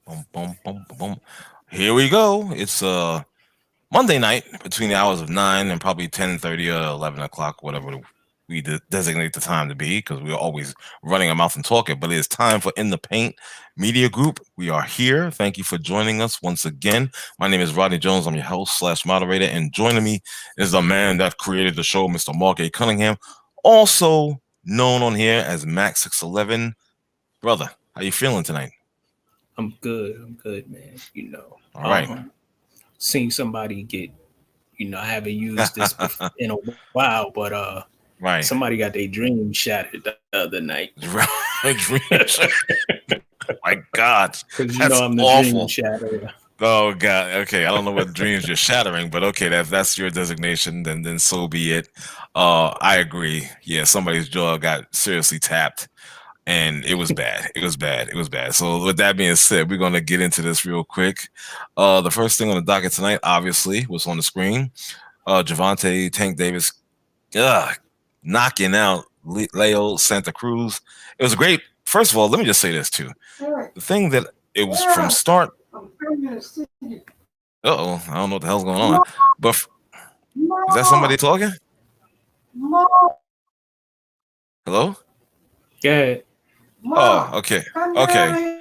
Boom, boom, boom, boom. Here we go. It's Monday night between the hours of 9 and probably 10:30 or 11 o'clock, whatever we designate the time to be, because we're always running our mouth and talking. But it is time for In the Paint Media Group. We are here. Thank you for joining us once again. My name is Rodney Jones. I'm your host slash moderator, and joining me is the man that created the show, Mr. Mark A. Cunningham, also known on here as Max 611. Brother, how you feeling tonight? I'm good. I'm good, man. All right. Seeing somebody get, I haven't used this in a while, but Right. somebody got their dream shattered the other night. My God, Because that's I'm the awful. dream shatterer. Oh God. Okay, I don't know what dreams you're shattering, but okay, that's your designation. Then so be it. I agree. Yeah, somebody's jaw got seriously tapped, and it was bad. It was bad. It was bad. So with that being said, we're gonna get into this real quick. The first thing on the docket tonight, obviously, was on the screen. Gervonta Tank Davis, knocking out Leo Santa Cruz. It was great. First of all, let me just say this too. The thing that it was from start. Uh-oh, I don't know what the hell's going on. But is that somebody talking? Hello? Yeah. Oh, okay. Okay.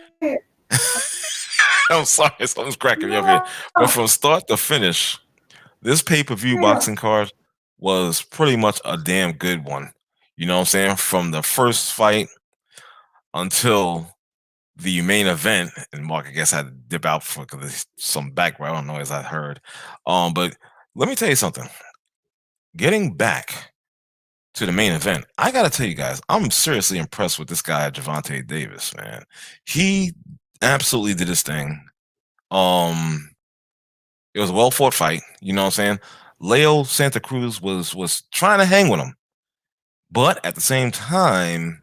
I'm sorry, something's cracking me up here. But from start to finish, this pay-per-view boxing card was pretty much a damn good one. You know what I'm saying? From the first fight until the main event, and Mark, I guess I had to dip out for because there's some background noise I heard. But let me tell you something. Getting back to the main event, I gotta tell you guys, I'm seriously impressed with this guy, Gervonta Davis, man. He absolutely did his thing. It was a well fought fight, you know what I'm saying? Leo Santa Cruz was trying to hang with him, but at the same time,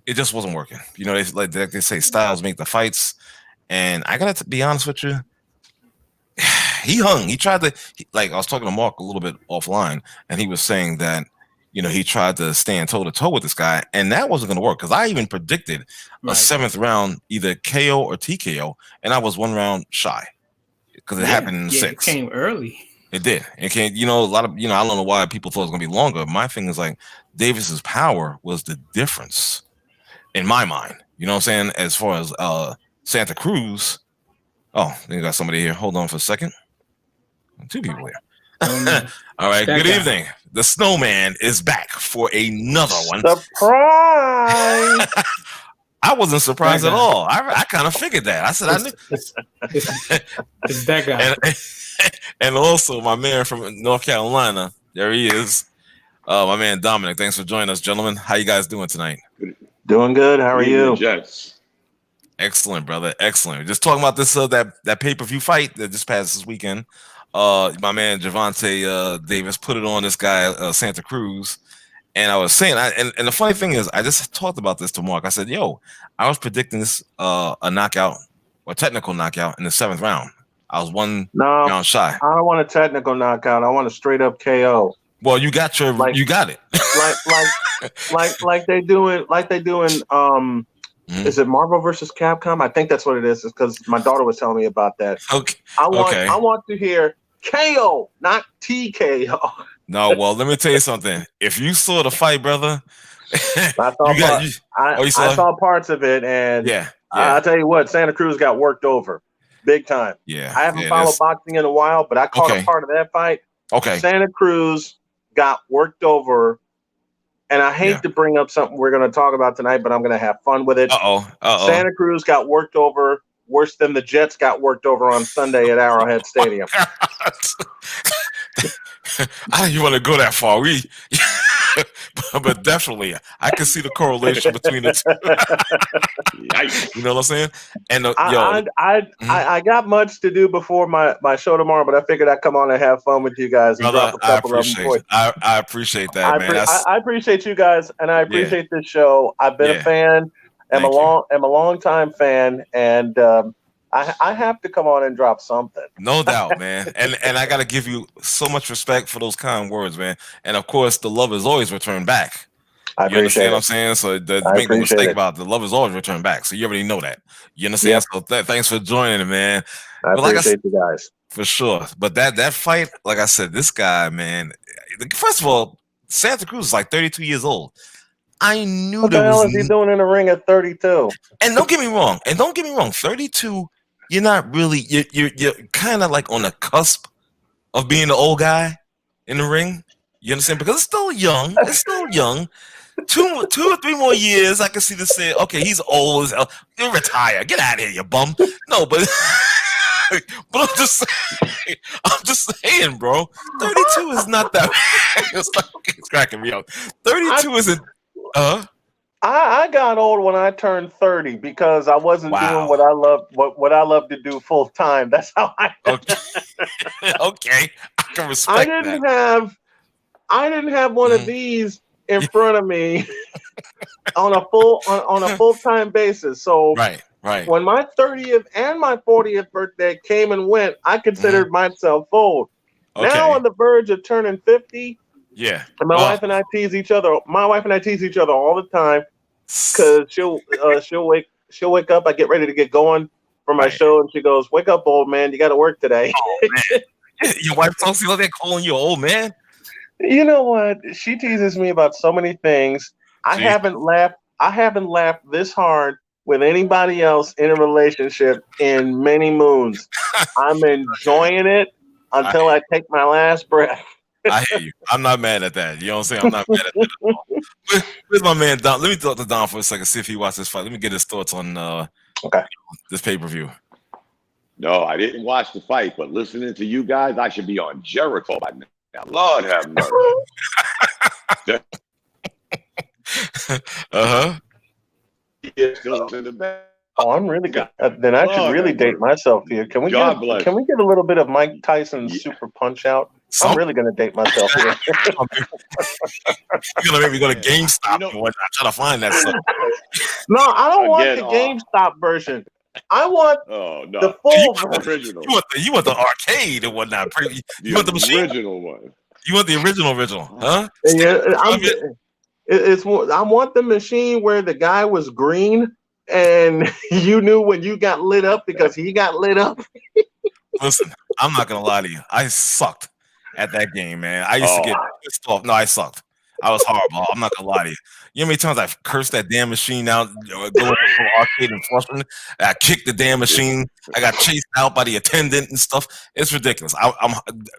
it just wasn't working. You know, they say styles make the fights, and I gotta be honest with you, he hung. He tried to like I was talking to Mark a little bit offline, and he was saying that he tried to stand toe to toe with this guy, and that wasn't going to work because I even predicted a seventh round either KO or TKO, and I was one round shy because it happened in six. It came early. It did. It came. A lot of I don't know why people thought it was going to be longer. My thing is like Davis's power was the difference in my mind. You know what I'm saying? As far as Santa Cruz. Oh, you got somebody here. Hold on for a second. Two people here. All right. Good evening. The Snowman is back for another one. Surprise! I wasn't surprised at all. I kind of figured that. I said I knew. It's that guy. And also my man from North Carolina. There he is. My man Dominic. Thanks for joining us, gentlemen. How you guys doing tonight? Doing good. How are you? Jets. Excellent, brother. Excellent. Just talking about this that pay-per-view fight that just passed this weekend. My man Gervonta Davis put it on this guy Santa Cruz, and I was saying, and the funny thing is, I just talked about this to Mark. I said, "Yo, I was predicting this a knockout or technical knockout in the seventh round. I was one round shy. I don't want a technical knockout. I want a straight up KO. Well, you got you got it. like they doing. Is it Marvel versus Capcom? I think that's what it is. It's because my daughter was telling me about that. Okay. I want to hear KO, not TKO. No, well, let me tell you something. If you saw the fight, brother, I saw parts of it, and I'll tell you what, Santa Cruz got worked over, big time. Yeah, I haven't followed boxing in a while, but I caught a part of that fight. Okay, Santa Cruz got worked over. And I hate to bring up something we're going to talk about tonight, but I'm going to have fun with it. Santa Cruz got worked over worse than the Jets got worked over on Sunday at Arrowhead Stadium. I don't even want to go that far. But definitely, I can see the correlation between the two. You know what I'm saying? And I got much to do before my show tomorrow, but I figured I'd come on and have fun with you guys. And brother, I appreciate that, man. I appreciate you guys, and I appreciate this show. I've been a fan. I'm a long time fan, and I have to come on and drop something. No doubt, man. And I got to give you so much respect for those kind words, man. And of course, the love is always returned back. You understand what I'm saying? So make no mistake about it. The love is always return back. So you already know that. You understand? Yep. So thanks for joining, man. I appreciate you guys. For sure. But that fight, like I said, this guy, man, first of all, Santa Cruz is like 32 years old. I knew what the hell is he doing in the ring at 32? And don't get me wrong. 32, you're not really, you're kind of like on the cusp of being the old guy in the ring. You understand? Because it's still young. Two or three more years, I can see this saying, okay, he's old as hell. You retire. Get out of here, you bum. No, but I'm just saying, bro. 32 is not that. It's cracking me up. 32 isn't. I got old when I turned 30 because I wasn't doing what I love. What I love to do full time. That's how I. Okay, I can respect that. I didn't have one of these in front of me on a full-time basis. So right. When my 30th and my 40th birthday came and went, I considered myself old. Okay. Now on the verge of turning 50. Yeah. And my wife and I tease each other. My wife and I tease each other all the time because she'll wake up. I get ready to get going for my show, and she goes, "Wake up, old man! You got to work today." Oh, man. Your wife talks to you like they're calling you old man. You know what? She teases me about so many things. I haven't laughed this hard with anybody else in a relationship in many moons. I'm enjoying it until I take my last breath. I hear you. I'm not mad at that. You know what I'm saying? I'm not mad at that at all. Where's my man Don? Let me talk to Don for a second, see if he watched this fight. Let me get his thoughts on this pay-per-view. No, I didn't watch the fight, but listening to you guys, I should be on Jericho by now. Lord have mercy. Oh, I'm really good. Then I should really date myself here. Can we get a little bit of Mike Tyson's super punch out? I'm really gonna date myself here. You're gonna make me go to GameStop and whatnot, try to find that stuff. No, I don't want the GameStop version. I want the full original. You want the arcade and whatnot. You want the machine? Original one. You want the original, huh? Yeah, I want the machine where the guy was green and you knew when you got lit up because he got lit up. Listen, I'm not gonna lie to you. I sucked at that game, man. I used to get pissed off. No, I sucked. I was horrible. I'm not gonna lie to you. You know how many times I've cursed that damn machine out, going to the arcade and flushing? I kicked the damn machine. I got chased out by the attendant and stuff. It's ridiculous.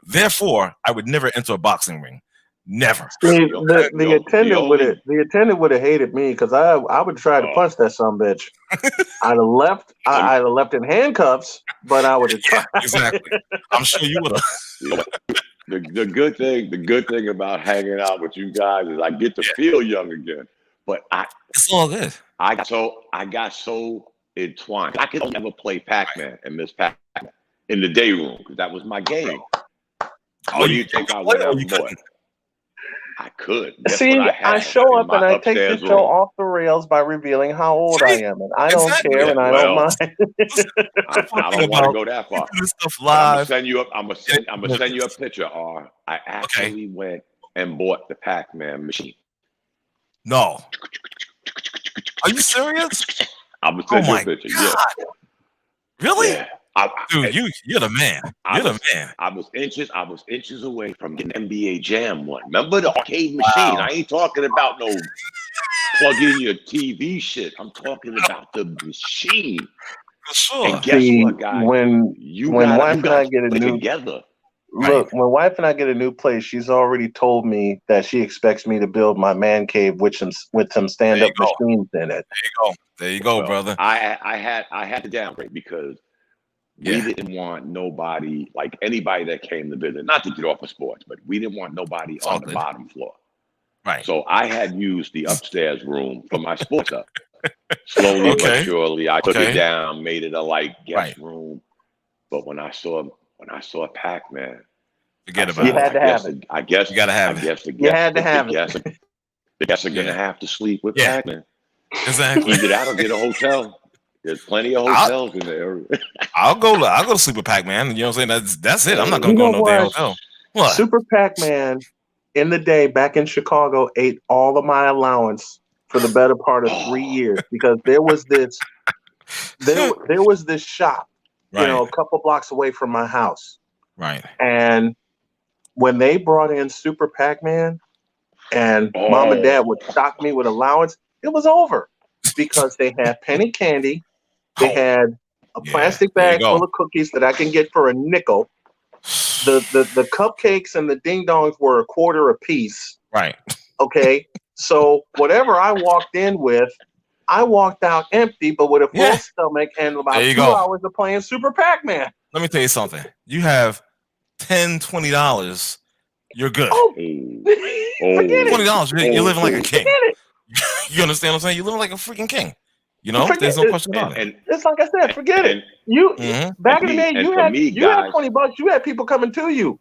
Therefore, I would never enter a boxing ring. Never. See, the attendant would have hated me because I would try to punch that sumbitch. I'd have left in handcuffs, but I would have tried. Exactly. I'm sure you would have. The good thing about hanging out with you guys is I get to feel young again. But it's all good. I got so entwined. I could never play Pac-Man and Miss Pac-Man in the day room because that was my game. What do you think I would have bought? I could. See, I show up and I take the show off the rails by revealing how old I am, and I don't care, and I don't mind. I don't want to go that far. This stuff live. I'm gonna send you a picture. I actually went and bought the Pac-Man machine. No. Are you serious? I'm gonna send you a picture. God. Yeah. Really? Yeah. Dude, you're the man. You're the man. I was inches away from getting NBA Jam one. Remember the arcade machine? I ain't talking about no plug in your TV shit. I'm talking about the machine. For sure. And guess what, guys? When wife and I get a new together. Look, when wife and I get a new place, she's already told me that she expects me to build my man cave with some stand-up machines in it. There you go, brother. I had to downgrade because we didn't want nobody, like anybody that came to visit, not to get off of sports, but we didn't want nobody on the bottom floor. Right. So I had used the upstairs room for my sports up. Slowly but surely, I took it down, made it a guest room. But when I saw Pac-Man, forget about it. You had to have it. I guess you gotta have it. You had to have it. The guests are gonna have to sleep with Pac-Man. Exactly. Either that or get a hotel. There's plenty of hotels in the area. I'll go to sleep with Pac-Man. You know what I'm saying? That's it. I'm not gonna go to no damn hotel. What? Super Pac-Man in the day back in Chicago, ate all of my allowance for the better part of 3 years because there was this shop, right. a couple blocks away from my house. Right. And when they brought in Super Pac-Man and mom and dad would stock me with allowance, it was over because they had penny candy. They had a plastic bag full of cookies that I can get for a nickel. The cupcakes and the ding dongs were $0.25 a piece. Right. Okay. So whatever I walked in with, I walked out empty, but with a full stomach and about 2 hours of playing Super Pac-Man. Let me tell you something. You have $10, $20, you're good. $20, you're living like a king. You understand what I'm saying? You're living like a freaking king. There's no question about it. And it's like I said, forget it. Back in the day, you had $20. You had people coming to you.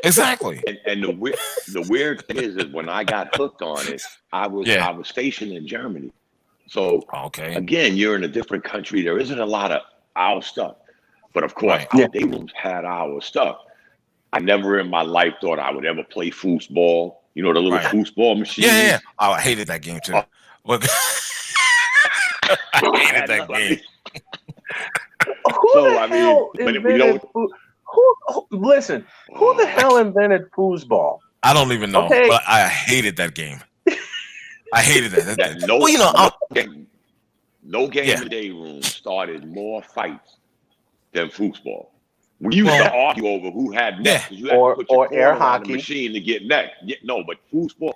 Exactly. And the weird thing is when I got hooked on it, I was stationed in Germany. So again, you're in a different country. There isn't a lot of our stuff, but of course, our day rooms had our stuff. I never in my life thought I would ever play foosball. The little foosball machine. Yeah. Oh, I hated that game too. I hated that game. Listen, who the hell invented foosball? I don't even know, but I hated that game. I hated that. No game in the day room started more fights than foosball. We used to argue over who had next. You had to put your air quarter on hockey the machine to get next. No, but foosball,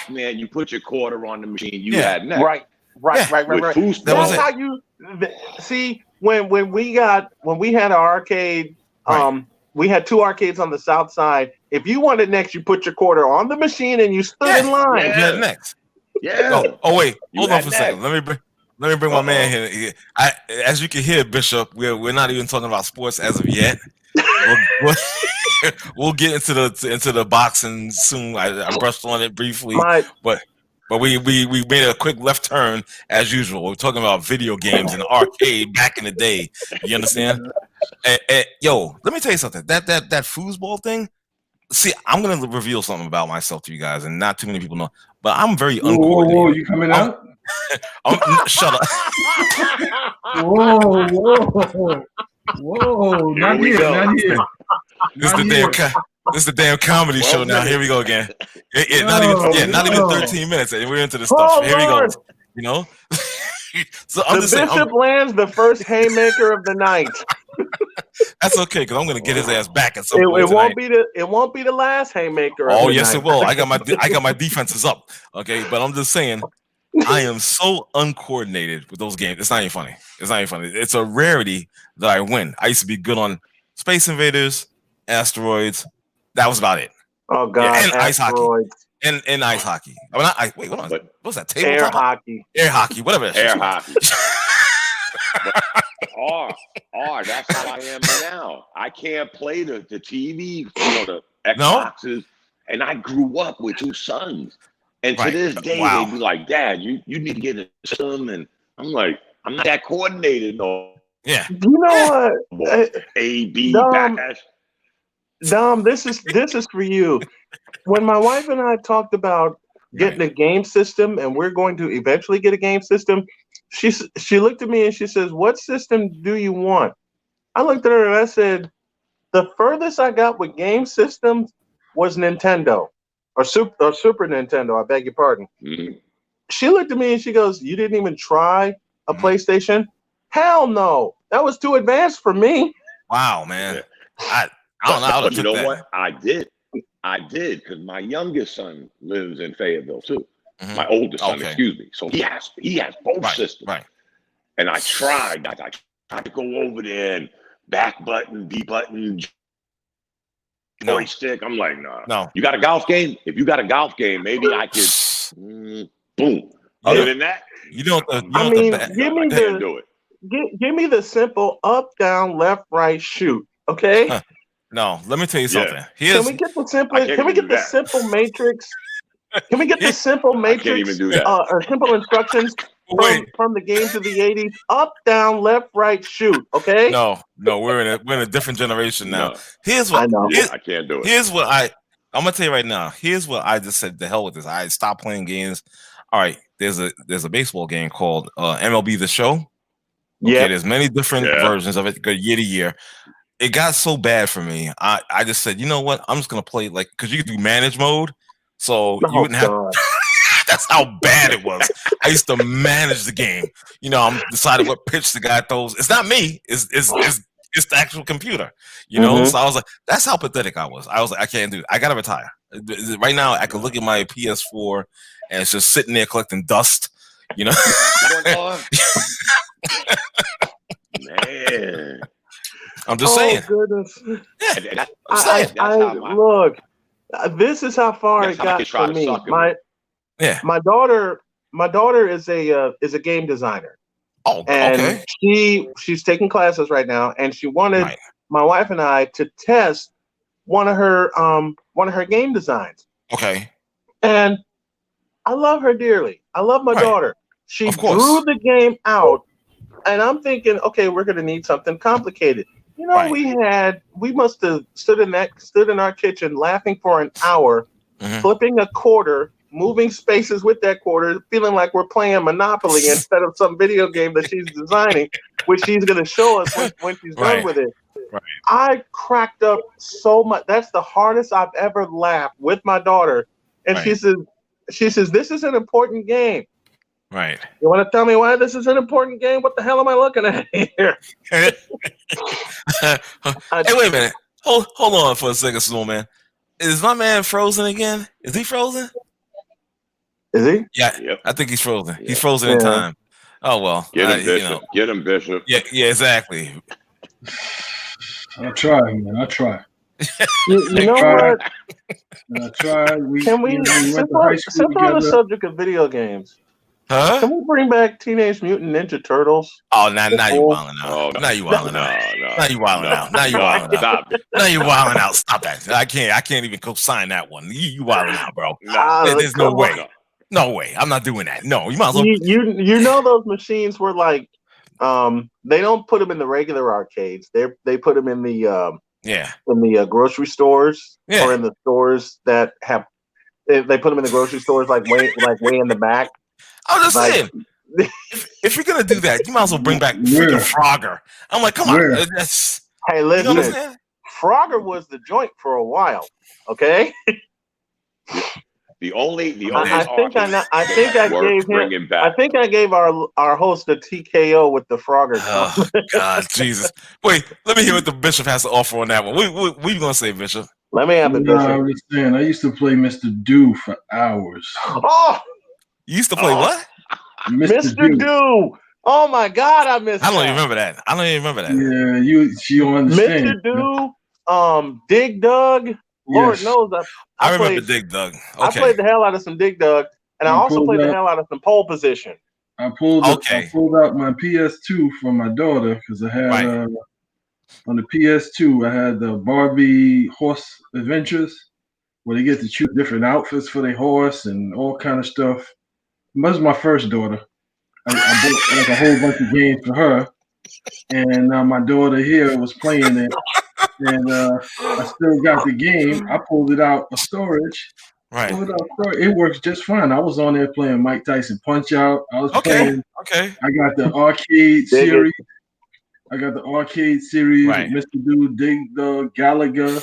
man, you put your quarter on the machine, you had next. Right. Foosball, that's how you see when we had an arcade. We had 2 arcades on the south side. If you wanted next, you put your quarter on the machine and you stood in line. You had next. Yeah. Oh wait, hold on for a second. Let me bring my man here. As you can hear, Bishop, we're not even talking about sports as of yet. We'll get into the boxing soon. I brushed on it briefly, but we made a quick left turn as usual. We're talking about video games and arcade back in the day. You understand? Yo, let me tell you something. That foosball thing. See, I'm gonna reveal something about myself to you guys, and not too many people know. But I'm very uncoordinated. Whoa, you coming out? Shut up. Whoa! Not here. This is the damn comedy show now. Here we go again. Not even 13 minutes, and we're into the stuff. Here we go. So I'm just saying, Bishop lands the first haymaker of the night. That's okay, because I'm going to get his ass back at some point. It won't be the last haymaker. Oh yes, it will. I got my defenses up. Okay, but I'm just saying, I am so uncoordinated with those games. It's not even funny. It's a rarity that I win. I used to be good on Space Invaders, Asteroids. That was about it. Oh God, and ice hockey. And ice hockey. Wait, hold on. What's that? Tabletop? Air hockey. Whatever. Air hockey. That's how I am now. I can't play the TV, the Xboxes. And I grew up with 2 sons. And to this day, they be like, Dad, you need to get a son. And I'm like, I'm not that coordinated, no. Yeah. You know what? A, B, backdash. Dom, this is for you. When my wife and I talked about getting a game system, and we're going to eventually get a game system, she looked at me and she says, "What system do you want?" I looked at her and I said, "The furthest I got with game systems was Nintendo or Super Nintendo. I beg your pardon." Mm-hmm. She looked at me and she goes, "You didn't even try a PlayStation?" Hell no, that was too advanced for me. Wow, man. I don't know how to. But you know what? I did because my youngest son lives in Fayetteville too. Mm-hmm. My oldest son, excuse me. So he has both systems. Right. And I tried to go over there and back button, B button, joystick. I'm like, no. You got a golf game? If you got a golf game, maybe I could. Boom. Other than that, give me the simple up, down, left, right, shoot. Okay. Huh. No, let me tell you something. Can we get the simple? Can we get the simple matrix? Can we get the simple matrix? I can't even do that. Or simple instructions from the games of the '80s: up, down, left, right, shoot. Okay. No, we're in a different generation now. No. Here's what I know. I can't do it. Here's what I I'm gonna tell you right now. Here's what I just said. The hell with this. I stopped playing games. All right, there's a baseball game called MLB The Show. Okay, there's many different versions of it. Go year to year. It got so bad for me. I just said, you know what? I'm just gonna play because you could do manage mode, so you wouldn't have. That's how bad it was. I used to manage the game. I'm deciding what pitch the guy throws. It's not me. It's the actual computer. So I was like, that's how pathetic I was. I was like, I can't do it. I gotta retire. Right now, I can look at my PS4 and it's just sitting there collecting dust. Man. I'm just saying. Goodness. Yeah, look, this is how far it got for me. My daughter is a game designer. Oh, and okay. She's taking classes right now, and she wanted my wife and I to test one of her game designs. Okay. And I love her dearly. I love my daughter. She drew the game out, and I'm thinking, okay, we're gonna need something complicated. We must have stood in our kitchen laughing for an hour, flipping a quarter, moving spaces with that quarter, feeling like we're playing Monopoly instead of some video game that she's designing, which she's going to show us when she's done with it. Right. I cracked up so much. That's the hardest I've ever laughed with my daughter. And she says, this is an important game. Right. You want to tell me why this is an important game? What the hell am I looking at here? Hey, wait a minute. Hold on for a second, small man. Is my man frozen again? Is he frozen? Is he? Yeah, yep. I think he's frozen. Yep. He's frozen in time. Oh well. Get him, Bishop. Get him, Bishop. Yeah, exactly. I'll try, man. I'll try. You know what? I tried. Since we're on the subject of video games, can we bring back Teenage Mutant Ninja Turtles? Oh, now you wilding out. Oh, no. Now you wilding out. Now you wilding out. Now you wilding out. Stop it. Now you wilding out. Stop that. I can't even co-sign that one. You wilding out, bro. There's no way. No way. I'm not doing that. No, you might as well. You know those machines were like, they don't put them in the regular arcades. They put them in the in the grocery stores or in the stores that have. They put them in the grocery stores like way in the back. I'm just saying, if you're gonna do that, you might as well bring back freaking Frogger. I'm like, come on. Hey, listen, Frogger was the joint for a while. Okay. I think I gave our host a TKO with the Frogger. Oh, God, Jesus! Wait, let me hear what the Bishop has to offer on that one. What are you gonna say, Bishop? Let me have the Bishop. I understand. I used to play Mr. Do for hours. Oh. You used to play what? Mr. Do. Oh my God, I missed. I don't even remember that. Yeah, you understand. Mr. Do, Dig Dug. Lord knows I remember Dig Dug. Okay. I played the hell out of some Dig Dug, and I also played the hell out of some pole position. I pulled out my PS2 for my daughter because I had on the PS2 I had the Barbie Horse Adventures where they get to choose different outfits for their horse and all kind of stuff. That was my first daughter. I bought like a whole bunch of games for her, and my daughter here was playing it, and I still got the game. I pulled it out of storage. Right. It works just fine. I was on there playing Mike Tyson Punch Out. I was playing. Okay. I got the arcade series. With Mr. Dude, Dig Dug, Gallagher.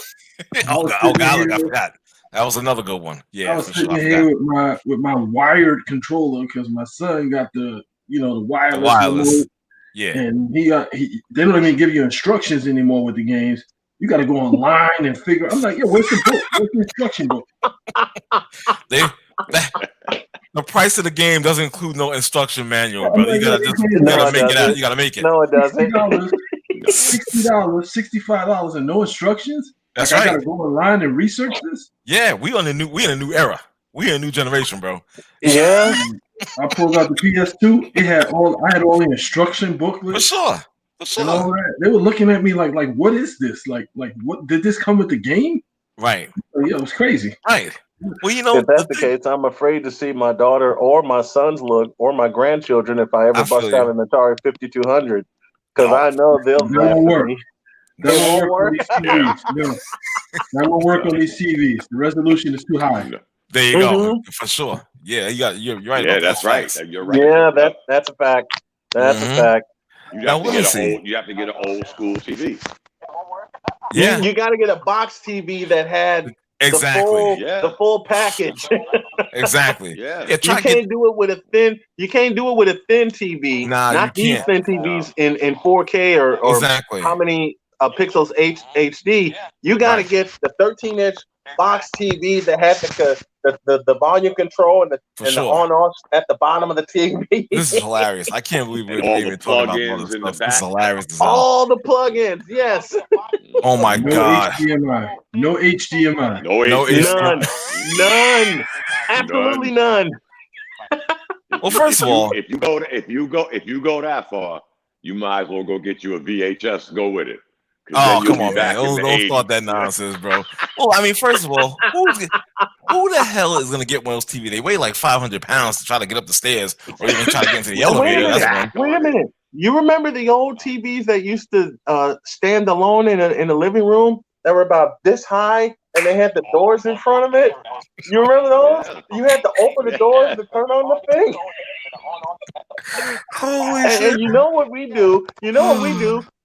Gallagher! I forgot. That was another good one. Yeah, I was sitting here with my wired controller because my son got the wireless. Yeah, and they don't even give you instructions anymore with the games. You got to go online and figure. I'm like, where's the book? Where's the instruction book? The price of the game doesn't include no instruction manual, brother. You gotta make it out. You gotta make it. No, it doesn't. $60, $65, and no instructions. That's right. I gotta go online and research this. Yeah, we in a new era. We in a new generation, bro. Yeah. I pulled out the PS2. I had all the instruction booklets. For sure. And all that. They were looking at me like, what is this? Like, what did this come with the game? Right. So, yeah, it was crazy. Right. Well, if that's the case, I'm afraid to see my daughter or my son's look or my grandchildren if I ever bust out an Atari 5200 because I know they'll work. That won't work on these TVs. No, that won't work on these TVs. The resolution is too high. There you go, for sure. Yeah, you're right. Yeah, about that's right. Facts. You're right. Yeah, that's a fact. That's a fact. You have to get an old school TV. Yeah, you got to get a box TV that had the full package. Exactly. Yeah. You can't do it with a thin. You can't do it with a thin TV. Nah, not you these can't. thin TVs in 4K or how many pixels HD. You got to get the 13-inch box TV that had the volume control and the on-off at the bottom of the TV. This is hilarious. I can't believe we're even talking about all this stuff. This is hilarious. All the plugins, yes. Oh my God. HDMI. No HDMI. No HDMI. None. Absolutely none. Well, first of all, if you go that far, you might as well go get you a VHS to go with it. Oh, come on, man. Don't start that nonsense, bro. Well, I mean, first of all, who the hell is going to get one of those TV? They weigh like 500 pounds to try to get up the stairs or even try to get into the elevator. Wait a minute. You remember the old TVs that used to stand alone in a living room that were about this high and they had the doors in front of it? You remember those? You had to open the doors to turn on the thing. Holy shit. And you know what we do?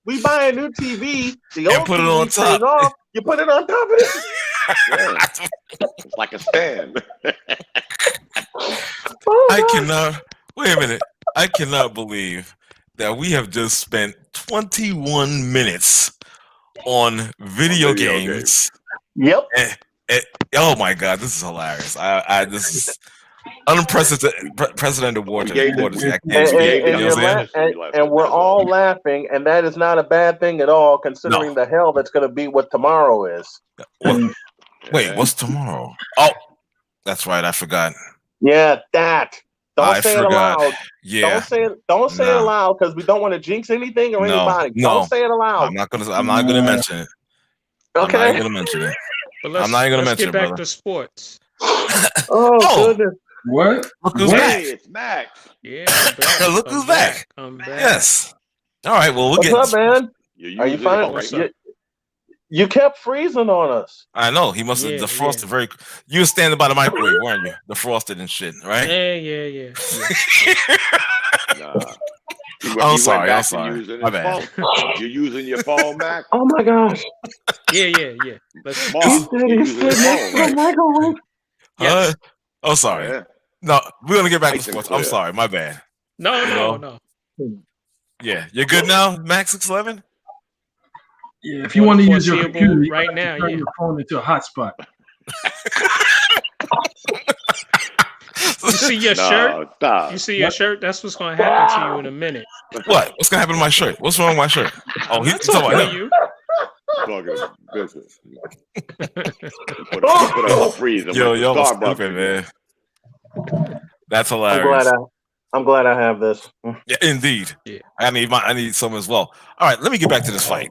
We buy a new TV. The old put it TV on top. Off, you put it on top of it. It's like a stand. Wait a minute. I cannot believe that we have just spent 21 minutes on video games. Yep. Oh my God, this is hilarious. This is unprecedented water. And we're all laughing, and that is not a bad thing at all, considering the hell that's going to be what tomorrow is. Wait, what's tomorrow? Oh, that's right. I forgot. Yeah, that. Don't say it aloud. Yeah. Don't say it aloud because we don't want to jinx anything or anybody. Don't say it aloud. I'm not gonna mention it. Okay. I'm not gonna mention it. But let's get back to sports. Oh goodness. What? Look who's back. It's Max. Yeah. Look who's back. I'm back. Yes. All right. Well, we'll What's up, man? Are you fine? You kept freezing on us. I know. He must have defrosted very. You were standing by the microwave, weren't you? Defrosted and shit, right? Yeah. I'm sorry. My bad. You're using your phone, Mac? Oh my gosh. Yeah. Let's Oh, sorry. Yeah. No, we're gonna get back to sports. I'm sorry. My bad. No. Yeah, you're good now, Max 611. Yeah, if you want to use your computer right now, turn your phone into a hotspot. You see your shirt? Stop. You see your shirt? That's what's going to happen to you in a minute. What? What's gonna happen to my shirt? What's wrong with my shirt? Oh, he's talking about you. Talking business. Put up a freezer. Yo, stupid, man. That's hilarious. I'm glad I have this. Yeah, indeed. Yeah. I need some as well. All right, let me get back to this fight.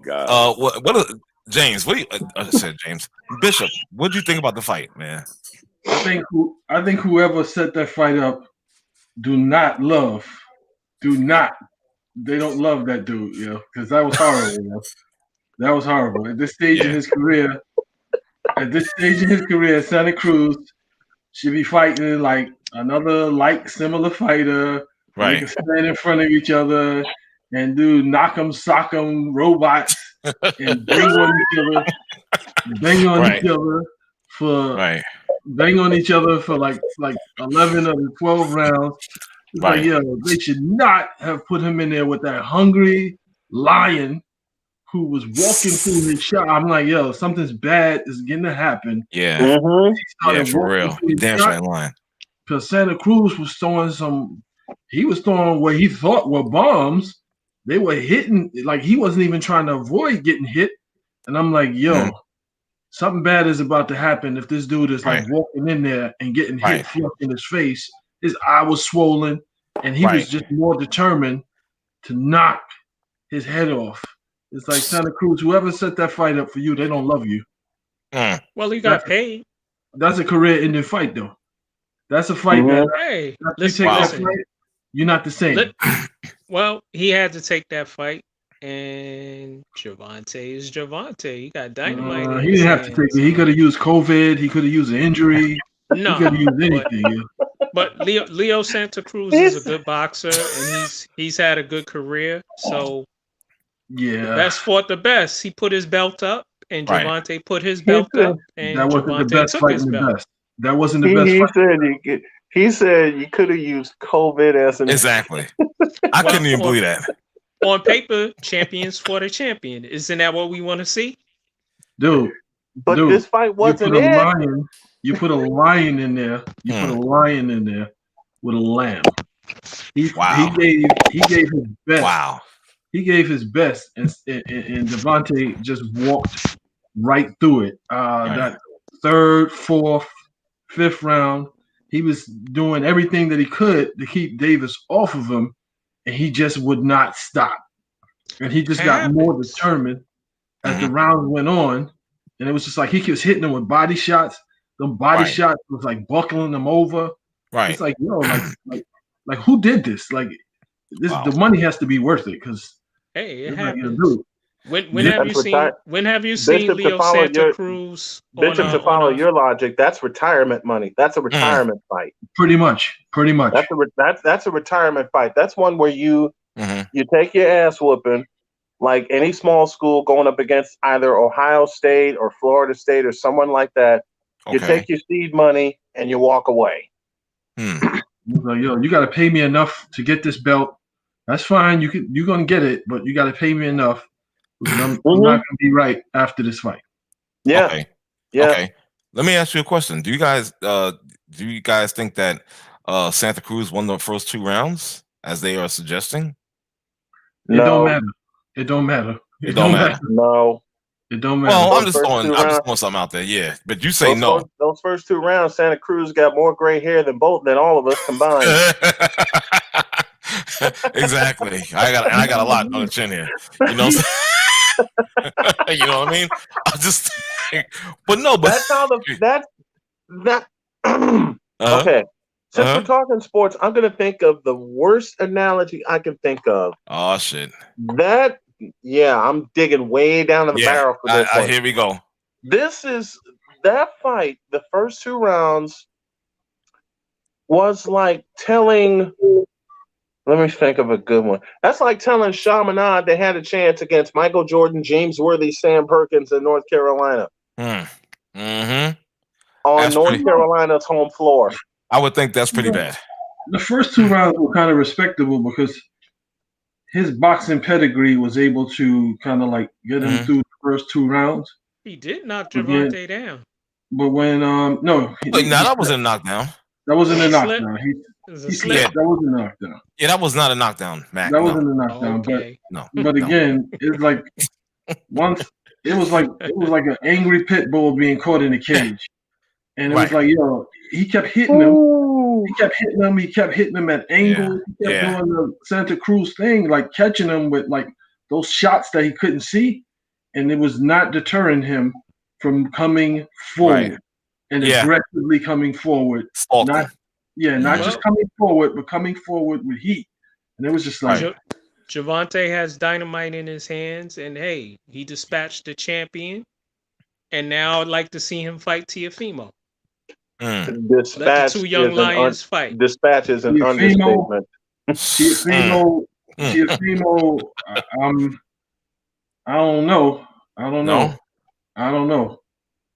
James? I said James Bishop. What do you think about the fight, man? I think whoever set that fight up they don't love that dude, because that was horrible. That was horrible. At this stage in his career, Santa Cruz should be fighting like another similar fighter. Right. They can stand in front of each other and do knock 'em, sock 'em robots and bang on each other for like 11 of the 12 rounds. It's they should not have put him in there with that hungry lion who was walking through his shot. I'm like, something's bad is going to happen. Yeah. Mm-hmm. Yeah, for real. Damn straight line. Because Santa Cruz was throwing what he thought were bombs. They were hitting, like he wasn't even trying to avoid getting hit. And I'm like, something bad is about to happen if this dude is walking in there and getting hit flush in his face. His eye was swollen, and he was just more determined to knock his head off. It's like Santa Cruz, whoever set that fight up for you, they don't love you. Well, he got paid. That's a career-ending fight, though. That's a fight Hey, listen, you're not the same. Well, he had to take that fight and Gervonta is Gervonta. He got dynamite. He didn't have to take it. He could have used COVID. He could have used an injury. No, he could have used anything. But Leo Santa Cruz is a good boxer, and he's had a good career. So yeah, the best fought the best. He put his belt up, and Gervonta put his belt up, and that wasn't the best took fight his in the belt. best. That wasn't the best fight. He said you could have used COVID as an exactly. I couldn't even believe that. On paper, champions for the champion. Isn't that what we want to see? Dude. But this fight wasn't it. You put a lion in there. You put a lion in there with a lamb. He gave his best. Wow. He gave his best, and Gervonta just walked right through it. That third, fourth, fifth round, he was doing everything that he could to keep Davis off of him, and he just would not stop. And he just got more determined as the rounds went on, and it was just like he was hitting him with body shots. Them body shots was like buckling them over. Right. It's like, like who did this? Like this, the money has to be worth it because it happens. Like, when have you seen Leo Santa Cruz? Bishop, to follow your logic, that's retirement money. That's a retirement fight. Pretty much. That's a retirement fight. That's one where you take your ass whooping, like any small school going up against either Ohio State or Florida State or someone like that. You take your seed money and you walk away. Like, you got to pay me enough to get this belt. That's fine. You're gonna get it, but you got to pay me enough. I'm not gonna be right after this fight. Yeah. Okay. Yeah. Okay. Let me ask you a question. Do you guys think that Santa Cruz won the first 2 rounds, as they are suggesting? No. It don't matter. It don't matter. No. It don't matter. Well, I'm just throwing something out there. Yeah, but you say no. Those first 2 rounds, Santa Cruz got more gray hair than all of us combined. Exactly. I got a lot on the chin here. You know what I'm saying? You know what I mean? That's how okay. Since we're talking sports, I'm gonna think of the worst analogy I can think of. Oh shit. I'm digging way down in the barrel for this one. Here we go. This is that fight. The first 2 rounds was like telling. Let me think of a good one. That's like telling Chaminade they had a chance against Michael Jordan, James Worthy, Sam Perkins in North Carolina. On North Carolina's home floor. I would think that's pretty bad. The first 2 rounds were kind of respectable because his boxing pedigree was able to kind of like get him through the first 2 rounds. He did knock Gervonta down. But when that wasn't a knockdown. That wasn't a knockdown. That wasn't a knockdown. Yeah, that was not a knockdown, Mac. That wasn't a knockdown. Okay. But again, it's like once it was like an angry pit bull being caught in a cage. And it was like, he kept hitting him. He kept hitting him at angles. He kept doing the Santa Cruz thing, like catching him with like those shots that he couldn't see. And it was not deterring him from coming forward and aggressively coming forward. Not just coming forward, but coming forward with heat. And it was just like Gervonta has dynamite in his hands, and hey, he dispatched the champion. And now I'd like to see him fight Teofimo. Let the 2 young lions fight. Dispatch is an understatement. Teofimo, I don't know.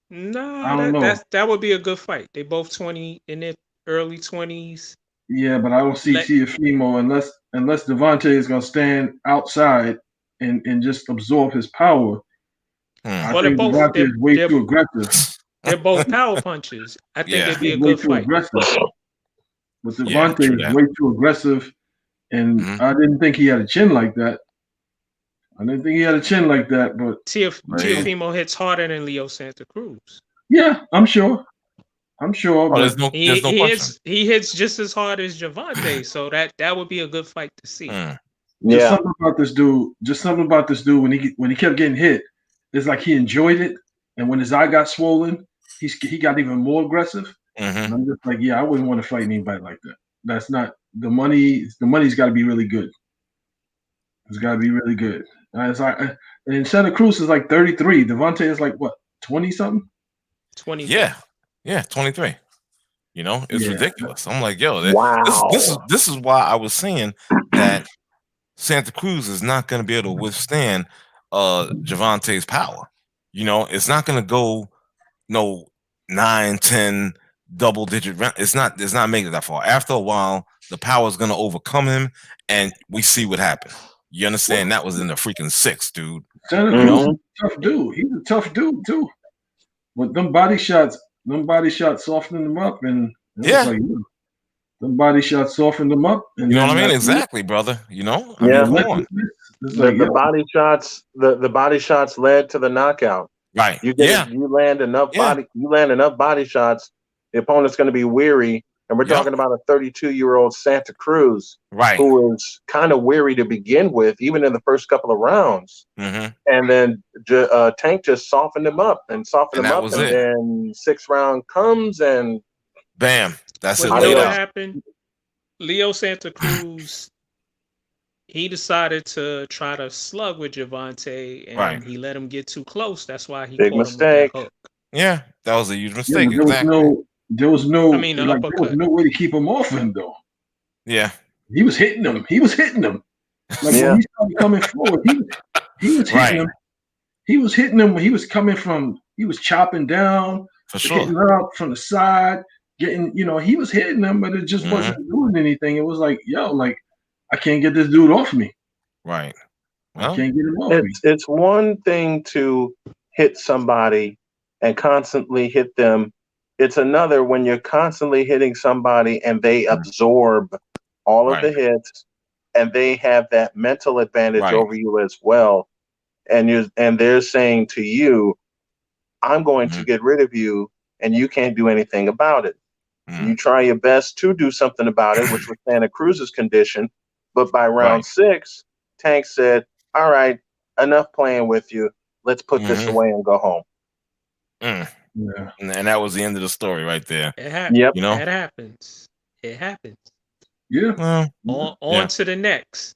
No, that would be a good fight. They both 20 in their early 20s. Yeah, but I don't see Teofimo unless Gervonta is gonna stand outside and just absorb his power. I think Gervonta is way too aggressive. They're both power punches. I think it'd be a good fight. But Gervonta is way too aggressive, and I didn't think he had a chin like that. But Teofimo hits harder than Leo Santa Cruz. Yeah, I'm sure. But he hits just as hard as Gervonta, so that would be a good fight to see. Just something about this dude. When he kept getting hit, it's like he enjoyed it, and when his eye got swollen, he got even more aggressive. And I'm just like, I wouldn't want to fight anybody like that. That's not the money. The money's got to be really good. It's got to be really good. It's like, and Santa Cruz is like 33. Devontae is like what, 20 something? 20. Yeah, 23. You know, it's ridiculous. I'm like, yo, wow. This is why I was saying that Santa Cruz is not going to be able to withstand Gervonta's power. You know, it's not going to go 9, 10 double digit round. It's not making it that far. After a while, the power is going to overcome him, and we see what happened. You understand? That was in the freaking 6, dude. Santa Cruz is a tough dude. He's a tough dude too. But them body shots softened him up, and them body shots softened him up. And you know what I mean? Exactly, brother. You know, I mean, come on. The body shots, the body shots led to the knockout. Right. You land enough body shots, the opponent's going to be weary. And we're talking about a 32-year-old Santa Cruz, who is kind of weary to begin with, even in the first couple of rounds. Mm-hmm. And then Tank just softened him up, and then 6th round comes, and bam, that's it. You know what happened? Leo Santa Cruz, he decided to try to slug with Gervonta, and he let him get too close. That's why he caught him with that hook. Yeah, that was a huge mistake. There was no way to keep him off him, though. Yeah. He was hitting him. When he started coming forward, he was hitting him. He was hitting him when he was coming from, he was chopping down, hitting up from the side, getting, he was hitting him, but it just wasn't doing anything. It was like, I can't get this dude off me. Right. Well, I can't get him off me. It's one thing to hit somebody and constantly hit them. It's another when you're constantly hitting somebody and they absorb all of the hits, and they have that mental advantage over you as well. And they're saying to you, I'm going to get rid of you, and you can't do anything about it. You try your best to do something about it, which was Santa Cruz's condition. But by round 6, Tank said, all right, enough playing with you. Let's put this away and go home. Yeah. And that was the end of the story right there. It happens. Yep. That happens. It happens. Yeah. On to the next.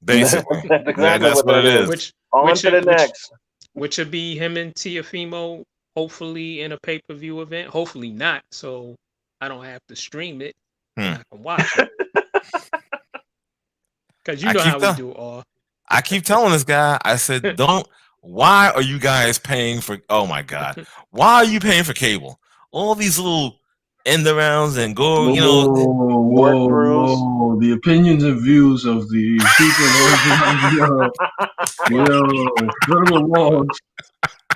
Basically. That's what it is. On to the next. Which will be him and Teofimo, hopefully in a pay-per-view event. Hopefully not, so I don't have to stream it. I can watch it. Because you know how we do all. I keep telling this guy, I said, why are you guys paying for, oh my God, why are you paying for cable? All these little end arounds and go, whoa. The opinions and views of the people,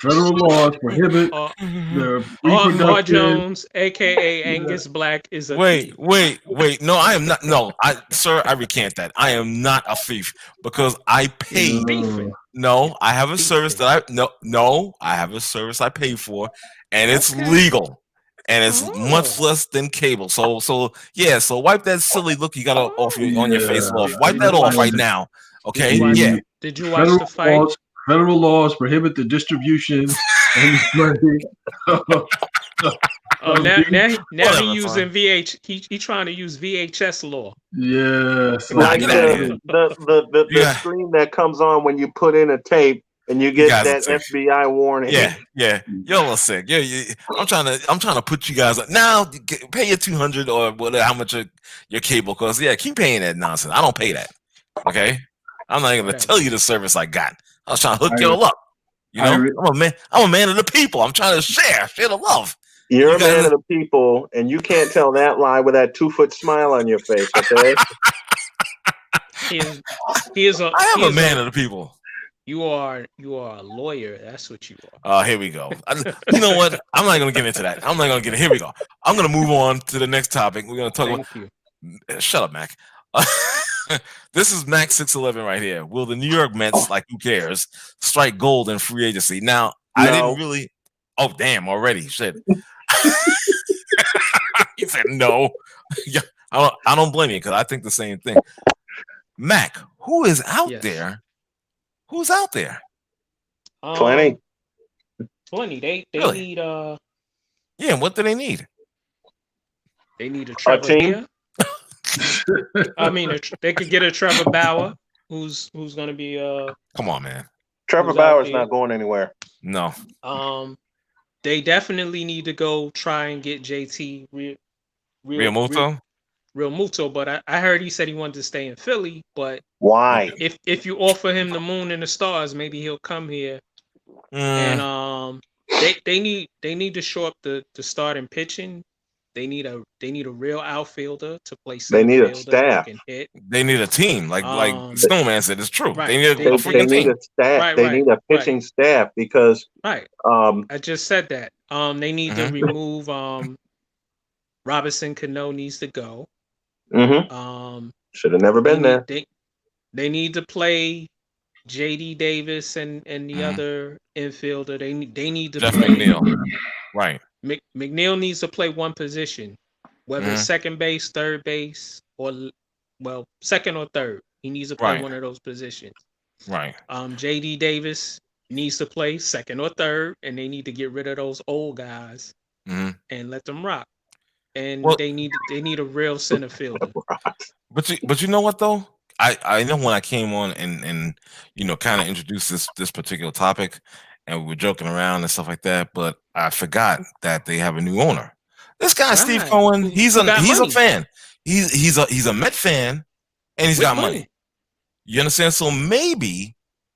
federal laws prohibit the Lamar Jones, aka Angus Black, is a thief. Wait. No, I am not. No, sir, I recant that. I am not a thief because I pay. No, I have a service that I have a service I pay for, and it's legal. And it's much less than cable. So wipe that silly look you got on your face off. Wipe that off right now. Okay? Did you watch the fight? Federal laws prohibit the distribution. Now he using VH. He trying to use VHS law. Yes. Like the screen that comes on when you put in a tape and you get that FBI warning. Yeah. Y'all are sick. I'm trying to put you guys up. Now pay your $200 or whatever, how much your cable costs. Yeah, keep paying that nonsense. I don't pay that. Okay? I'm not even gonna tell you the service I got. I was trying to hook y'all up. You know, I'm a man of the people. I'm trying to share the love. You're a man of the people, and you can't tell that lie with that 2-foot smile on your face, okay? I am a man of the people. You are a lawyer. That's what you are. Oh, here we go. You know what? I'm not going to get into that. Here we go. I'm going to move on to the next topic. We're going to talk about. Shut up, Mac. This is Mac 611 right here. Will the New York Mets, like who cares, strike gold in free agency? Now, I didn't really. Oh, damn! Already, shit. He said no. Yeah, I don't blame you because I think the same thing. Mac, who is out there? Who's out there? 20. 20. They really? Need Yeah, what do they need? They need a Trevor team. I mean, they could get a Trevor Bauer. who's going to be Come on, man. Trevor Bauer's not going anywhere. No. They definitely need to go try and get JT Real Muto, but I heard he said he wanted to stay in Philly. But why? If you offer him the moon and the stars, maybe he'll come here. And they need to shore up the starting pitching. They need a real outfielder to play center. They need a staff. Hit. They need a team. Like Snowman said, it's true. Right. They need a freaking team. A staff. Right, they need a pitching staff because I just said that. They need to remove Robinson Cano needs to go. Should have never been there. They need to play JD Davis and the other infielder. They need to Jeff play McNeil. Right. McNeil needs to play one position, whether it's second base, third base, or second or third. He needs to play one of those positions. Right. JD Davis needs to play second or third, and they need to get rid of those old guys and let them rock. And they need a real center fielder. But you know what though? I know when I came on and kind of introduced this particular topic, and we were joking around and stuff like that, but I forgot that they have a new owner. This guy, Steve Cohen, he's a fan. He's a Met fan, and he's got money. You understand? So maybe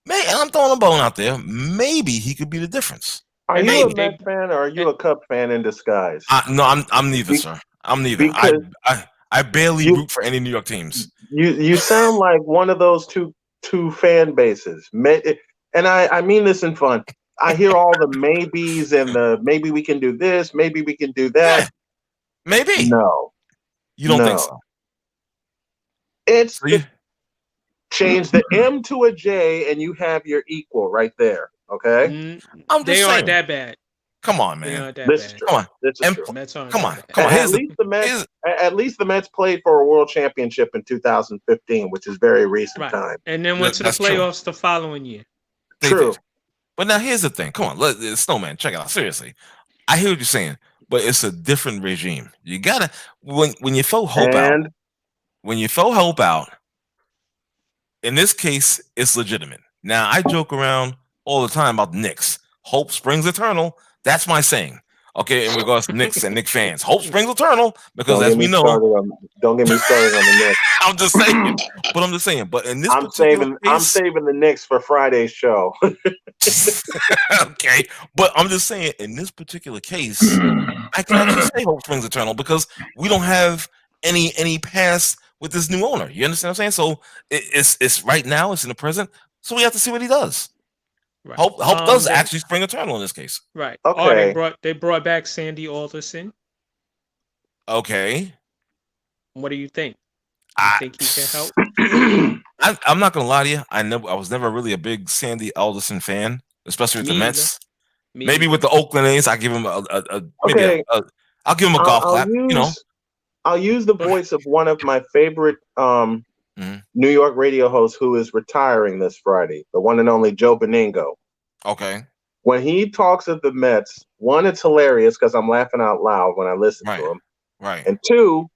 I'm throwing a bone out there. Maybe he could be the difference. Are you a Met fan or are you a Cub fan in disguise? No, I'm neither, sir. I'm neither. I barely root for any New York teams. You sound like one of those two fan bases. And I mean this in fun. I hear all the maybes and the maybe we can do this, maybe we can do that. Yeah, maybe. No. You don't think so? It's change the M to a J and you have your equal right there. Okay? They aren't that bad. Come on, man. This is true. Come on. This is true. Come on. At least the Mets played for a world championship in 2015, which is very recent time. And then went to the playoffs the following year. True. But now here's the thing. Come on, Snowman, check it out. Seriously. I hear what you're saying, but it's a different regime. You gotta when you throw hope out, in this case, it's legitimate. Now I joke around all the time about the Knicks. Hope springs eternal. That's my saying. Okay, in regards to Knicks and Knicks fans, hope springs eternal because, as we know, don't get me started on the Knicks. I'm just saying. But in this, I'm saving the Knicks for Friday's show. Okay, but I'm just saying, in this particular case, I can actually say hope springs eternal because we don't have any past with this new owner. You understand what I'm saying? So it's right now. It's in the present. So we have to see what he does. Right. Hope does actually spring eternal in this case. Right. Okay. They brought back Sandy Alderson. Okay. What do you think? You think he can help? I'm not gonna lie to you. I was never really a big Sandy Alderson fan, especially with the Mets. Maybe with the Oakland A's, I give him I'll give him a golf clap. I'll use the voice of one of my favorite New York radio host who is retiring this Friday, the one and only Joe Beningo. Okay. When he talks of the Mets, one, it's hilarious because I'm laughing out loud when I listen to him. Right. And two,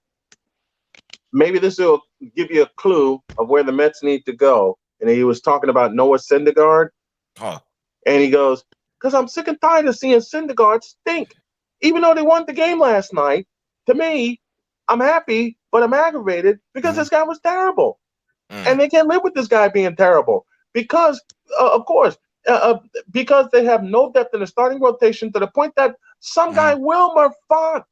maybe this will give you a clue of where the Mets need to go. And he was talking about Noah Syndergaard. Huh. And he goes, because I'm sick and tired of seeing Syndergaard stink. Even though they won the game last night, to me, I'm happy, but I'm aggravated because this guy was terrible. And they can't live with this guy being terrible because, of course, because they have no depth in the starting rotation to the point that some guy, Wilmer Font.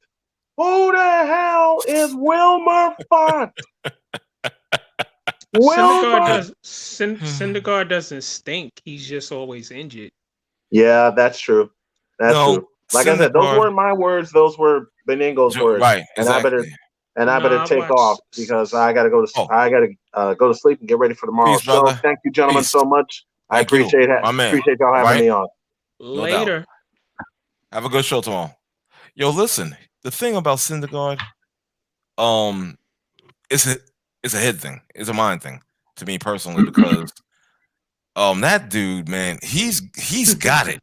Who the hell is Wilmer Font? Syndergaard doesn't stink. He's just always injured. Yeah, that's true. That's true. Like I said, those weren't my words. Those were Beningo's words. Right. Exactly. And I better take off because I got to go to I got to go to sleep and get ready for tomorrow. So thank you, gentlemen, so much. I appreciate y'all having me on. Later. Have a good show tomorrow. Yo, listen. The thing about Syndergaard, it's a head thing. It's a mind thing to me personally because that dude, man, he's got it.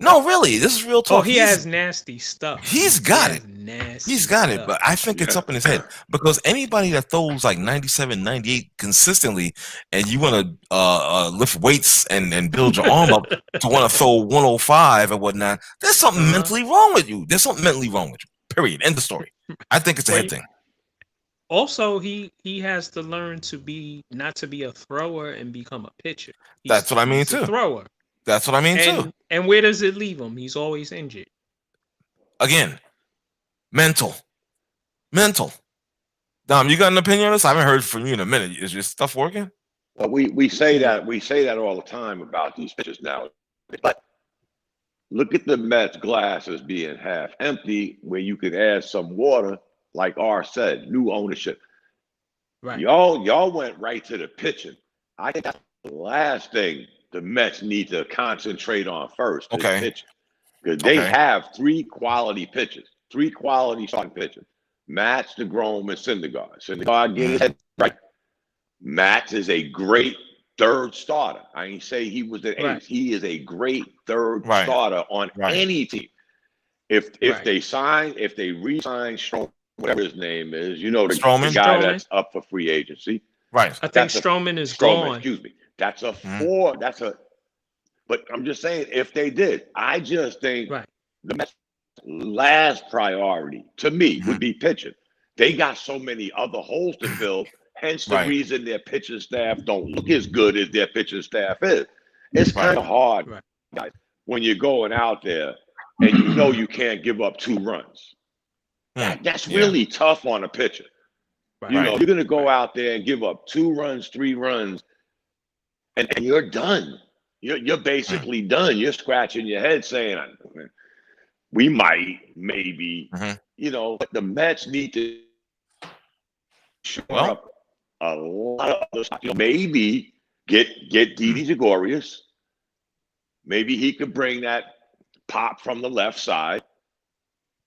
No, really, this is real talk. He has nasty stuff. He's got it. nasty. He's got stuff. it, but I think it's up in his head because anybody that throws like 97, 98 consistently, and you want to lift weights and build your arm up to want to throw 105 and whatnot, there's something mentally wrong with you. There's something mentally wrong with you. Period. End of story. I think it's a head thing. Also, he has to learn to not to be a thrower and become a pitcher. That's what I mean too. Thrower. That's what I mean too. And where does it leave him? He's always injured. Again, mental. Dom, you got an opinion on this? I haven't heard from you in a minute. Is your stuff working? Well, we say that all the time about these pitchers now. But look at the Mets glass as being half empty, where you could add some water, like R said, new ownership. Right. Y'all went right to the pitching. I think that's the last thing the Mets need to concentrate on first. Okay. Pitching. Because they have 3 quality pitchers, 3 quality starting pitchers. Matz, DeGrom, and Syndergaard. Syndergaard getting his head right. Matz is a great third starter. I ain't say he was an ace. He is a great third starter on any team. If they re-sign Stroman, whatever his name is, the guy that's up for free agency. Right. I think Stroman is gone. Excuse me. That's a 4. But I'm just saying, if they did, I just think the Mets' last priority to me would be pitching. They got so many other holes to fill, hence the reason their pitching staff don't look as good as their pitching staff is. It's kind of hard, guys, when you're going out there and you can't give up 2 runs. That's really tough on a pitcher. You're going to go out there and give up 2 runs, 3 runs, and you're done. You're basically done. You're scratching your head saying, we might, maybe, but the Mets need to show up a lot of other stuff. Maybe get Didi Gregorius. Maybe he could bring that pop from the left side.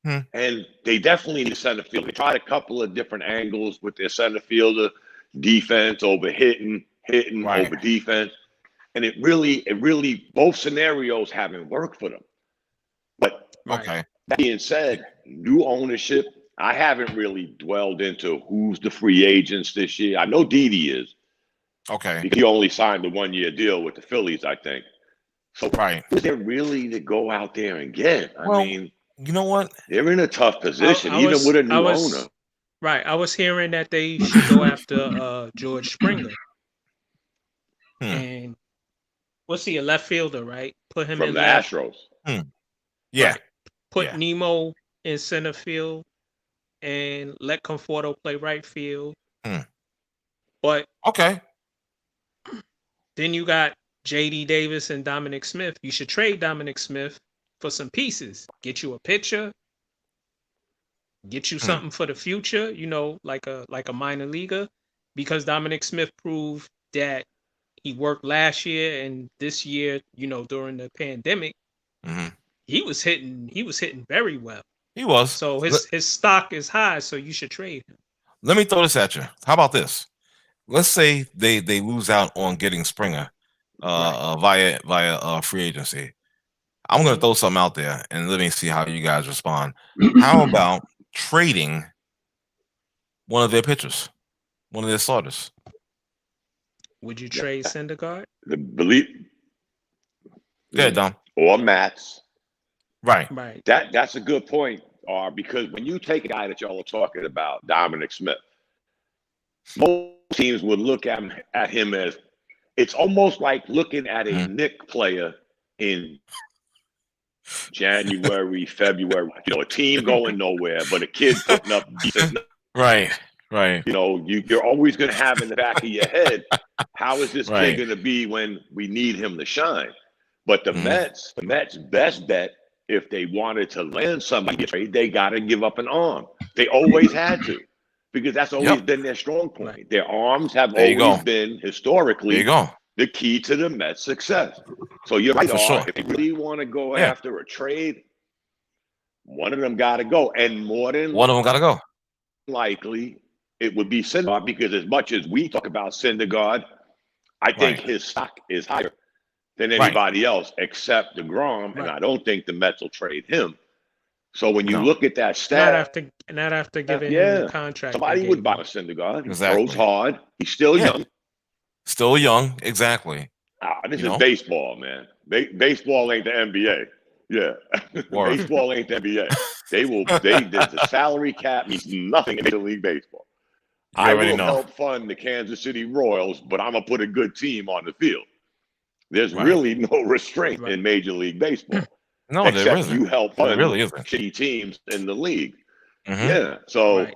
And they definitely need center field. They tried a couple of different angles with their center fielder, defense over hitting over defense. And it really, both scenarios haven't worked for them. But that being said, new ownership, I haven't really dwelled into who's the free agents this year. I know Didi is. Okay. Because he only signed the 1-year deal with the Phillies, I think. So is there really to go out there and get? I mean, you know what? They're in a tough position, even with a new owner. Right. I was hearing that they should go after George Springer. And what's he, a left fielder, right? Put him from in the left. Astros. Yeah. Right. Put Nemo in center field and let Conforto play right field. But then you got JD Davis and Dominic Smith. You should trade Dominic Smith for some pieces. Get you a pitcher. Get you something for the future, like a minor leaguer, because Dominic Smith proved that he worked last year and this year, during the pandemic, he was hitting very well. He was. So his stock is high, so you should trade him. Let me throw this at you. How about this? Let's say they lose out on getting Springer via free agency. I'm going to throw something out there and let me see how you guys respond. How about trading one of their pitchers, one of their starters? Would you trade Syndergaard? Yeah, Dom. Or Matz. Right. That's a good point, because when you take a guy that y'all are talking about, Dominic Smith, most teams would look at him as, it's almost like looking at a Knicks player in January, February, a team going nowhere, but a kid putting up decent. Right. You're always going to have in the back of your head, how is this kid going to be when we need him to shine? But the Mets' best bet, if they wanted to land somebody trade, they got to give up an arm. They always had to, because that's always been their strong point. Their arms have always been historically the key to the Mets' success. So you're right. If you really want to go after a trade, one of them got to go, and more than one of them got to go. Likely, it would be Syndergaard, because as much as we talk about Syndergaard, I think his stock is higher than anybody else except DeGrom, and I don't think the Mets will trade him. So when you look at that stat, not after giving him the contract, somebody would buy a Syndergaard. Exactly. He throws hard. He's still young. Still young, exactly. This is baseball, man. Baseball ain't the NBA. Yeah, baseball ain't the NBA. The salary cap means nothing in Major League Baseball. I will help fund the Kansas City Royals, but I'm gonna put a good team on the field. There's really no restraint in Major League Baseball. No, except there isn't. You help fund really isn't. shitty teams in the league. Yeah, so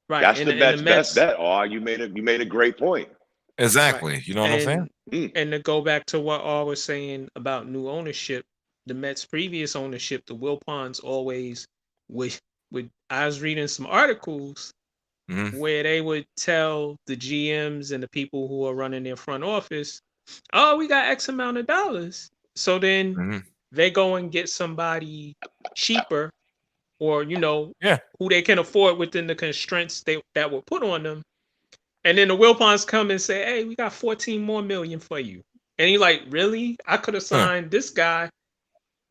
that's the best bet. Oh, you made a great point. Exactly. You know what I'm saying? And to go back to what I was saying about new ownership, the Mets' previous ownership, the Wilpons always would. I was reading some articles where they would tell the GMs and the people who are running their front office, "Oh, we got X amount of dollars." So then they go and get somebody cheaper, or who they can afford within the constraints that were put on them. And then the Wilpons come and say, "Hey, we got 14 more million for you." And you're like, "Really? I could have signed this guy,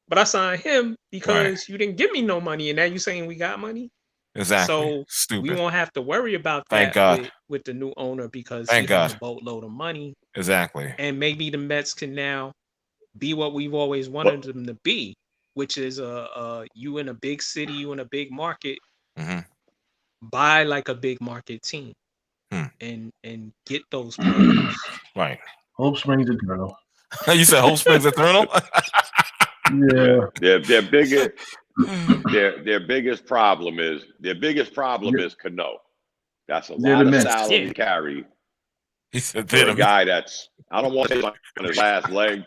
but I signed him because you didn't give me no money, and now you're saying we got money." Exactly. So Stupid. we won't have to worry about Thank that God. with the new owner, because Thank he God. has a boatload of money. Exactly. And maybe the Mets can now be what we've always wanted them to be, which is you in a big city, you in a big market, buy like a big market team and get those players. Right. Hope springs eternal. You said Hope springs eternal? Yeah. Their biggest problem is Cano. That's a lot of salary to carry. He said for a guy that's, I don't want to say like on his last leg.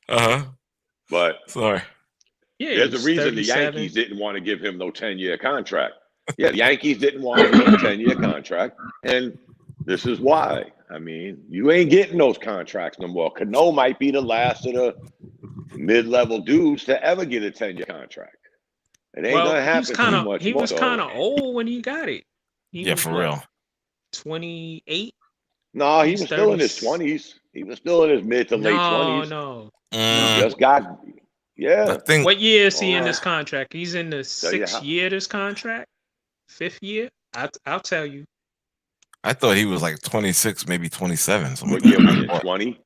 But sorry. There's a reason 37. The Yankees didn't want to give him no 10-year contract. Yeah, the Yankees didn't want to give him a 10-year contract. And this is why. I mean, you ain't getting those contracts no more. Cano might be the last of the mid-level dudes to ever get a 10-year contract. It ain't gonna happen too much. He was kind of old when he got it. He was, for real. 28. No, he was still in his 20s. He was still in his mid to late 20s. No. He just got. Yeah. What year is he in this contract? He's in the 6th year of this contract. 5th year. I'll tell you. I thought he was like 26, maybe 27. What year was he? 20.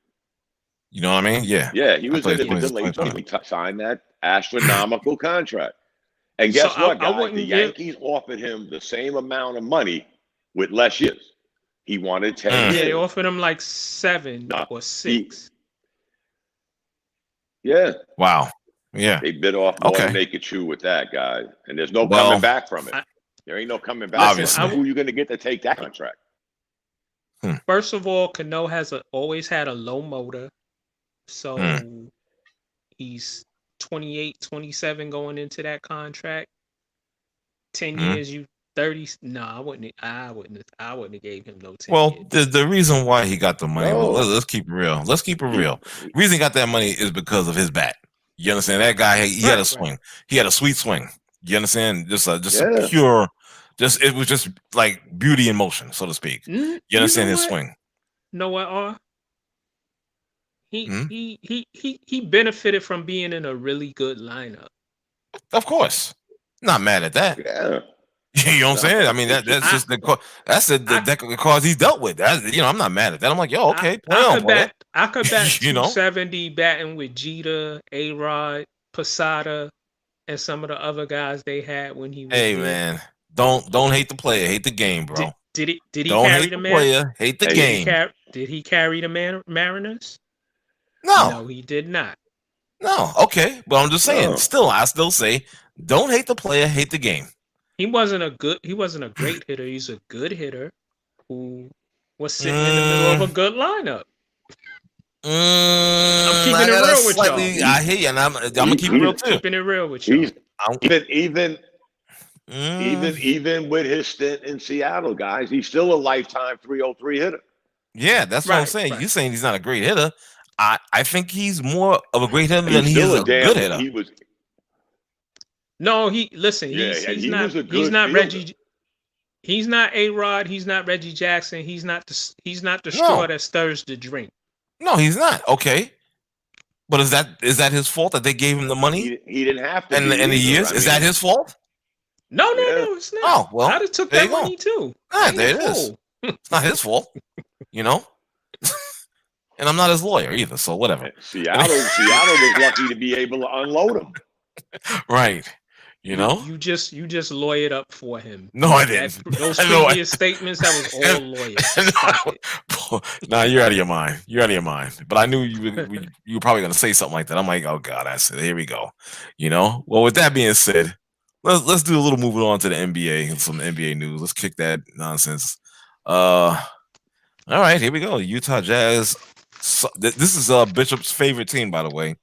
You know what I mean? Yeah. Yeah, he was in the late 20s. He signed that astronomical contract. And guess what, guys? The Yankees offered him the same amount of money with less years. He wanted 10 years. Yeah, they offered him like 7 or 6. Yeah. Wow. Yeah. They bit off more than they could chew with that, guy. And there's no coming back from it. There ain't no coming back. Obviously. Who are you going to get to take that contract? First of all, Cano has always had a low motor. So he's 28, 27 going into that contract. 10 years, you 30. No, I wouldn't have gave him no 10 years. The reason why he got the money, let's keep it real. Let's keep it real. The reason he got that money is because of his bat. You understand? That guy, he had a swing. He had a sweet swing. You understand? Just a pure, it was just like beauty in motion, so to speak. You understand his swing? Know what, He benefited from being in a really good lineup. Of course. Not mad at that. Yeah. You know what I'm saying? I mean, that's just the cause he's dealt with. I'm not mad at that. I'm like, yo, okay. I could bet 270 batting with Jeter, A-Rod, Posada, and some of the other guys they had when he was there. Man, don't hate the player, hate the game, bro. Did he don't carry hate the player, hate the game? Did he carry the Mariners? No, he did not. No, okay, but I'm just saying. I still say, don't hate the player, hate the game. He wasn't a great hitter. He's a good hitter who was sitting in the middle of a good lineup. I'm keeping it real with y'all. I hear you, and I'm gonna keep it real too. Keeping it real with you. Even with his stint in Seattle, guys, he's still a lifetime 303 hitter. Yeah, that's what I'm saying. You're saying he's not a great hitter. I think he's more of a great hitter than he is a good hitter. No, he's not Reggie. He's not A-Rod. He's not Reggie Jackson. He's not the straw that stirs the drink. No, he's not. Okay. But is that his fault that they gave him the money? He didn't have to. And the years, is that his fault? No, it's not. Oh well, I'd have took that money too. Ah, there it is. It's not his fault, you know. And I'm not his lawyer either, so whatever. Seattle was lucky to be able to unload him. Right. You know, you just lawyered up for him. No, I didn't. Those previous statements, that was all lawyers. Nah, you're out of your mind. You're out of your mind. But I knew you were probably going to say something like that. I'm like, oh God, I said, here we go. You know. Well, with that being said, let's do a little moving on to the NBA and some NBA news. Let's kick that nonsense. All right, here we go. Utah Jazz. So, this is Bishop's favorite team, by the way.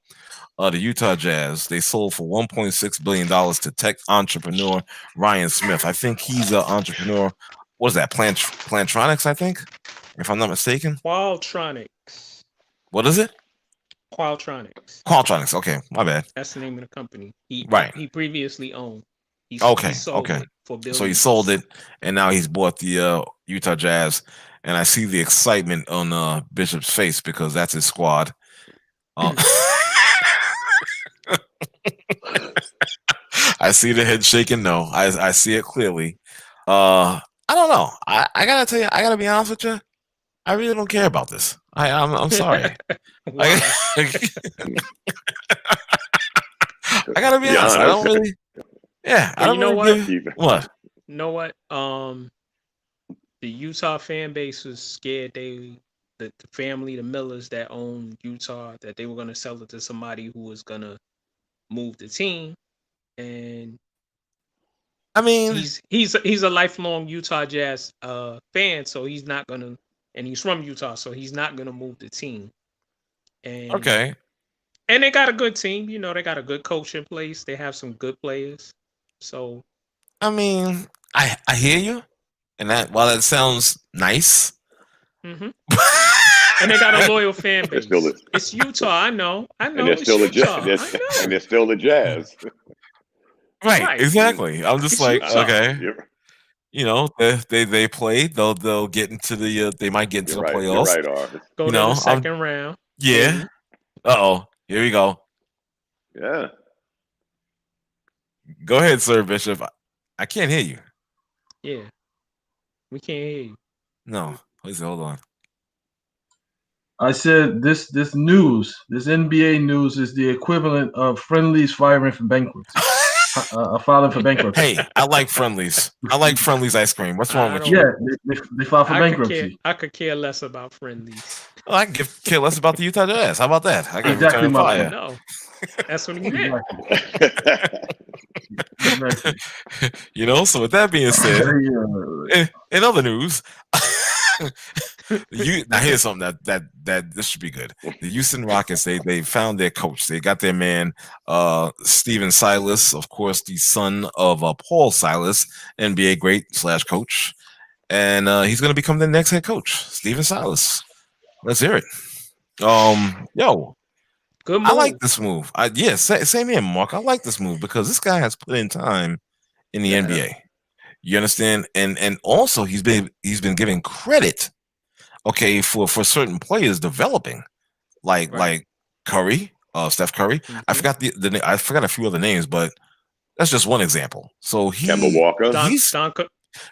The Utah Jazz, they sold for $1.6 billion to tech entrepreneur Ryan Smith. I think he's an entrepreneur. What is that? Plantronics, I think, if I'm not mistaken. Qualtronics. What is it? Qualtronics. Qualtronics. Okay, my bad. That's the name of the company. He previously owned. He sold it for so he sold it, and now he's bought the Utah Jazz. And I see the excitement on Bishop's face because that's his squad. I see the head shaking. No, I see it clearly. I don't know. I gotta tell you, I gotta be honest with you. I really don't care about this. I'm sorry. I gotta be honest. I don't really. Yeah, I don't you know really what? What? You know what? The Utah fan base was scared the family, the Millers that owned Utah, that they were going to sell it to somebody who was going to move the team. And I mean, he's a lifelong Utah Jazz fan, so he's not going to, and he's from Utah, so he's not going to move the team. And okay. And they got a good team. You know, they got a good coach in place. They have some good players. So I mean, I hear you. And that, while that sounds nice, and they got a loyal fan base. It's Utah, I know. And they're still the Jazz. And they're still the Jazz. Right, exactly. I'm just it's like, Utah. Okay, you know, they played. They'll get into the. They might get into the playoffs. You're right, Go to the second round. Yeah. Here we go. Yeah. Go ahead, Sir Bishop. I can't hear you. Yeah. We can't hear you. No, please hold on. I said this news, this NBA news is the equivalent of Friendly's firing for bankruptcy. Filing for bankruptcy. Hey, I like Friendly's. I like Friendly's ice cream. What's wrong with you? Yeah, they filed for bankruptcy. I could care less about Friendly's. Well, I can care less about the Utah Jazz. How about that? I can return fire. No, that's what he meant. You know, so with that being said, in other news, now here's something that this should be good. The Houston Rockets, they found their coach. They got their man, Stephen Silas, of course, the son of Paul Silas, NBA great / coach, and he's going to become the next head coach, Stephen Silas. Let's hear it. Yo. Good move. I like this move. Same here, Mark. I like this move because this guy has put in time in the NBA. You understand? And also he's been giving credit, okay, for certain players developing, like Curry, Steph Curry. Mm-hmm. I forgot a few other names, but that's just one example. So Kemba Walker.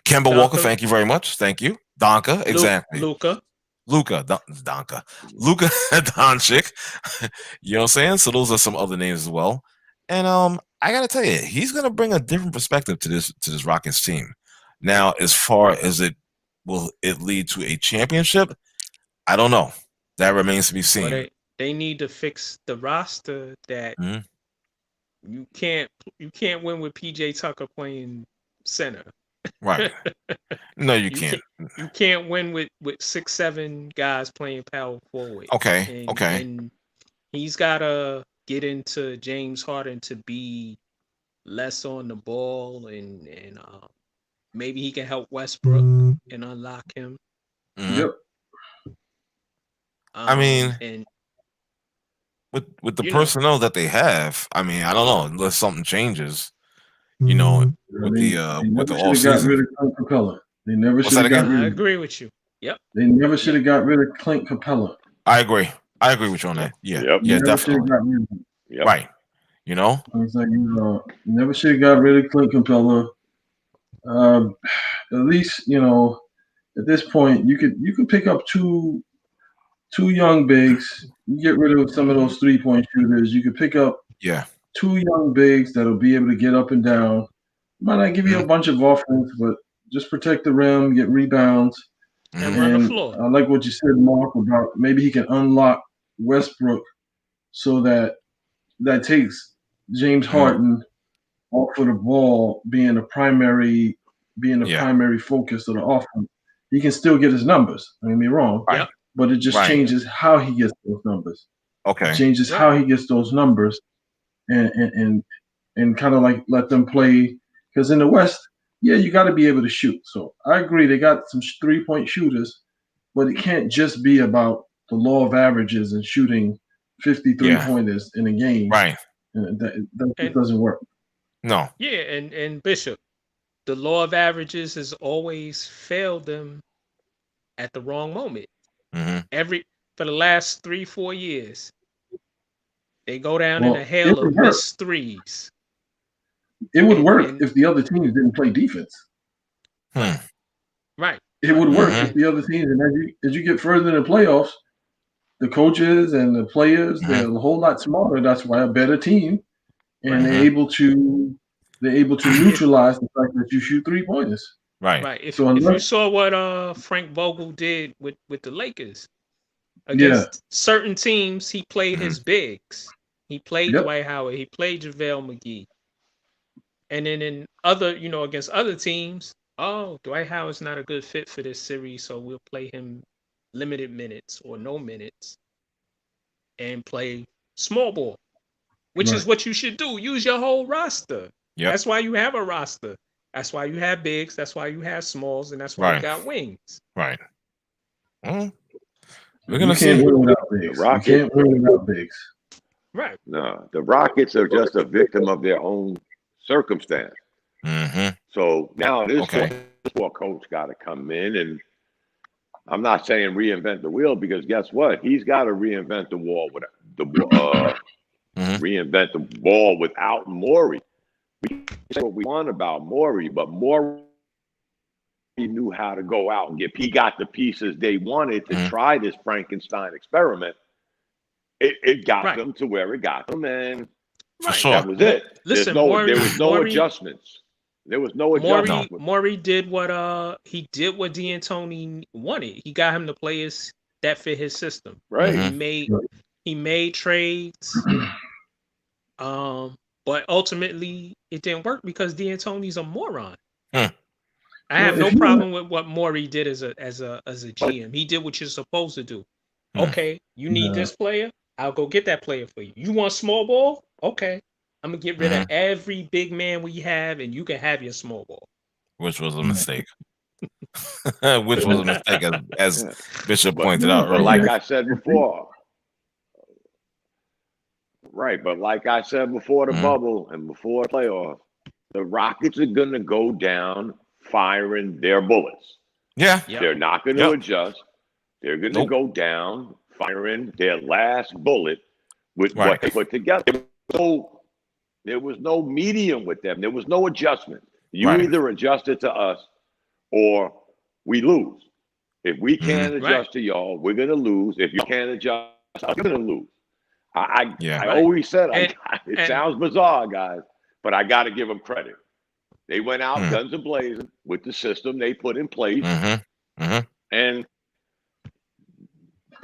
Kemba Walker. Thank you very much. Thank you, Donka. Exactly. Luka Doncic. You know what I'm saying? So those are some other names as well. And I gotta tell you, he's gonna bring a different perspective to this Rockets team. Now, as far as will it lead to a championship? I don't know. That remains to be seen. Well, they need to fix the roster that you can't win with PJ Tucker playing center. Right. No, you can't. You can't win with 6-7 guys playing power forward. Okay. And he's gotta get into James Harden to be less on the ball, and maybe he can help Westbrook and unlock him. Yep. I mean, and with the personnel that they have, I mean, I don't know unless something changes. You know, with the all season. Rid of Clint Capella. They never should have got rid of. I agree with you. Yep. They never should have got rid of Clint Capella. I agree. I agree with you on that. Yeah, Yep. yeah, definitely. Yep. Right. You know, it's like never should have got rid of Clint Capella. At least at this point you could pick up two young bigs. You get rid of some of those 3-point shooters. You could pick up two young bigs that'll be able to get up and down. Might not give you a bunch of offense, but just protect the rim, get rebounds, and run the floor. I like what you said, Mark, about maybe he can unlock Westbrook so that takes James Harden off of the ball being the primary focus of the offense. He can still get his numbers. Don't get me wrong. Right. But it just changes how he gets those numbers. Okay. It changes how he gets those numbers and kind of like let them play. Because in the West, you got to be able to shoot. So I agree. They got some 3-point shooters, but it can't just be about the law of averages and shooting 53 pointers in a game. Right. That doesn't work. No. Yeah, and Bishop, the law of averages has always failed them at the wrong moment. For the last 3-4 years, they go down in a hail of missed threes. It would work if the other teams didn't play defense. Right. It would work if the other teams, and as you get further in the playoffs, the coaches and the players, they're a whole lot smarter. That's why a better team, and they're able to neutralize the fact that you shoot 3-pointers. Right. If you saw what Frank Vogel did with the Lakers against certain teams, he played his bigs. He played Dwight Howard. He played JaVale McGee. And then in other, against other teams, Dwight Howard's not a good fit for this series, so we'll play him limited minutes or no minutes and play small ball, which is what you should do. Use your whole roster. Yep. That's why you have a roster. That's why you have bigs. That's why you have smalls, and that's why you got wings. Right. We're gonna see. The Rockets can't win without bigs. Right. No, the Rockets are just a victim of their own circumstance. So now this football coach got to come in, and I'm not saying reinvent the wheel, because guess what? He's got to reinvent the wall with reinvent the ball without Morey. We can say what we want about Morey, but Morey knew how to go out and he got the pieces they wanted to try this Frankenstein experiment. It got them to where it got them, and that was it. Listen, there was no adjustments. There was no adjustment. Morey did what D'Antoni wanted. He got him the players that fit his system. Right. He made trades. But ultimately it didn't work because D'Antoni's a moron. I have no problem with what Morey did as a GM. He did what you're supposed to do. Okay, you need this player, I'll go get that player for you. You want small ball? Okay. I'm gonna get rid of every big man we have, and you can have your small ball. Which was a mistake. Which was a mistake, as Bishop pointed out earlier. Like I said before. Right, but like I said before the bubble and before the playoff, the Rockets are gonna go down firing their bullets. Yeah. They're not gonna adjust. They're gonna go down firing their last bullet with what they put together. There was no medium with them. There was no adjustment. You either adjust it to us or we lose. If we can't adjust to y'all, we're going to lose. If you can't adjust, we're going to lose. I always said, it sounds bizarre, guys, but I got to give them credit. They went out guns a-blazing with the system they put in place, and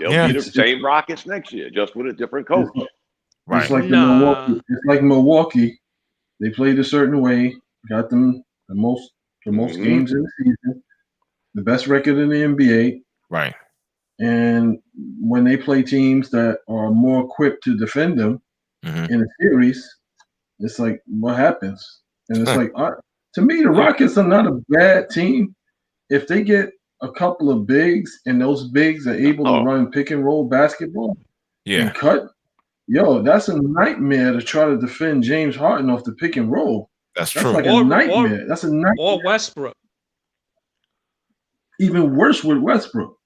they'll be the same Rockets next year, just with a different coach. It's like Milwaukee. They played a certain way, got them the most games in the season, the best record in the NBA. Right. And when they play teams that are more equipped to defend them in a series, it's like, what happens? And it's like, to me, the Rockets are not a bad team. If they get a couple of bigs and those bigs are able to run pick and roll basketball and cut, that's a nightmare to try to defend James Harden off the pick and roll. That's true. Like a nightmare. That's a nightmare. Or Westbrook. Even worse with Westbrook.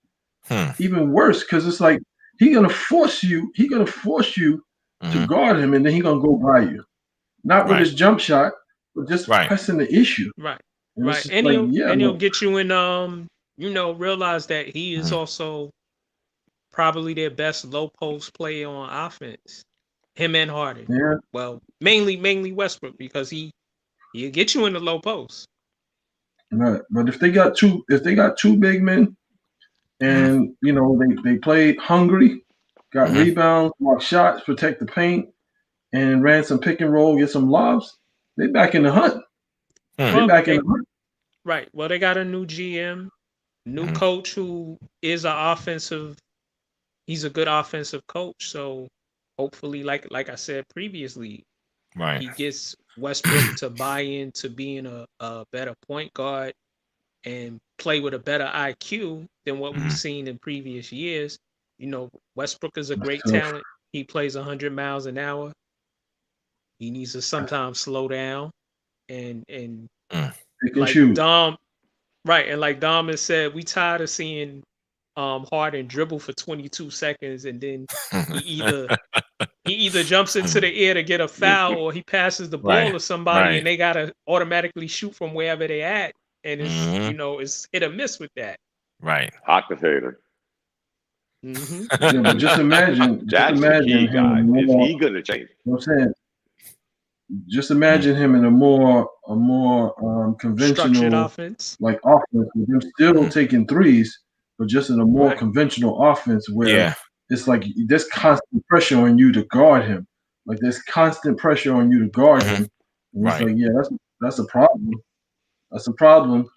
Even worse, because it's like He's gonna force you. He's gonna force you to guard him, and then he's gonna go by you. Not with his jump shot, but just pressing the issue. Right. And right. And he'll get you in realize that he is also probably their best low post player on offense. Him and Harden. Yeah. Well, mainly Westbrook, because he'll get you in the low post. Right. But if they got two big men, and they played hungry, got rebounds, blocked shots, protect the paint, and ran some pick and roll, get some lobs, they back in the hunt. In the hunt. Right. Well, they got a new GM, new coach who is he's a good offensive coach. So hopefully, like I said previously, he gets Westbrook to buy into being a better point guard and play with a better IQ than what we've seen in previous years. Westbrook is a great talent. He plays 100 miles an hour. He needs to sometimes slow down and like Dom, right? And like Dom has said, we tired of seeing Harden dribble for 22 seconds and then he either jumps into the air to get a foul or he passes the ball to somebody and they gotta automatically shoot from wherever they at. And it's it's hit or miss with that. Right. Hot potato. Yeah, but just imagine the key, guy. Is he gonna change? You know what I'm saying? Just imagine him in a more conventional structured offense, with him still taking threes, but just in a more conventional offense where it's like there's constant pressure on you to guard him. Like there's constant pressure on you to guard him. And it's like, that's a problem. That's a problem.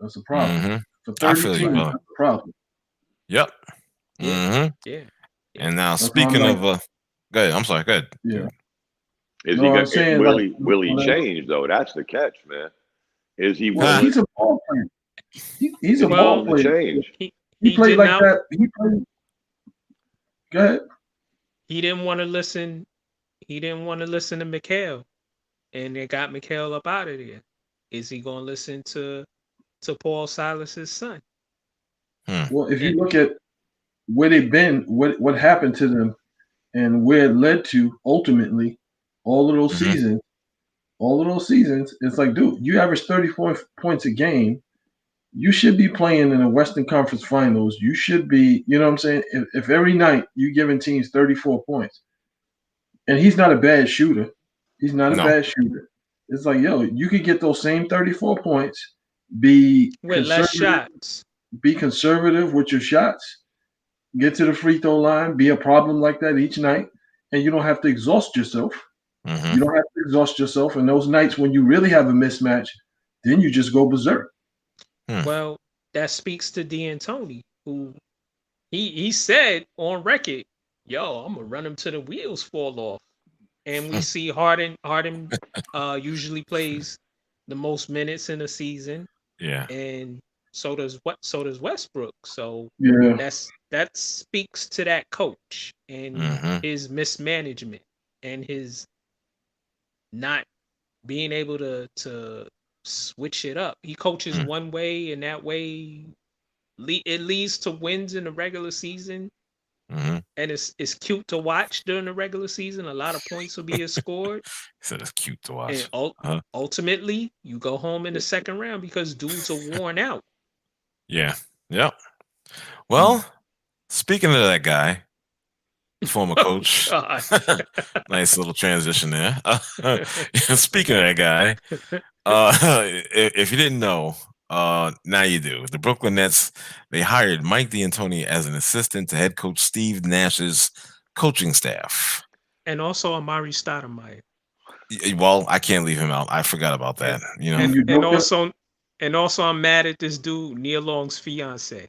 That's a problem. For 30 teams, that's a problem. Yep. Yeah. And now speaking of go ahead. I'm sorry, go ahead. Yeah. Is he gonna will he change though? That's the catch, man. Is he he's a ball player. He's a ball player. Change. He played like that. He played. Go ahead. He didn't want to listen. He didn't want to listen to Mikal, and they got Mikal up out of there. Is he going to listen to Paul Silas's son? Well, if you look at where they've been, what happened to them, and where it led to ultimately, all of those seasons, it's like, dude, you average 34 points a game. You should be playing in the Western Conference Finals. You should be, you know what I'm saying? If every night you're giving teams 34 points, and he's not a bad shooter. He's not a bad shooter. It's like, you could get those same 34 points, be with less shots. Be conservative with your shots, get to the free throw line, be a problem like that each night, and you don't have to exhaust yourself. You don't have to exhaust yourself. And those nights when you really have a mismatch, then you just go berserk. Well, that speaks to D'Antoni, who he said on record, I'm gonna run him till the wheels fall off. And we see Harden usually plays the most minutes in a season. Yeah. And so does Westbrook. So that speaks to that coach and his mismanagement and his not being able to switch it up. He coaches one way, and that way it leads to wins in the regular season. And it's cute to watch during the regular season. A lot of points will be scored. So it's cute to watch. And ultimately, you go home in the second round because dudes are worn out. Yeah. Yep. Well, speaking of that guy, former coach, nice little transition there. Speaking of that guy, if you didn't know, now you do. The Brooklyn Nets, they hired Mike D'Antoni as an assistant to head coach Steve Nash's coaching staff. And also Amari Stoudemire. Well, I can't leave him out. I forgot about that. And also I'm mad at this dude, Nia Long's fiance.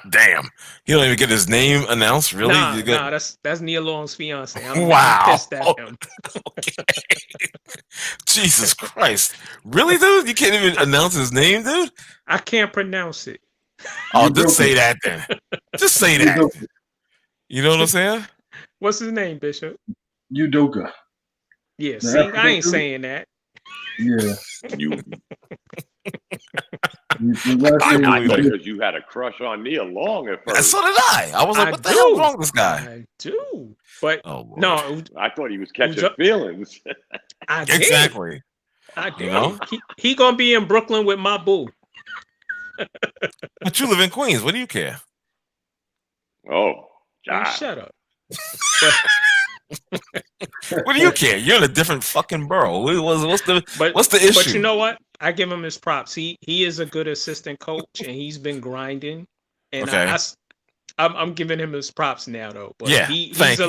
Damn. He don't even get his name announced, really? Nah, that's Nia Long's fiance. I'm pissed at him. Okay. Jesus Christ. Really, dude? You can't even announce his name, dude? I can't pronounce it. Oh, just say that then. Just say that. You know what I'm saying? What's his name, Bishop? Udoka. Yeah, see, I ain't saying that. Yeah. Because you had a crush on Neil Long at first. So did I. I was like, what the hell is wrong with this guy? I do. But no, I thought he was catching feelings. I did. Exactly. I did. You know? He gonna be in Brooklyn with my boo. But you live in Queens. What do you care? Oh, God. Shut up. What do you care? You're in a different fucking borough. What's the issue? But you know what? I give him his props. He is a good assistant coach, and he's been grinding. And I'm giving him his props now, though. But yeah, he's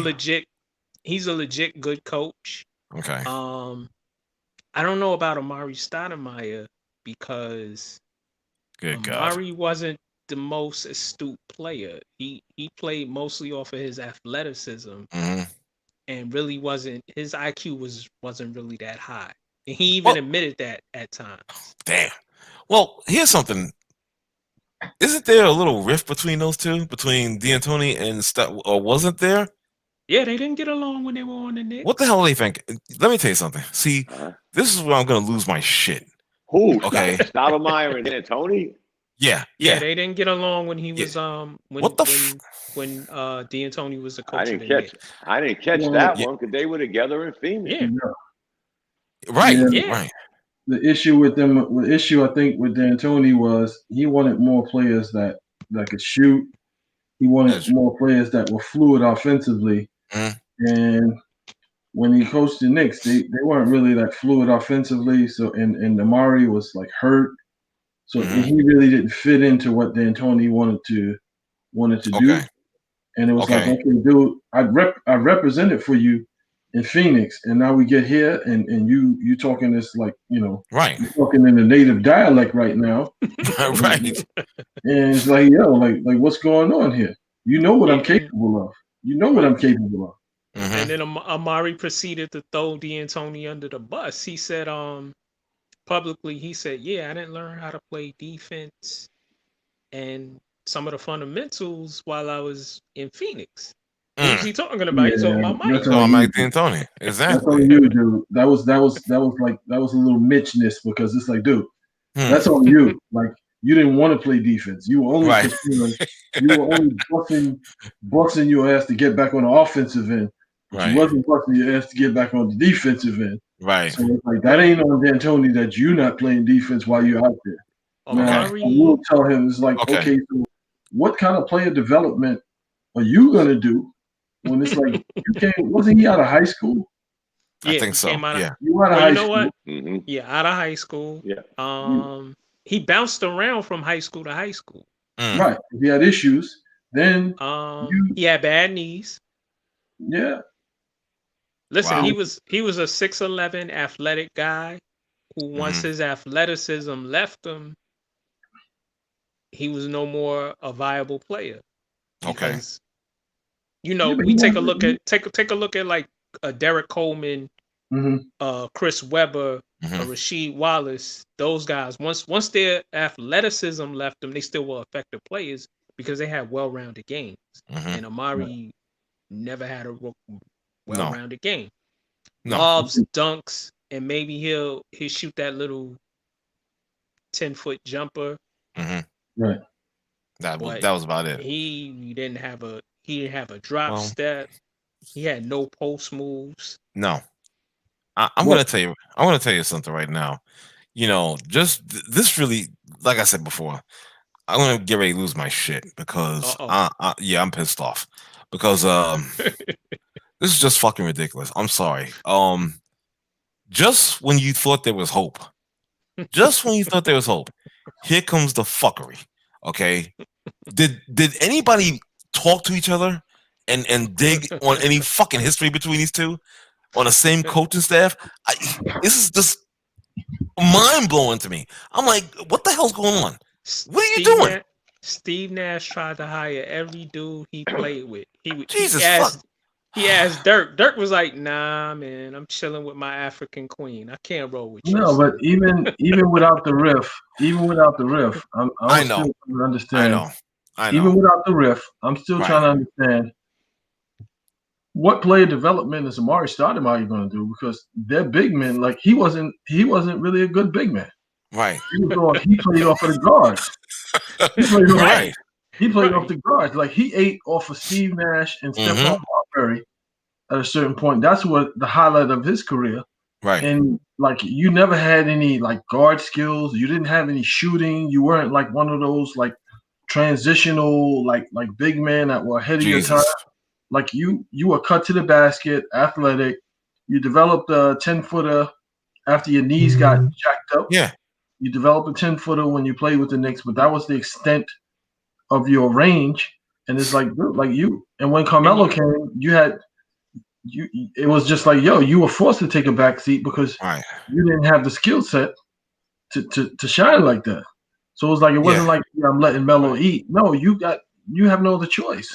a legit good coach. Okay. I don't know about Amari Stoudemire because Amari wasn't the most astute player. He played mostly off of his athleticism, and really his IQ wasn't really that high. And he even admitted that at times. Damn. Well, here's something. Isn't there a little rift between those two, between D'Antoni and or wasn't there? Yeah, they didn't get along when they were on the Knicks. What the hell do they think? Let me tell you something. See, this is where I'm going to lose my shit. Who? Okay. Stoudemire and D'Antoni? Yeah. They didn't get along when he was when D'Antoni was the coach. I didn't catch that one because they were together in Phoenix. Yeah. Right. Right. The issue with them, I think with D'Antoni was he wanted more players that could shoot. He wanted more players that were fluid offensively. And when he coached the Knicks, they weren't really that fluid offensively. So and Amari was like hurt. So he really didn't fit into what D'Antoni wanted to do. And it was like, okay, dude, I represented for you in Phoenix, and now we get here, and you talking this like, right, you're talking in the native dialect right now, right? And it's like, like what's going on here? You know what I'm capable of. You know what I'm capable of. And then Amari proceeded to throw D'Antoni under the bus. He said, publicly, he said, "Yeah, I didn't learn how to play defense and some of the fundamentals while I was in Phoenix." What was he talking about? He's talking about Mike. Mike D'Antoni. Exactly. That's on you, dude. That was a little Mitchness, because it's like, dude, that's on you. Like, you didn't want to play defense. You were only busting your ass to get back on the offensive end. But you wasn't busting your ass to get back on the defensive end. Right. So it's like, that ain't on D'Antoni that you're not playing defense while you're out there. Now, I will tell him, it's like, okay, so what kind of player development are you gonna do when it's like wasn't he out of high school? Yeah, I think so. You out of high school. What? Mm-hmm. Yeah, out of high school. Yeah. He bounced around from high school to high school. Right. If he had issues, then he had bad knees. Yeah. Listen, he was a 6'11" athletic guy who, once his athleticism left him, he was no more a viable player. Because, we take a look at like Derek Coleman, Chris Webber, Rasheed Wallace. Those guys, once their athleticism left them, they still were effective players because they had well-rounded games. And Amari never had a well-rounded game. Lobs, dunks, and maybe he'll shoot that little 10-foot jumper. Right. That was about it. He didn't have a drop step. He had no post moves. No. I'm gonna tell you something right now. Just this really, like I said before, I'm gonna get ready to lose my shit because I'm pissed off because this is just fucking ridiculous. I'm sorry. Just when you thought there was hope, here comes the fuckery. Okay, did anybody talk to each other and dig on any fucking history between these two on the same coaching staff? This is just mind blowing to me. I'm like, what the hell's going on? What are you doing? Steve Nash tried to hire every dude he played with. He asked Dirk. Dirk was like, "Nah, man, I'm chilling with my African queen. I can't roll with you." No, but even without the riff, I'm still trying to understand. I know. Even without the riff, I'm still trying to understand what player development is Amari Stoudemire going to do, because they're big men. Like, he wasn't really a good big man. Right. He played off of the guards. He played Right. off the guards. Like he ate off of Steve Nash and Stephon Marbury at a certain point. That's what the highlight of his career. Right. And like you never had any like guard skills. You didn't have any shooting. You weren't like one of those like transitional like big men that were ahead of your time. Like you were cut to the basket, athletic. You developed a 10-footer after your knees got jacked up. Yeah. You developed a 10-footer when you played with the Knicks, but that was the extent of your range. And it's like you. And when Carmelo came, it was just like, yo, you were forced to take a back seat because you didn't have the skill set to shine like that. So it was like it wasn't like I'm letting Melo eat. No, you have no other choice.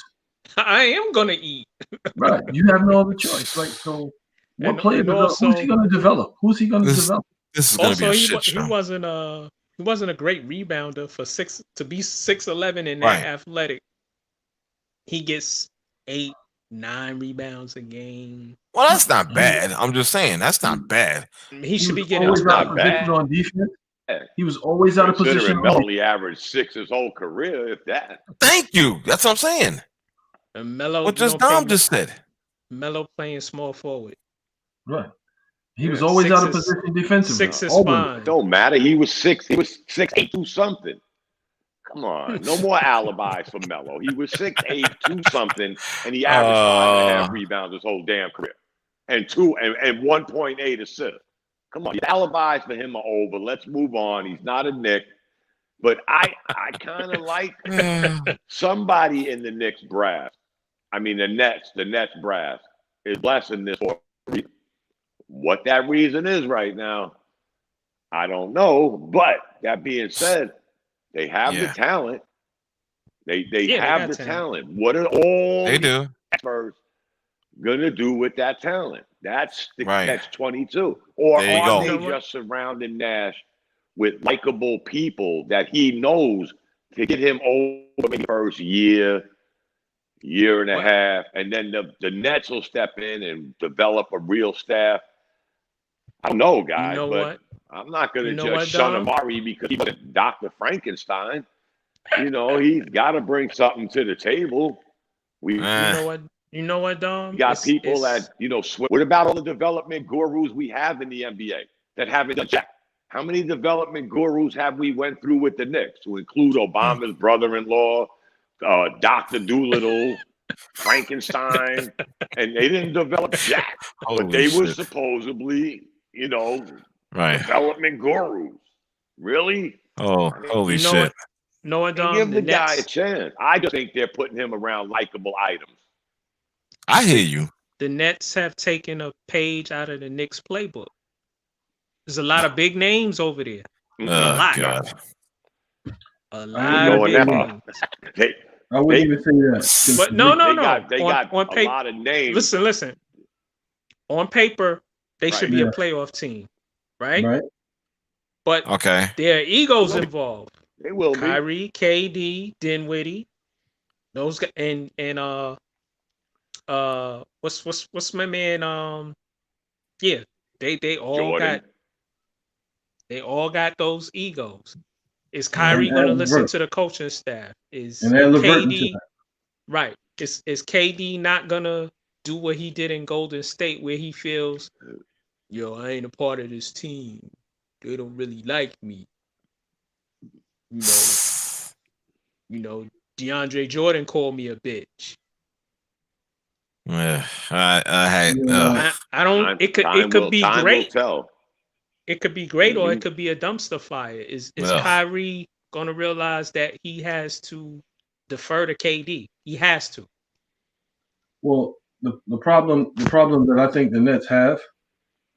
I am gonna eat. Right. You have no other choice. Like so what player who's he gonna develop? Who's he gonna develop? This is gonna be a shit show. He wasn't a great rebounder to be 6'11" and that athletic. He gets 8-9 rebounds a game. Well, that's not bad. I'm just saying that's not bad. He should be getting not bad on defense. He was always out of position. Melo only averaged 6 his whole career, if that. Thank you. That's what I'm saying. And Melo, what Dom just said. Melo playing small forward. Right. He was always out of position defensively. 6 is fine. It don't matter. He was 6. He was 6'8", 2 something. Come on, no more alibis for Melo. He was 6'8", 2 something, and he averaged 5.5 rebounds his whole damn career, and 1.8 assists. Come on, the alibis for him are over. Let's move on. He's not a Knick, but I kind of like somebody in the Knicks brass. I mean, the Nets brass is blessing this for a reason. What that reason is right now, I don't know. But that being said, they have the talent. They have the talent. What are all the experts gonna do with that talent? That's the catch 22. Or are they just surrounding Nash with likable people that he knows to get him over the first year and a half, and then the Nets will step in and develop a real staff? I don't know, guys, but I'm not going to just shun Amari because he's Dr. Frankenstein. You know, he's got to bring something to the table. You know what, Dom? We got people that, what about all the development gurus we have in the NBA that haven't done jack? How many development gurus have we went through with the Knicks, to include Obama's brother-in-law, Dr. Doolittle, Frankenstein, and they didn't develop jack, but they were supposedly, development gurus. Really? Oh, holy shit. Give the guy a chance. I just think they're putting him around likable items. I hear you. The Nets have taken a page out of the Knicks playbook. There's a lot of big names over there. A lot. A lot of big names. I wouldn't even say that. But no. They got on paper, a lot of names. Listen. On paper, they should be a playoff team, right? Right. But there are egos involved. They will Kyrie, KD, Dinwiddie, those guys, and what's my man? They all Jordan. got those egos. Is Kyrie going to listen to the coaching staff? Is KD right? Is KD not going to do what he did in Golden State, where he feels, I ain't a part of this team. They don't really like me. DeAndre Jordan called me a bitch. I don't. It could be great. It could be great, or it could be a dumpster fire. Is Kyrie gonna realize that he has to defer to KD? He has to. Well, the problem that I think the Nets have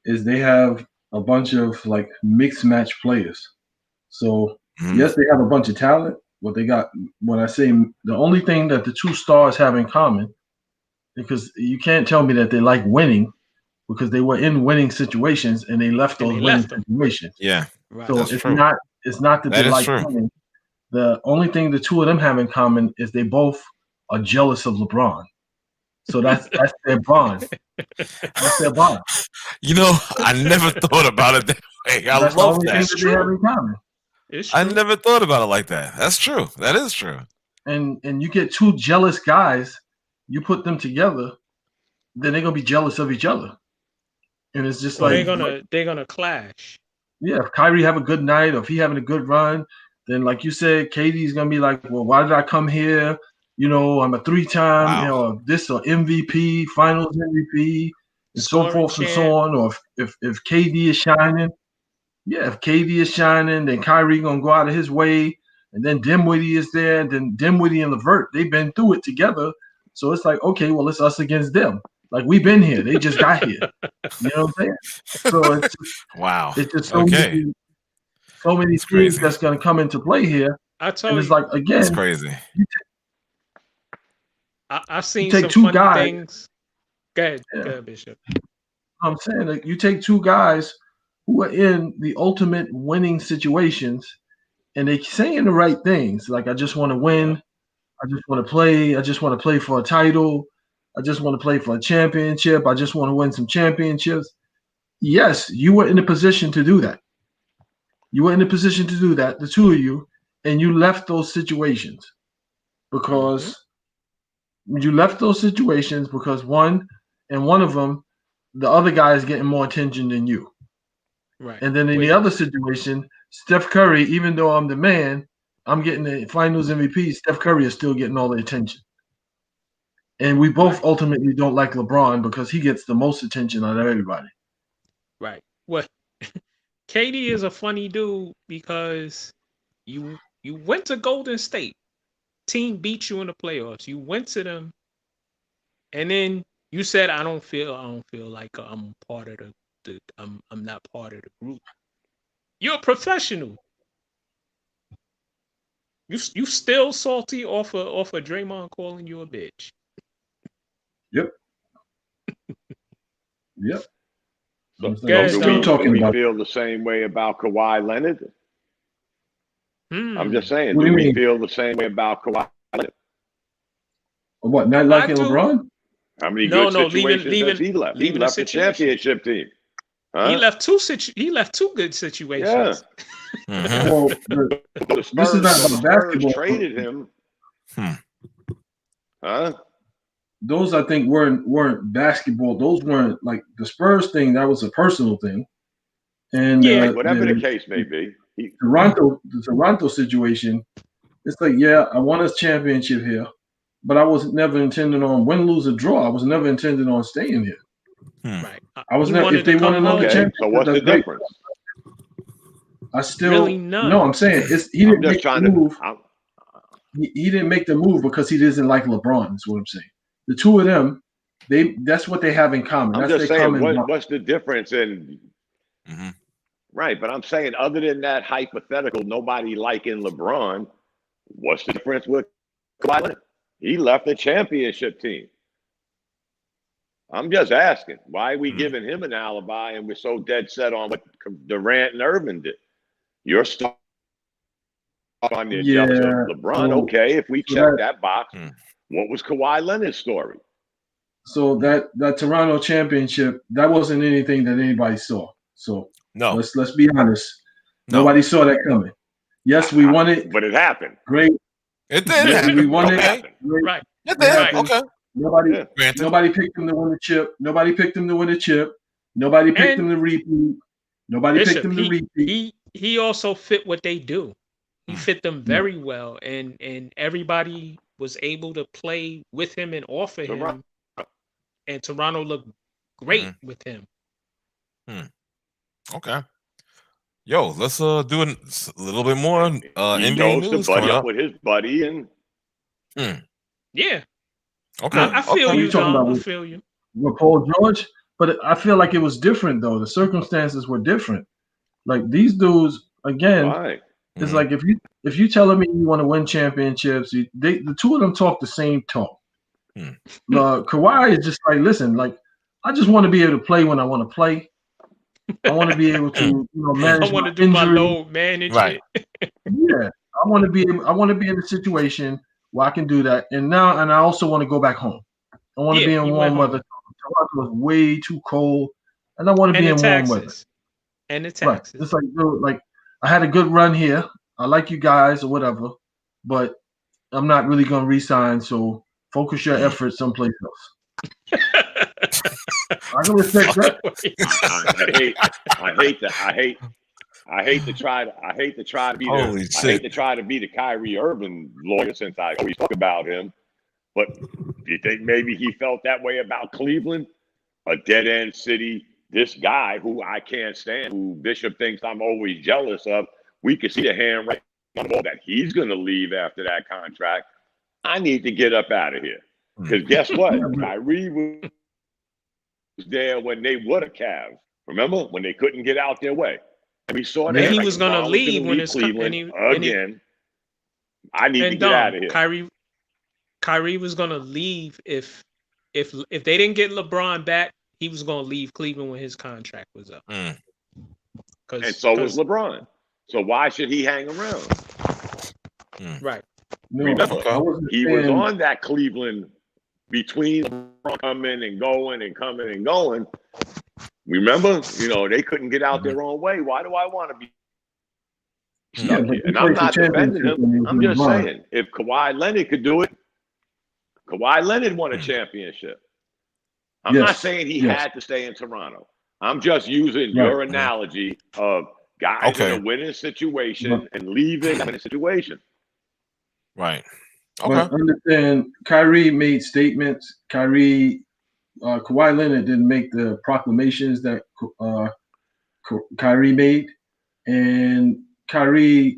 is they have a bunch of like mixed match players. So yes, they have a bunch of talent. What they got, when I say the only thing that the two stars have in common, because you can't tell me that they like winning, because they were in winning situations and they left those winning situations. Yeah, right. So it's not that they like winning. The only thing the two of them have in common is they both are jealous of LeBron. So that's their bond. That's their bond. I never thought about it that Hey, I love that. That's true. They have in common. I never thought about it like that. That's true. That is true. And you get two jealous guys, you put them together, then they're gonna be jealous of each other. And it's just they're gonna clash. Yeah, if Kyrie have a good night, or if he having a good run, then like you said, KD's gonna be like, well, why did I come here? You know, I'm a 3-time, you know, this or MVP, Finals MVP, and so forth and so on. Or if KD is shining, if KD is shining, then Kyrie gonna go out of his way, and then Dinwiddie is there. Then Dinwiddie and LeVert, they've been through it together, so it's like, okay, well, it's us against them. Like we've been here, they just got here. You know what I'm saying? So it's just, it's just so many things that's gonna come into play here. It's like again, it's crazy. I've seen some funny things. Go ahead, Bishop. I'm saying that you take two guys who are in the ultimate winning situations, and they saying the right things. Like, I just want to win. I just want to play. I just want to play for a title. I just want to play for a championship. I just want to win some championships. Yes, you were in a position to do that. You were in a position to do that, the two of you, and you left those situations because one of them, the other guy is getting more attention than you. Right. And then in the other situation, Steph Curry, even though I'm the man, I'm getting the Finals MVP. Steph Curry is still getting all the attention. And we both ultimately don't like LeBron because he gets the most attention out of everybody. Right. Well, KD is a funny dude because you went to Golden State. Team beat you in the playoffs. You went to them, and then you said, "I don't feel like I'm part of the I'm not part of the group." You're a professional. You still salty off of Draymond calling you a bitch. Yep. So do we feel the same way about Kawhi Leonard? I'm just saying, do we feel the same way about Kawhi Leonard? What, not liking LeBron? How many good situations has he left? He left the championship team. Huh? He left two good situations. Yeah. Well, this is not about basketball. Traded him. Huh? Those, I think, weren't basketball. Those weren't like the Spurs thing. That was a personal thing. And whatever the case may be. The Toronto situation, it's like, I won a championship here, but I was never intending on win, lose, or draw. I was never intending on staying here. Right. I was never. If they won another championship, so what's the difference? I still really none. No. I'm saying he didn't make the move. He didn't make the move because he doesn't like LeBron. Is what I'm saying. The two of them, that's what they have in common. I'm just saying, what's the difference in? Right, but I'm saying, other than that hypothetical, nobody liking LeBron, what's the difference with Kawhi Leonard? He left the championship team. I'm just asking, why are we giving him an alibi and we're so dead set on what Durant and Irving did? You're stuck on the jealous of LeBron. Okay, if we check that box, what was Kawhi Leonard's story? So that Toronto championship, that wasn't anything that anybody saw. So no, let's be honest. Nobody saw that coming. Yes, we won it, but it happened. Great. It did. Yes, we won it. Great. Right. It did. Right. Okay. Nobody picked him to win the chip. Nobody picked him to win the chip. Nobody picked him to repeat. Nobody picked him to repeat. He also fit what they do. He fit them very well, and everybody was able to play with him and off of him. And Toronto looked great with him. Okay. Yo, let's do a little bit more NBA news. Buddy up with his buddy and yeah. Okay. I feel you, John. I feel you. With Paul George, but I feel like it was different though. The circumstances were different. Like these dudes, again, it's like if you telling me you want to win championships, the two of them talk the same talk. Kawhi is just like, listen, like I just want to be able to play when I want to play. I want to be able to, manage. I want to do my load management. Right. Yeah, I want to be in a situation where I can do that. And I also want to go back home. I want to be in warm weather. Toronto was way too cold, and I want to be in warm weather. And the taxes. Right. It's like I had a good run here. I like you guys or whatever, but I'm not really going to resign. So focus your efforts someplace else. I can respect that. I hate to try to be the Kyrie Irving lawyer since I always talk about him. But do you think maybe he felt that way about Cleveland? A dead end city. This guy who I can't stand, who Bishop thinks I'm always jealous of, we can see the hand right on the wall that he's going to leave after that contract. I need to get up out of here. Because guess what? Kyrie was there when they were the Cavs. Remember? When they couldn't get out their way. And we saw that. And he was going to leave when it's Cleveland again. I need to get out of here. Kyrie was going to leave if they didn't get LeBron back. He was going to leave Cleveland when his contract was up. And so was LeBron. So why should he hang around? Right. Remember, he was on that Cleveland between LeBron coming and going. Remember, they couldn't get out their own way. Why do I want to be stuck here? And I'm not defending him. I'm just saying, if Kawhi Leonard could do it, Kawhi Leonard won a championship. I'm not saying he had to stay in Toronto. I'm just using your analogy of guys in a winning situation and leaving in a situation. Right. Okay. But understand, Kyrie made statements. Kawhi Leonard didn't make the proclamations that Kyrie made. And Kyrie,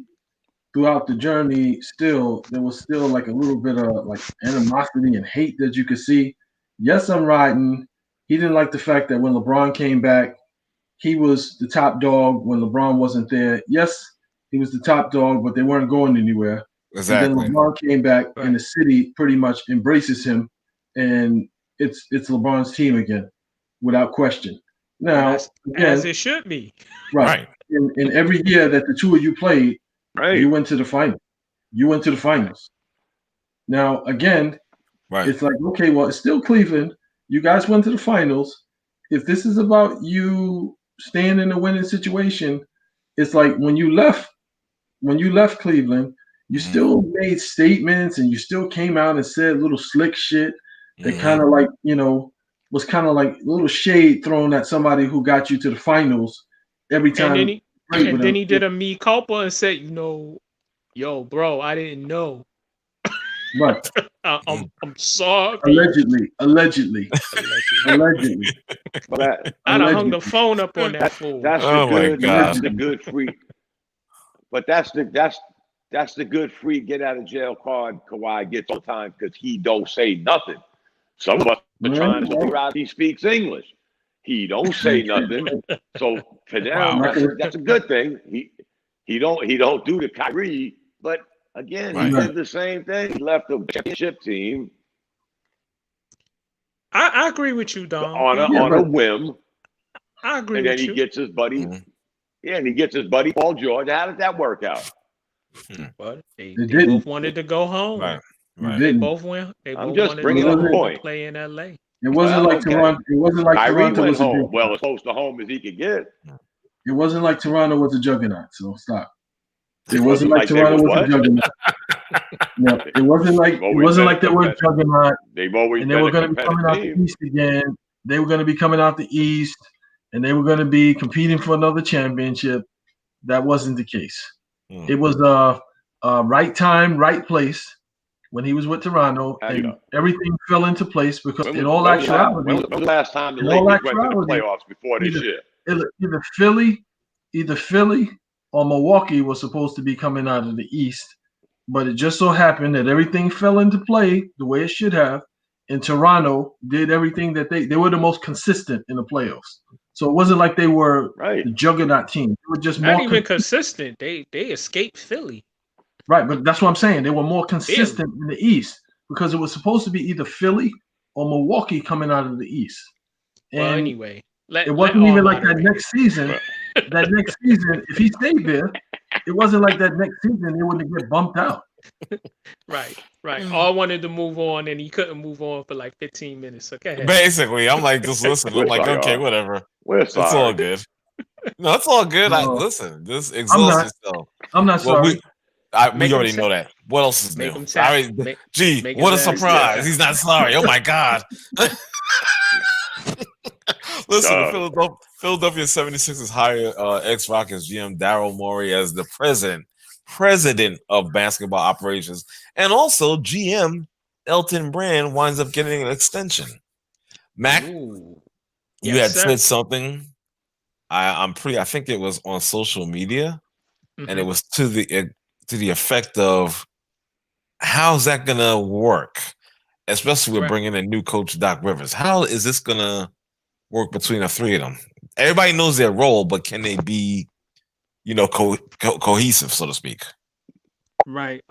throughout the journey, there was still like a little bit of like animosity and hate that you could see. Yes, I'm riding. He didn't like the fact that when LeBron came back, he was the top dog when LeBron wasn't there. Yes, he was the top dog, but they weren't going anywhere. Exactly. And then LeBron came back, and the city pretty much embraces him, and it's LeBron's team again, without question. Now, as it should be. Right. In every year that the two of you played, you went to the final. You went to the finals. Now, again, it's like, okay, well, it's still Cleveland. You guys went to the finals. If this is about you staying in a winning situation, it's like when you left Cleveland, you still made statements and you still came out and said little slick shit that kind of like, was kind of like little shade thrown at somebody who got you to the finals every time. And then he did a mea culpa and said, yo, bro, I didn't know. Right. I'm sorry. Allegedly. I'd have hung the phone up on that fool. That's the good free. But that's the good free get out of jail card Kawhi gets all the time because he don't say nothing. Some of us are trying to figure out he speaks English. He don't say nothing. So for them, that's a good thing. He don't do the Kyrie, but again, he did the same thing. He left the championship team. I agree with you, Don. On a whim. I agree with you. And then he gets his buddy. And he gets his buddy Paul George. How did that work out? But they both wanted to go home. Right. They both went. I'm just bringing up a point. Play in LA. It wasn't like Toronto. It wasn't like Kyrie Toronto went home. Well, as close to home as he could get. It wasn't like Toronto was a juggernaut. So stop. It wasn't like Toronto was a juggernaut. No, it wasn't like they were a juggernaut. They've always and they were going to be coming out the East again. They were going to be coming out the East, and they were going to be competing for another championship. That wasn't the case. It was right time, right place when he was with Toronto, and everything fell into place because in all actuality, when was the last time the Lakers went to the playoffs before this year? Either Philly or Milwaukee was supposed to be coming out of the East, but it just so happened that everything fell into play the way it should have, and Toronto did everything that they were the most consistent in the playoffs. So it wasn't like they were the juggernaut team. They were just not even consistent. They escaped Philly. Right, but that's what I'm saying. They were more consistent in the East because it was supposed to be either Philly or Milwaukee coming out of the East. And well, anyway, it wasn't even like that next season. That next season, if he stayed there, it wasn't like that next season they wouldn't get bumped out. Right. All wanted to move on, and he couldn't move on for like 15 minutes. Okay. Basically, I'm like, just listen. I'm like, okay, whatever. It's all good. No, it's all good. No. Listen, this exhausts yourself. I'm not sorry. We already know that. What else is new? Make What a surprise! He's not sorry. Oh my God! Listen, the Philadelphia 76ers hire ex-Rockets GM Daryl Morey as the president of basketball operations, and also GM Elton Brand winds up getting an extension. Mac, you had said something. I think it was on social media, and it was to the effect of, how's that gonna work, especially with bringing in new coach Doc Rivers? How is this gonna work between the three of them? Everybody knows their role, but can they be, cohesive, so to speak? Right.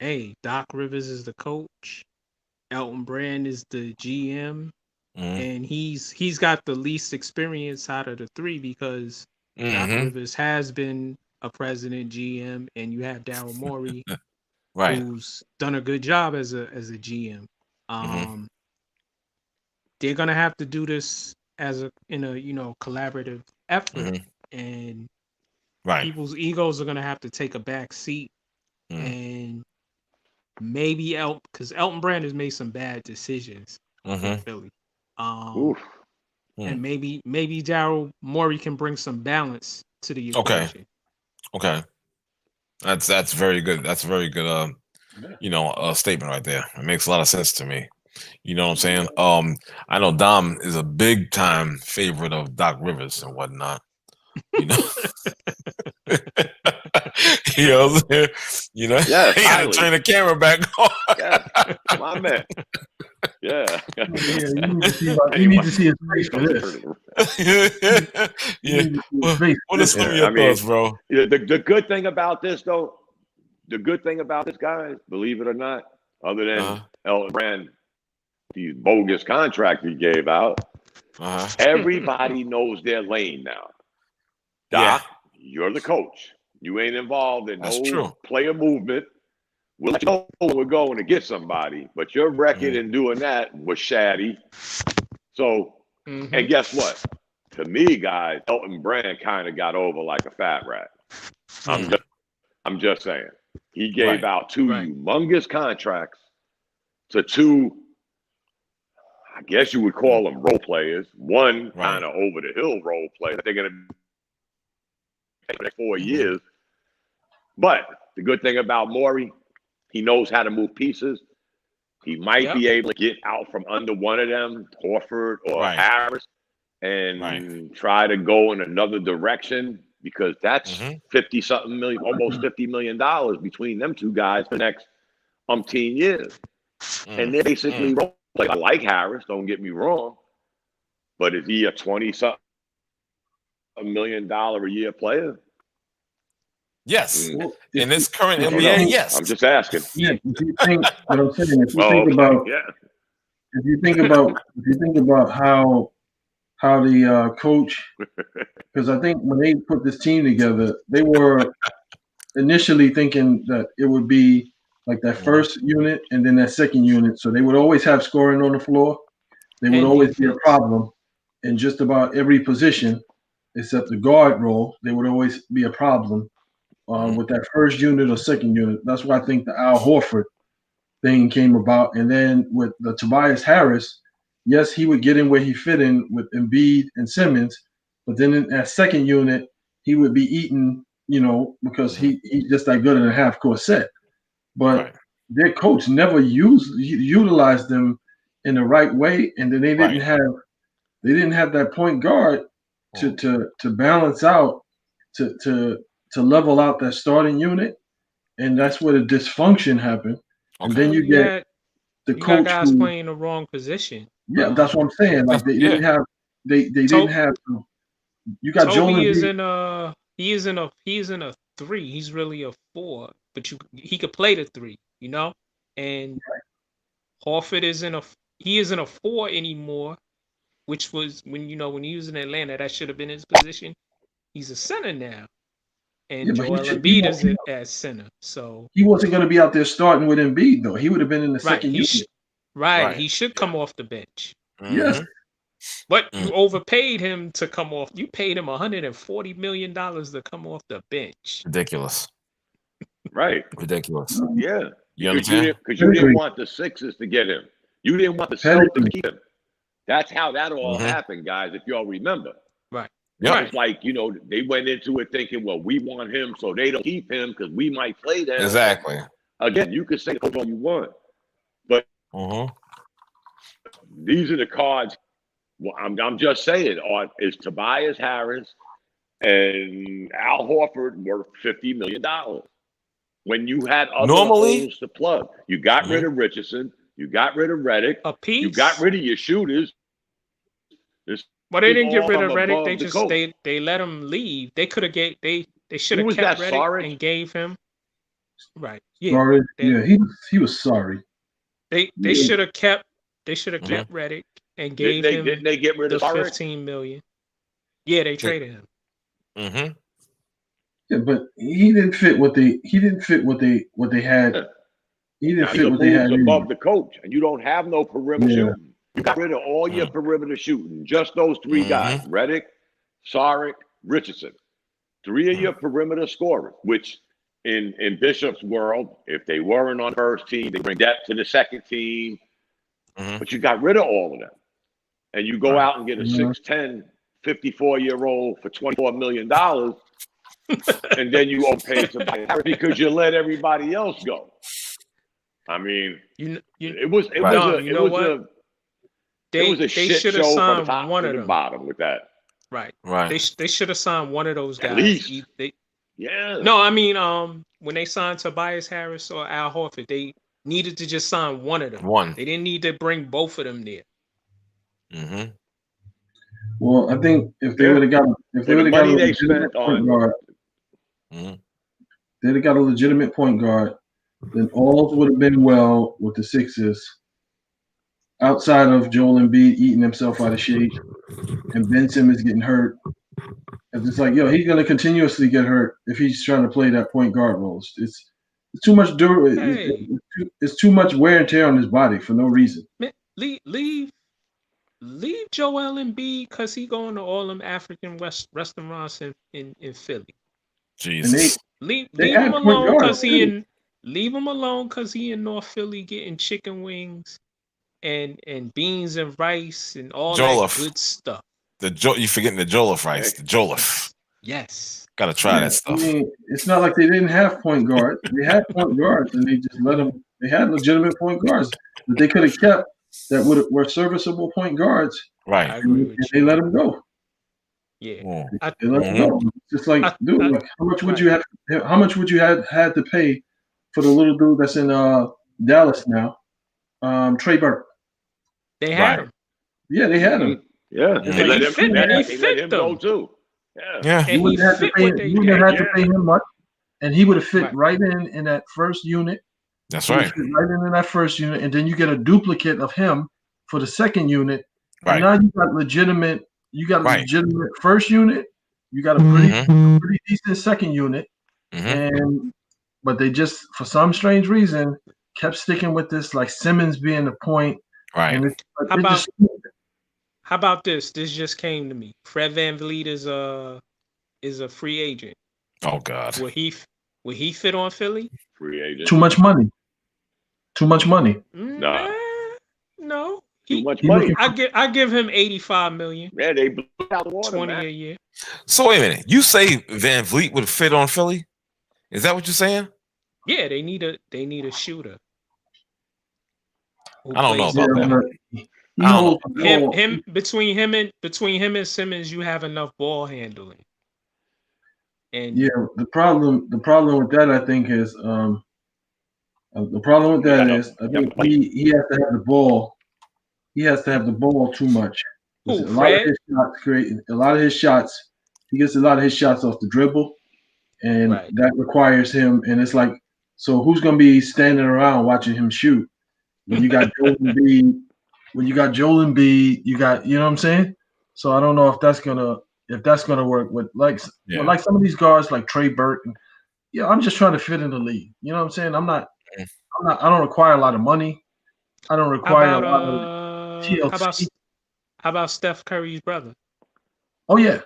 Hey, Doc Rivers is the coach. Elton Brand is the GM. And he's got the least experience out of the three, because Doc Rivers has been a president, GM, and you have Daryl Morey, who's done a good job as a GM. They're gonna have to do this in a collaborative effort, and people's egos are gonna have to take a back seat, and maybe because Elton Brand has made some bad decisions in Philly. And maybe Daryl Morey can bring some balance to the equation. Okay. That's very good. That's a very good statement right there. It makes a lot of sense to me. You know what I'm saying? I know Dom is a big time favorite of Doc Rivers and whatnot. You know, you know what I'm saying? You know, yeah, he had to turn the camera back on. Yeah, my man. Yeah. You need to see his face for this. What are some of your thoughts, bro? Yeah, the good thing about this, though, guys, believe it or not, other than Elton Brand, the bogus contract he gave out, everybody knows their lane now. Doc, you're the coach. You ain't involved in no player movement. We'll let you know when we're going to get somebody, but your record in doing that was shabby. So, and guess what? To me, guys, Elton Brand kind of got over like a fat rat. I'm just saying. He gave out two humongous contracts to two, I guess you would call them role players. One kind of over the hill role player. They're going to be for 4 years. But the good thing about Morey, he knows how to move pieces. He might be able to get out from under one of them, Horford or Harris, and try to go in another direction, because that's 50-something million, almost $50 million between them two guys for the next umpteen years. And they're basically I like Harris, don't get me wrong, but is he a 20-something million a year player? Yes. In this current NBA, yes. I'm just asking. Yeah, if you think what I'm saying, if you think about how the coach, because I think when they put this team together, they were initially thinking that it would be like that first unit and then that second unit. So they would always have scoring on the floor. They would always be a problem in just about every position except the guard role. They would always be a problem with that first unit or second unit. That's why I think the Al Horford thing came about. And then with the Tobias Harris, yes, he would get in where he fit in with Embiid and Simmons, but then in that second unit, he would be eaten, because he's just that good in a half-court set. But their coach never utilized them in the right way, and then they didn't have that point guard to balance out to level out that starting unit, and that's where the dysfunction happened. And then you get the coach guys playing the wrong position. Yeah, that's what I'm saying. Like they didn't have. They didn't have. You got Joel Embiid. He isn't a 3. He's really a 4. But he could play the 3. And Horford isn't a 4 anymore, which was when he was in Atlanta, that should have been his position. He's a center now. And Joel Embiid is at center. So he wasn't going to be out there starting with Embiid, though. He would have been in the second unit. He should come off the bench. Yes. But you overpaid him to come off. You paid him $140 million to come off the bench. Ridiculous. Right. Ridiculous. Yeah. You understand? Because you didn't want the Sixers to get him. You didn't want the Celtics to keep him. That's how that all happened, guys, if y'all remember. Right. Yep. It's like, they went into it thinking, well, we want him, so they don't keep him because we might play them. Exactly. Again, you can say all you want. But these are the cards. Well, I'm just saying, is Tobias Harris and Al Horford worth $50 million? When you had other holes to plug, you got rid of Richardson, you got rid of Redick, you got rid of your shooters. Well, they didn't get rid of Redick. They just they let him leave. They could have they should have kept Redick and gave him. Right. Yeah. Sorry. He was sorry. They should have kept Redick and gave him. Didn't they get rid of $15 million? Yeah, they traded him. Mm-hmm. Yeah, but he didn't fit what they had. He didn't fit what they had above the coach, and you don't have no perimeter shooting. You got rid of all your perimeter shooting. Just those three guys: Redick, Saric, Richardson. Three of your perimeter scorers. Which in Bishop's world, if they weren't on the first team, they bring depth to the second team. But you got rid of all of them, and you go out and get a 6'10", 54-year-old for $24 million. And then you overpay somebody because you let everybody else go. I mean, it was a shit show from the top to the bottom with that. Right. They should have signed one of those guys. At least. No, I mean, when they signed Tobias Harris or Al Horford, they needed to just sign one of them. They didn't need to bring both of them there. Well, I think if they would have got they'd have got a legitimate point guard, then all would have been well with the Sixers. Outside of Joel Embiid eating himself out of shape and Ben Simmons getting hurt. And it's like, he's going to continuously get hurt if he's trying to play that point guard role. It's too much it's too much wear and tear on his body for no reason. Leave Joel Embiid because he going to all them African restaurants in Philly. Jesus. Leave him alone because he in North Philly getting chicken wings and beans and rice and all that good stuff. You forgetting the Jollof rice, the Jollof. Yes. Gotta try that stuff. I mean, it's not like they didn't have point guards. They had point guards and they just let them. They had legitimate point guards that they could have kept that were serviceable point guards. Right. And they let them go. Yeah. They let them go. It's just like, dude, how much would you have had to pay for the little dude that's in Dallas now? Trey Burke. They had him. Yeah, they had him. Yeah, they let him go too. Yeah. You wouldn't have to pay him much, and he would have fit right in that first unit. That's right. Right in that first unit, and then you get a duplicate of him for the second unit. Right. And now you got legitimate. You got a legitimate first unit. You got a pretty decent second unit, but they just, for some strange reason, kept sticking with this, like Simmons being the point. Right. How about this? This just came to me. Fred VanVleet is a free agent. Oh God. Will he fit on Philly? Free agent. Too much money. No. Too much money. I give him $85 million. Yeah, they blew out the water, 20 a year. So wait a minute. You say VanVleet would fit on Philly? Is that what you're saying? Yeah, they need a shooter. I don't know about that. Between him and Simmons, you have enough ball handling. And the problem with that, I think, is I think he has to have the ball. He has to have the ball too much. A lot of his shots. He gets a lot of his shots off the dribble, and that requires him. And it's like, so who's going to be standing around watching him shoot? When you got Joel Embiid, you know what I'm saying? So I don't know if that's gonna work with like some of these guards like Trey Burke. I'm just trying to fit in the league. You know what I'm saying? I don't require a lot of money. I don't require a lot of TLC. How about Steph Curry's brother? Oh yeah,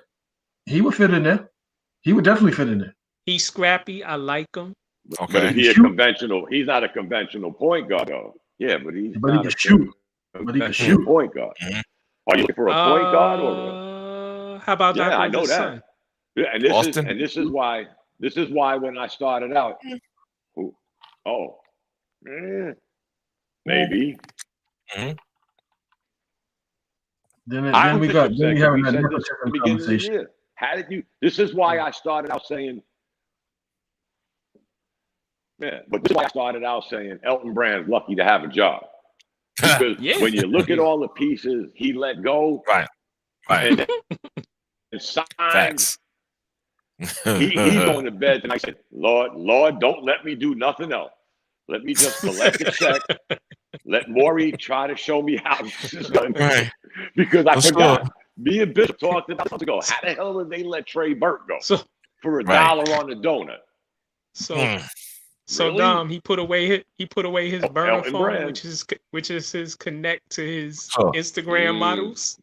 he would fit in there. He would definitely fit in there. He's scrappy. I like him. Okay. But is he a conventional? He's not a conventional point guard, though. Yeah, but he can shoot. But he can shoot. Point guard. Mm-hmm. Are you looking for a point guard or? How about that? Yeah, I know that. Son? Yeah, and this is why when I started out, maybe. Mm-hmm. Then we having that conversation. How did you? This is why I started out saying. Yeah, but this is why I started out saying Elton Brand's lucky to have a job. Because when you look at all the pieces he let go, right, and signed, facts. He's going to bed and I said, Lord, don't let me do nothing else. Let me just collect the check. Let Morey try to show me how this is done. Right. Because I forgot. Me and Bishop talked about months ago. How the hell did they let Trey Burke go for $1 on the donut? So really? Dom, he put away his burner phone, which is his connect to his Instagram models.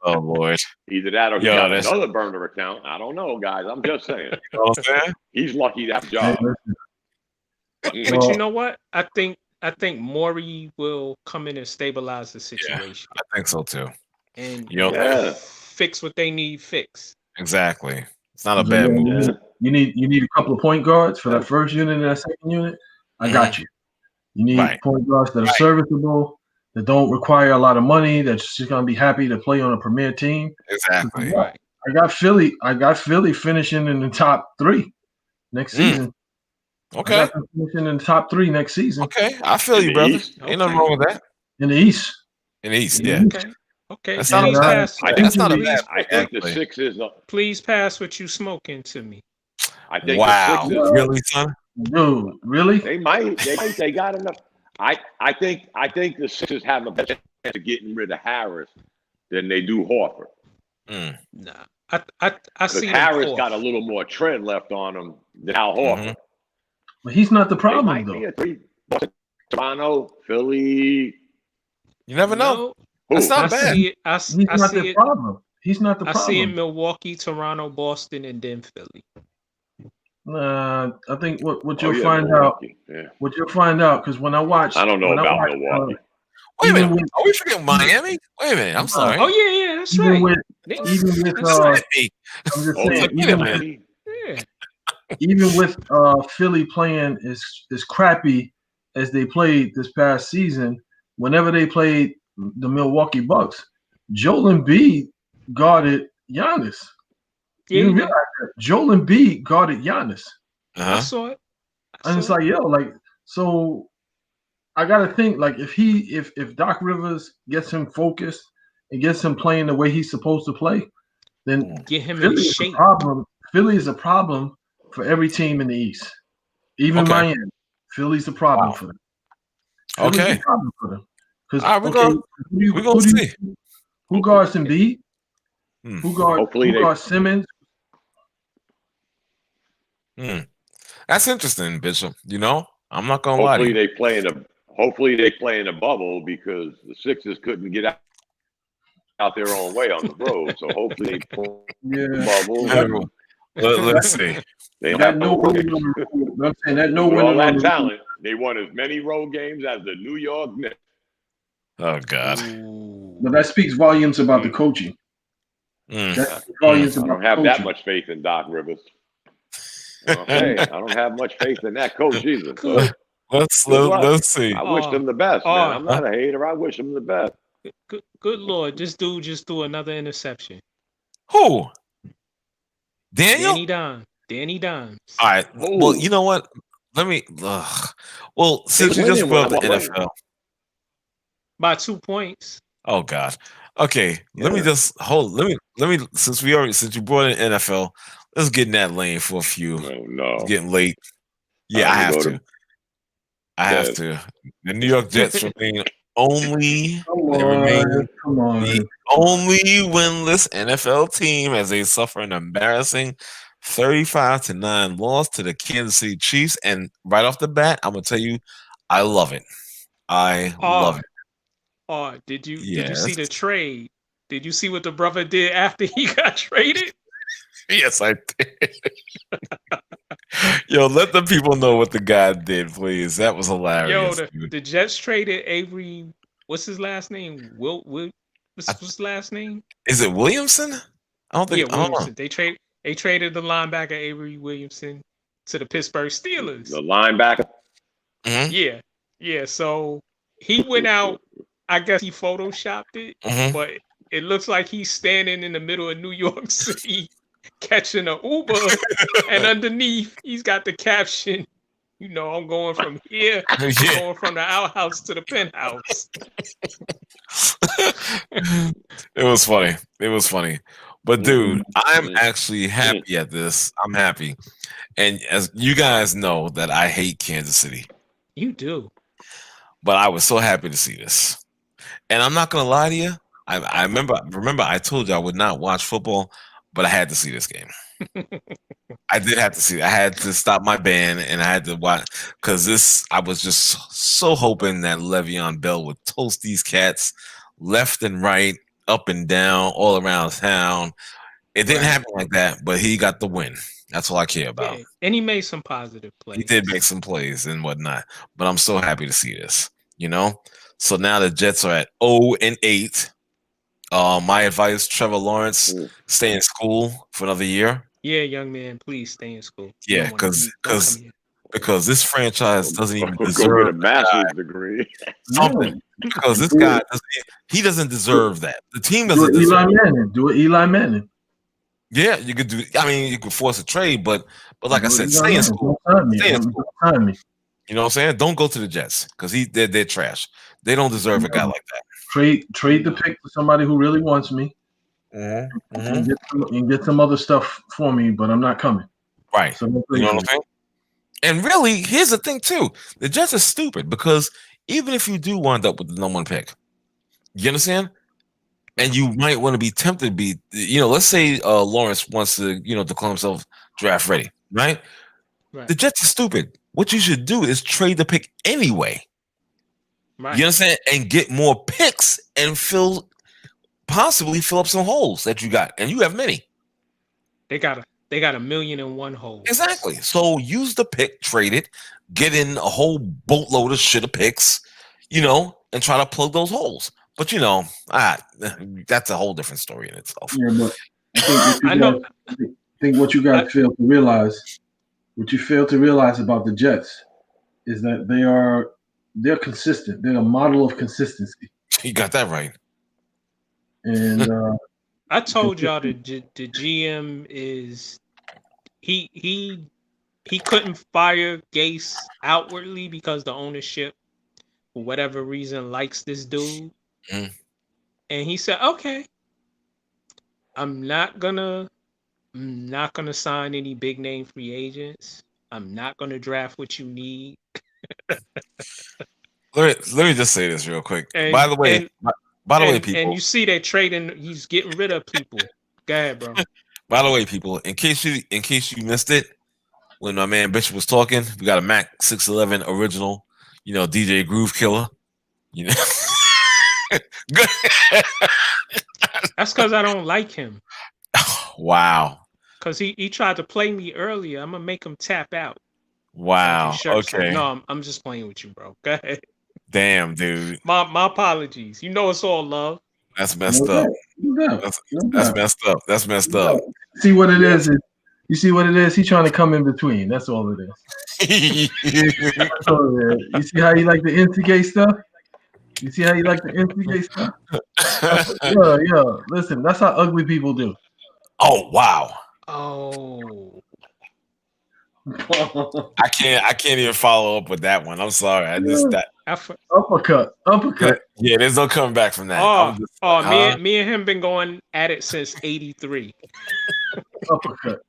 Oh Lord! Either that or he got another burner account. I don't know, guys. I'm just saying. You know what I'm saying? He's lucky to have a job. But you know what? I think Morey will come in and stabilize the situation. Yeah, I think so too. And fix what they need fixed. Exactly. It's not a bad move. You need a couple of point guards for that first unit and that second unit. I got you. You need point guards that are serviceable, that don't require a lot of money, that's just gonna be happy to play on a premier team. Exactly. Right. I got Philly finishing in the top 3 next season. Okay. I got them finishing in the top 3 next season. Okay. I feel you, brother. Ain't nothing wrong with that. In the East. Yeah. Okay. That's not a bad. That's not a bad. I think the Sixers. Please pass what you smoking to me. I think the Sixers, really, son? Dude, really? They might. They got enough. I think the Sixers have a better chance of getting rid of Harris than they do Horford. Nah, I see Harris got a little more tread left on him than Al Horford. But he's not the problem, though. Toronto, Philly. You never know. That's not bad. He's not the problem. He's not the problem. I see in Milwaukee, Toronto, Boston, and then Philly. I think what you'll find out. What you'll find out, because when I watch, I don't know about Milwaukee. Wait a minute. Are we forgetting Miami? Wait a minute. I'm sorry. Oh yeah, that's right. Even with Philly playing as crappy as they played this past season, whenever they played the Milwaukee Bucks, Joel Embiid guarded Giannis. You realize that Joel Embiid guarded Giannis. I saw it. And it's like, so I gotta think, like, if Doc Rivers gets him focused and gets him playing the way he's supposed to play, then get him Philly in shape. Philly is a problem for every team in the East, even Miami. Philly's a problem for them. Okay. Because we're gonna see who guards Embiid. Who guards Simmons? That's interesting, Bishop. You know, I'm not gonna lie. Hopefully they play in a bubble because the Sixers couldn't get out their own way on the road. So hopefully they play bubble. Let's see. They have no all that talent. They won as many road games as the New York Knicks. Oh God! But that speaks volumes about the coaching. I don't have that much faith in Doc Rivers. Okay, I don't have much faith in that coach either. So let's see. I wish them the best, man. I'm not a hater. I wish them the best. Good Lord, this dude just threw another interception. Who? Daniel? Danny Dimes. All right. Well, you know what? Let me. Well, since you just brought up the NFL. By 2 points. Oh God. Okay. Let me just hold. Let me. Since you brought in NFL, let's get in that lane for a few. Oh, no. It's getting late. Yeah, I have to. I have to. The New York Jets remain the only winless NFL team as they suffer an embarrassing 35-9 loss to the Kansas City Chiefs. And right off the bat, I'm gonna tell you, I love it. I love it. Oh, did you see the trade? Did you see what the brother did after he got traded? Yes, I did. Yo, let the people know what the guy did, please. That was hilarious. Yo, the Jets traded Avery. What's his last name? What's his last name? Is it Williamson? I don't think. Yeah, Williamson. They traded the linebacker Avery Williamson to the Pittsburgh Steelers. The linebacker. Mm-hmm. Yeah. So he went out. I guess he photoshopped it, but it looks like he's standing in the middle of New York City catching an Uber, and underneath he's got the caption, I'm going from here, going from the outhouse to the penthouse. It was funny. But dude, I'm actually happy at this. I'm happy. And as you guys know that I hate Kansas City. You do. But I was so happy to see this. And I'm not gonna lie to you. I remember I told you I would not watch football, but I had to see this game. I did have to see it. I had to stop my band and I had to watch because I was just so hoping that Le'Veon Bell would toast these cats left and right, up and down, all around town. It didn't happen like that, but he got the win. That's all I care about. Yeah, and he made some positive plays. He did make some plays and whatnot, but I'm so happy to see this, So now the Jets are at 0-8. My advice, Trevor Lawrence, stay in school for another year. Yeah, young man, please stay in school. Yeah, because this franchise doesn't even deserve a master's degree. Something. Because this guy doesn't deserve that. The team doesn't deserve it. Do it, Eli Manning. Yeah, you could do. I mean, you could force a trade, but like I said, stay in school. Stay in school. You know what I'm saying? Don't go to the Jets because they're trash. They don't deserve a guy like that. Trade the pick to somebody who really wants me, and get some other stuff for me, but I'm not coming. Right. So, you know what I'm saying? And really, here's the thing too: the Jets are stupid because even if you do wind up with the number 1 pick, you understand? And you might want to be tempted to be, let's say Lawrence wants to, declare himself draft ready, right? The Jets are stupid. What you should do is trade the pick anyway. Right. You understand? And get more picks and possibly fill up some holes that you got. And you have many. They got 1,000,001 holes. Exactly. So use the pick, trade it, get in a whole boatload of shit of picks, and try to plug those holes. But that's a whole different story in itself. Yeah, but I think what you guys fail to realize, about the Jets, is that they're consistent. They're a model of consistency. You got that right. And I told y'all the GM is he couldn't fire Gase outwardly because the ownership, for whatever reason, likes this dude. And he said, "Okay, I'm not gonna sign any big name free agents. I'm not gonna draft what you need." Let me just say this real quick. By the way, people, and you see that trading, he's getting rid of people. Go ahead, bro. By the way, people, in case you missed it, when my man Bishop was talking, we got a Mac 611 original, DJ Groove Killer, That's because I don't like him. Wow. Because he tried to play me earlier. I'm gonna make him tap out. Wow. Okay. No, I'm just playing with you, bro. Go ahead. Damn, dude. My apologies. It's all love. That's messed up. That's messed up. That's messed up. See what it is? You see what it is? He's trying to come in between. That's all it is. That's all it is. You see how you like to instigate stuff? Yeah. Listen, that's how ugly people do. Oh wow. Oh. I can't even follow up with that one. I'm sorry. Uppercut. Yeah, there's no coming back from that. Me and him been going at it since '83. Uppercut.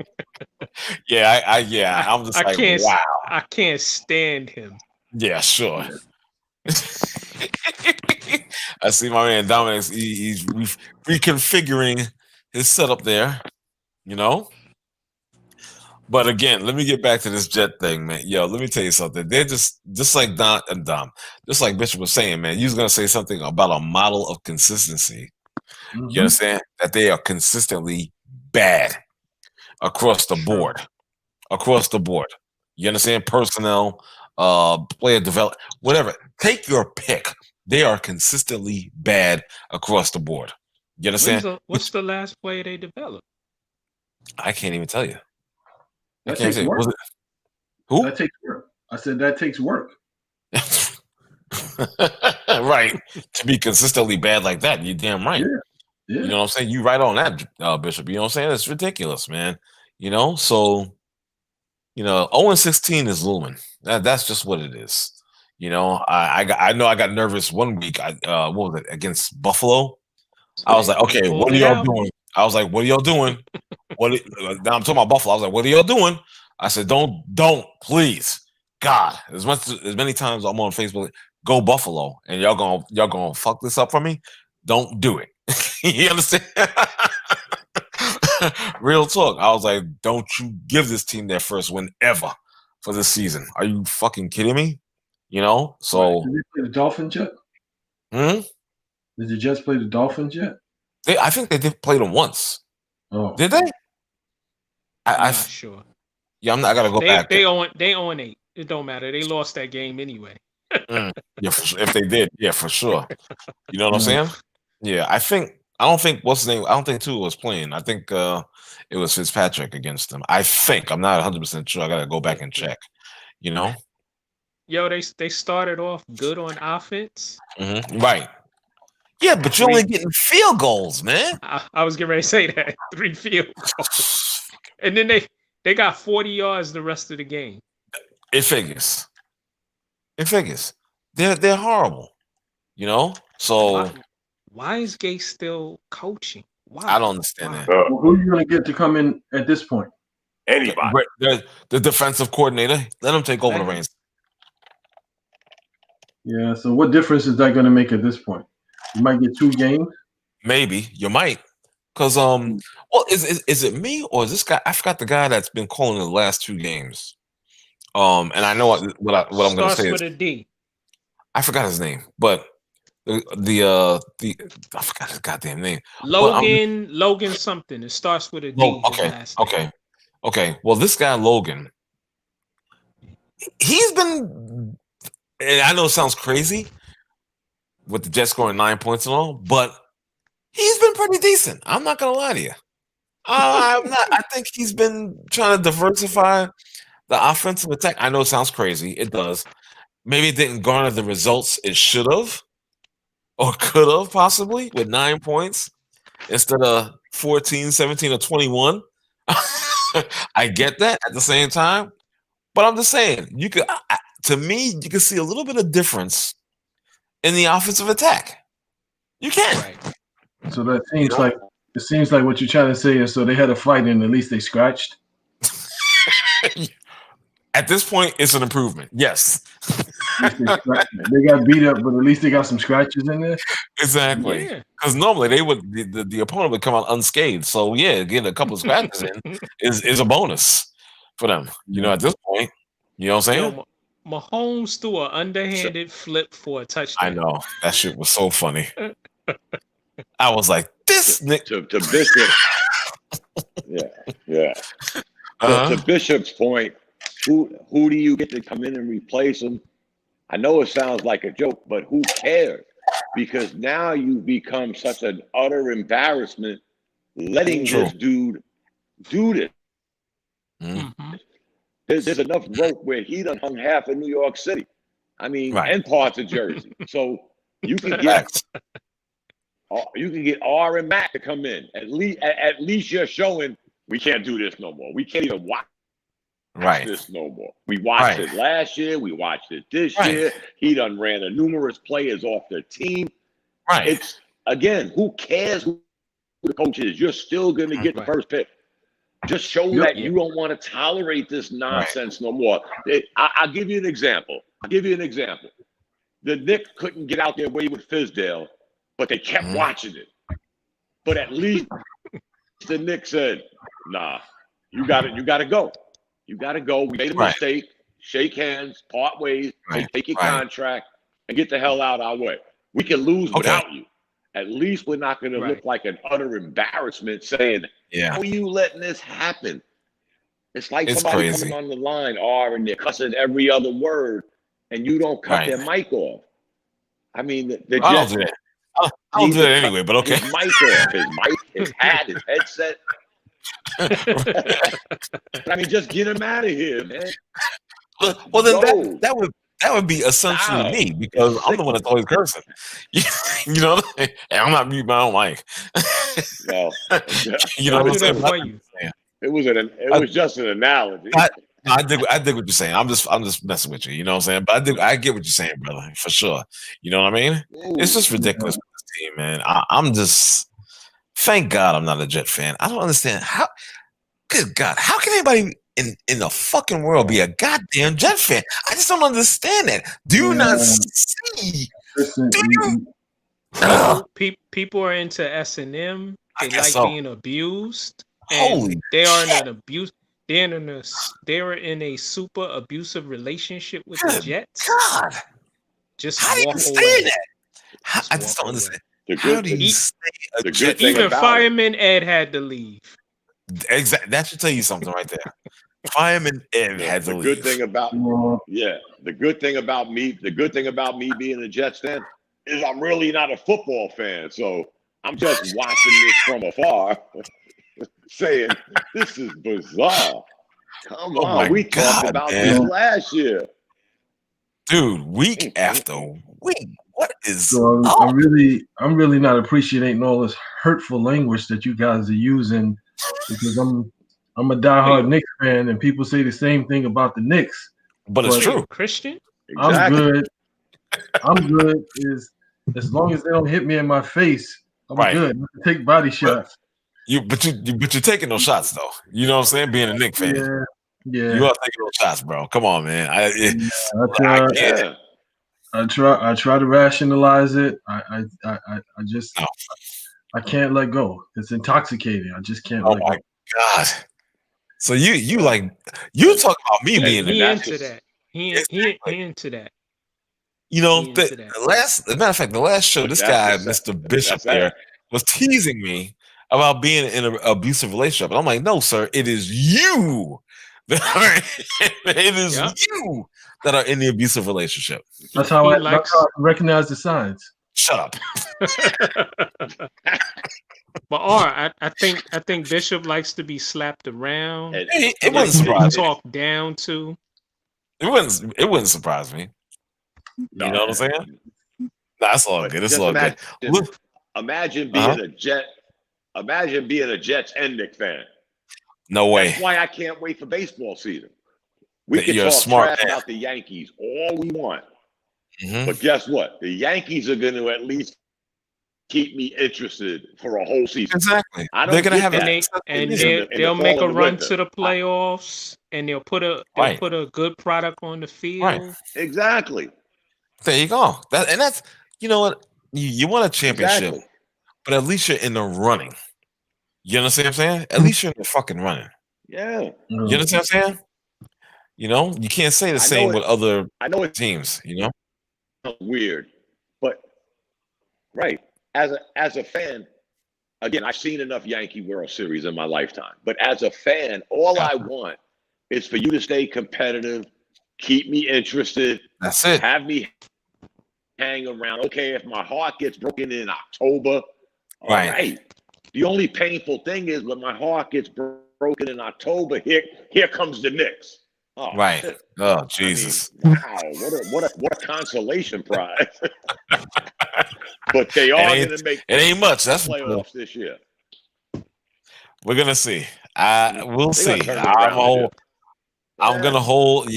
Yeah, I'm just wow. I can't stand him. Yeah, sure. I see my man Dominic. He's reconfiguring his setup there. But again, let me get back to this Jet thing, man. Yo, let me tell you something. They're just like Dom, just like Bishop was saying, man. You was gonna say something about a model of consistency. Mm-hmm. You understand that they are consistently bad across the board. Across the board. You understand? Personnel, player development, whatever. Take your pick. They are consistently bad across the board. You understand? What's the last player they developed? I can't even tell you. That takes work. Was it, who? That takes work. I said that takes work. Right. To be consistently bad like that, you're damn right. Yeah. You know what I'm saying? You right on that, Bishop. You know what I'm saying? It's ridiculous, man. You know, so 0-16 is looming. That's just what it is. You know, I know I got nervous one week. What was it, against Buffalo? I was like, okay, what are y'all doing? I was like, what are y'all doing? Now I'm talking about Buffalo. I was like, what are y'all doing? I said, don't, please, God. As many times I'm on Facebook, go Buffalo, and y'all gonna fuck this up for me. Don't do it. You understand? Real talk. I was like, don't you give this team their first win ever for this season. Are you fucking kidding me? You know? So did they play the Dolphins yet? Did the Jets play the Dolphins yet? I think they did play them once. Oh. Did they? I'm not sure. Yeah, I gotta go back. They own 8. It don't matter. They lost that game anyway. Yeah, if they did, yeah, for sure. You know what I'm saying? Yeah, I don't think what's his name? I don't think Tua was playing. I think it was Fitzpatrick against them. I think. I'm not 100% sure. I gotta go back and check. You know? Yo, they started off good on offense. Mm-hmm. Right. Yeah, but you're only getting field goals, man. I was getting ready to say that. 3 field goals. And then they got 40 yards the rest of the game. It figures. They're horrible. You know? So why is Gay still coaching? Why? I don't understand that. Who are you going to get to come in at this point? Anybody. The defensive coordinator. Let him take over the reins. Yeah, so what difference is that going to make at this point? You might get 2 games. Maybe you might, because well, is it me or is this guy? I forgot the guy that's been calling the last 2 games. And I know what I'm going to say. Starts with a D. I forgot his name, but the I forgot his goddamn name. Logan something. It starts with a D. Okay. Well, this guy Logan, he's been. And I know it sounds crazy with the Jets scoring 9 points and all, but he's been pretty decent. I'm not gonna lie to you. I think he's been trying to diversify the offensive attack. I know it sounds crazy. It does. Maybe it didn't garner the results it should have or could have possibly with 9 points instead of 14, 17, or 21. I get that at the same time, but I'm just saying you could. To me, you can see a little bit of difference in the offensive attack. You can. Right. So that seems like what you're trying to say is so they had a fight and at least they scratched. At this point, it's an improvement. Yes. They got beat up, but at least they got some scratches in there. Exactly. Because normally they would the opponent would come out unscathed. So yeah, getting a couple of scratches in is a bonus for them. You know, at this point, you know what I'm saying? Mahomes threw an underhanded flip for a touchdown. I know. That shit was so funny. I was like, this to Bishop. Yeah. To Bishop's point, who do you get to come in and replace him? I know it sounds like a joke, but who cares? Because now you become such an utter embarrassment letting this dude do this. Mm-hmm. There's enough rope where he done hung half of New York City. I mean, and parts of Jersey. So you can get R and Mac to come in. At least you're showing we can't do this no more. We can't even watch this no more. We watched it last year. We watched it this year. He done ran numerous players off the team. Right. It's again, who cares who the coach is? You're still going to get the first pick. Just show that you don't want to tolerate this nonsense no more. I'll give you an example. The Knicks couldn't get out their way with Fizdale, but they kept watching it. But at least the Knicks said, nah, you got to go. You got to go. We made a mistake. Shake hands, part ways, take your contract, and get the hell out our way. We can lose without you. At least we're not going to look like an utter embarrassment saying, how are you letting this happen? It's like somebody coming on the line, and they're cussing every other word, and you don't cut their mic off. I mean, the I'll do that. I'll do that anyway, but okay. His mic off, his mic, his hat, his headset. I mean, just get him out of here, man. Well, then that would be essentially me, because I'm the one that's always cursing. You know, and I'm not muting my own mic. No, you know what I'm saying? It was just an analogy. I dig what you're saying. I'm just messing with you. You know what I'm saying? But I get what you're saying, brother, for sure. You know what I mean? It's just ridiculous with this team, man. I'm just, thank God I'm not a Jet fan. I don't understand how. Good God, how can anybody in the fucking world be a goddamn Jet fan? I just don't understand that. Do you not see? People are into S&M. They like being abused. Holy they are in an abuse. They're in a super abusive relationship with the Jets. God, just how do you say that? I just don't understand. How do you say a Jet? Even Fireman Ed had to leave. Exactly. That should tell you something right there. Fireman Ed had to leave. The good thing about me being a Jets fan is I'm really not a football fan, so I'm just watching this from afar, saying this is bizarre. Come on, we talked about this last year, dude. Week after week, what is? So I'm really not appreciating all this hurtful language that you guys are using, because I'm a diehard Knicks fan, and people say the same thing about the Knicks. But it's true, Christian. Exactly. I'm good. As long as they don't hit me in my face, I'm good. I can take body shots. But you're taking those shots though. You know what I'm saying? Being a Knicks fan, yeah, you are taking those shots, bro. Come on, man. I try to rationalize it. I just I can't let go. It's intoxicating. I just can't let go. Oh my God. So you talk about me being into that. He into that. You know, as a matter of fact, the last show, this guy, Mr. Bishop there, was teasing me about being in an abusive relationship. And I'm like, no, sir, it is you. You that are in the abusive relationship. That's how I recognize the signs. Shut up. But I think Bishop likes to be slapped around. It wouldn't surprise me. Talked down to. It wouldn't surprise me. You know what I'm saying? That's all good. It's all good. Imagine being a Jet. Imagine being a Jets and Knicks fan. No way. That's why I can't wait for baseball season. We can talk trash about the Yankees all we want. But guess what? The Yankees are going to at least keep me interested for a whole season. Exactly. They're going to have they'll make a run to the playoffs, and they'll put a good product on the field. Right. Exactly. There you go. That's you know what? You want a championship, but at least you're in the running. You understand what I'm saying? At least you're in the fucking running. Yeah. You understand what I'm saying? You know, you can't say the same with other teams, you know? Weird. But as a fan, again, I've seen enough Yankee World Series in my lifetime. But as a fan, all I want is for you to stay competitive, keep me interested. That's it. Have me hang around. Okay, if my heart gets broken in October, all right. The only painful thing is when my heart gets broken in October, here comes the Knicks. Oh, right. Shit. Oh, Jesus. I mean, wow, what a consolation prize. But they are going to make it ain't much. That's playoffs this year. We're gonna see. We'll see. I'm gonna hold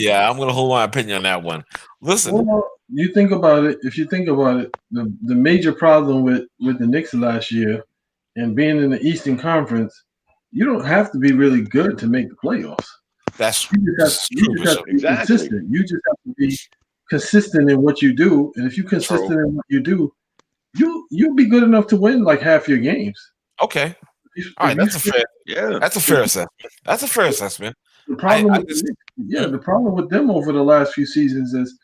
my opinion on that one. Listen. Well, you think about it. If you think about it, the major problem with the Knicks last year and being in the Eastern Conference, you don't have to be really good to make the playoffs. You just have to be consistent. You just have to be consistent in what you do, and if you're consistent in what you do, you'll be good enough to win like half your games. Okay. All right, that's a fair assessment. That's a fair assessment. The problem, the problem with them over the last few seasons is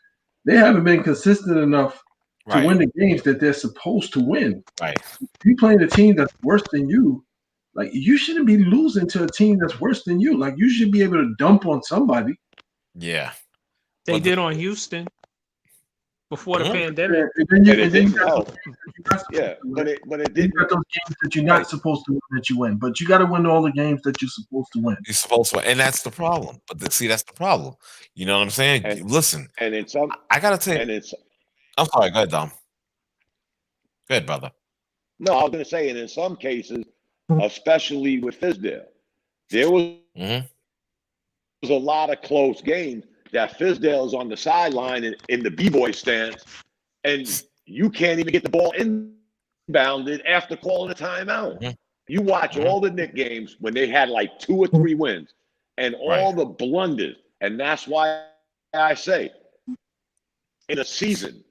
they haven't been consistent enough to win the games that they're supposed to win. Right. If you playing a team that's worse than you, like you shouldn't be losing to a team that's worse than you. Like you should be able to dump on somebody. Yeah. They did on Houston before the pandemic. But it didn't. You got those games that you're not supposed to win that you win, but you got to win all the games that you're supposed to win. You're supposed to win, and that's the problem. But that's the problem. You know what I'm saying? Listen, and it's I gotta tell you. I'm sorry. Go ahead, Dom. Go ahead, brother. No, I was going to say, and in some cases, especially with Fizdale, there was a lot of close games that Fizdale is on the sideline in the B-boy stance, and you can't even get the ball inbounded after calling a timeout. You watch all the Knicks games when they had like 2 or 3 wins, and all the blunders, and that's why I say, in a season,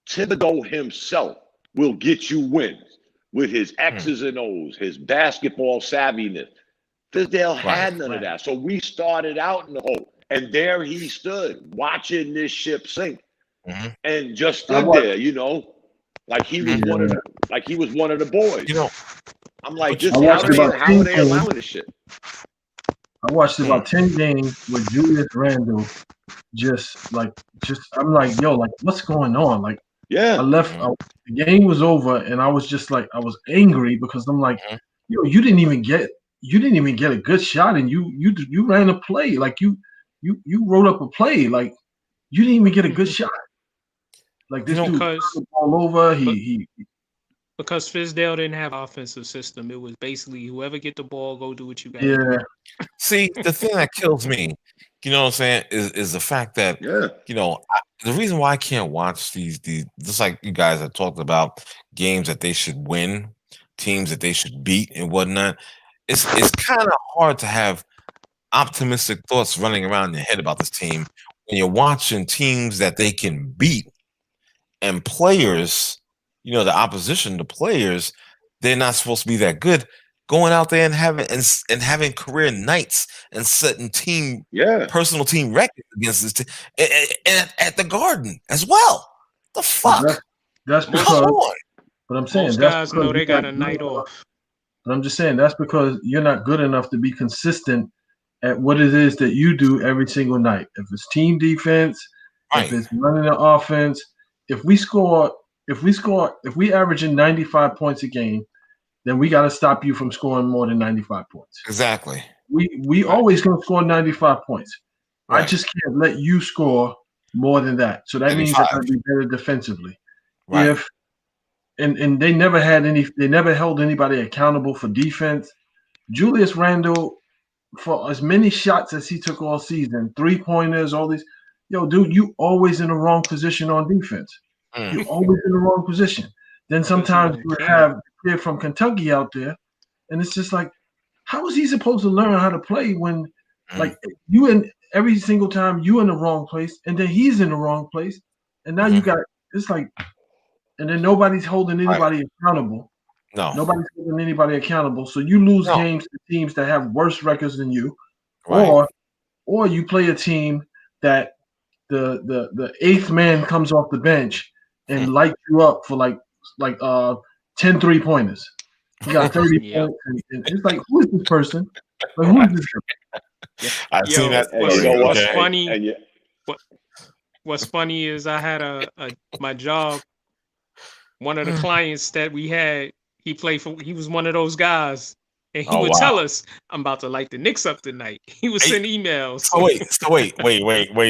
Thibodeau himself will get you wins with his X's and O's, his basketball savviness. Fizdale had none of that. So we started out in the hole, and there he stood watching this ship sink, and just stood there, you know, like he was one of the boys. You know, I'm like, how are they allowing this shit? I watched about 10 games with Julius Randle. I'm like, yo, like, what's going on? Like, I left. The game was over, and I was just like, I was angry because I'm like, yo, you didn't even get a good shot, and you ran a play, like you wrote up a play, like you didn't even get a good shot. Like this dude all over. Because Fizdale didn't have an offensive system. It was basically whoever get the ball, go do what you got. Yeah. See, the thing that kills me, you know what I'm saying, is the fact that you know. The reason why I can't watch these just like you guys have talked about games that they should win, teams that they should beat and whatnot, it's kind of hard to have optimistic thoughts running around in your head about this team when you're watching teams that they can beat and players, you know, the opposition, the players, they're not supposed to be that good. Going out there and having career nights and setting personal team records against this team and at the Garden as well. The fuck? That's because. But I'm saying most guys know they got a night off. But I'm just saying that's because you're not good enough to be consistent at what it is that you do every single night. If it's team defense, if it's running the offense, if we average in 95 points a game, then we got to stop you from scoring more than 95 points. Exactly. We always going to score 95 points. I just can't let you score more than that. So that 95. Means that I'll be better defensively. Right. And they never held anybody accountable for defense. Julius Randle, for as many shots as he took all season, 3-pointers, all these, yo, dude, you always in the wrong position on defense. You're always in the wrong position. Then sometimes you would have a kid from Kentucky out there, and it's just like, how is he supposed to learn how to play when, like, you and every single time you in the wrong place, and then he's in the wrong place, and now you got it's like, and then nobody's holding anybody accountable. No, nobody's holding anybody accountable. So you lose games to teams that have worse records than you, or you play a team that the eighth man comes off the bench and lights you up for like 10 3-pointers. He got 30 points. And it's like, who is this person? Like, who is this person? I've seen that. What's funny is I had my job. One of the clients that we had, he was one of those guys, and he would tell us, "I'm about to light the Knicks up tonight." He would send emails. So wait.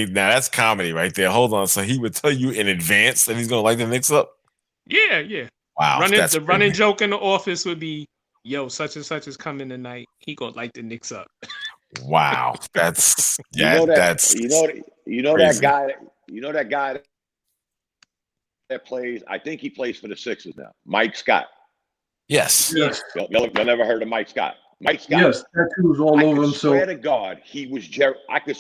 Now that's comedy right there. Hold on. So he would tell you in advance that he's gonna light the Knicks up. Yeah. Wow. The running joke in the office would be, "Yo, such and such is coming tonight. He gonna light the Knicks up." Wow, that's that guy that plays. I think he plays for the Sixers now. Mike Scott. Yes. Y'all never heard of Mike Scott? Mike Scott. Yes, tattoos all over him. I swear to God, he was Jerry. I could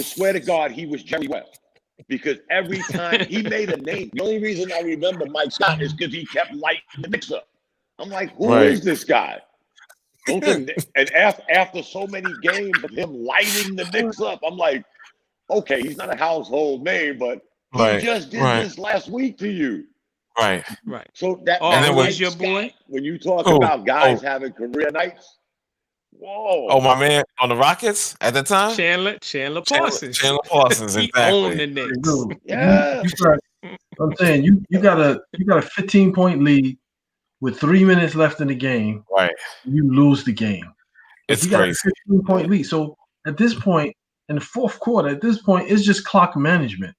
swear to God he was Jerry West, because every time he made a name, the only reason I remember Mike Scott is because he kept lighting the Knicks up. I'm like, who is this guy? And after so many games of him lighting the Knicks up, I'm like, okay, he's not a household name, but he just did this last week to you. Right. So that and then where's your boy? When you talk about guys having career nights, whoa. Oh, my man on the Rockets at the time? Chandler Parsons. Chandler Parsons, he exactly. owned the Knicks. Yeah. I'm saying you got a 15-point lead with 3 minutes left in the game. Right. You lose the game. It's you got crazy. a 15-point lead. So at this point, in the fourth quarter, it's just clock management.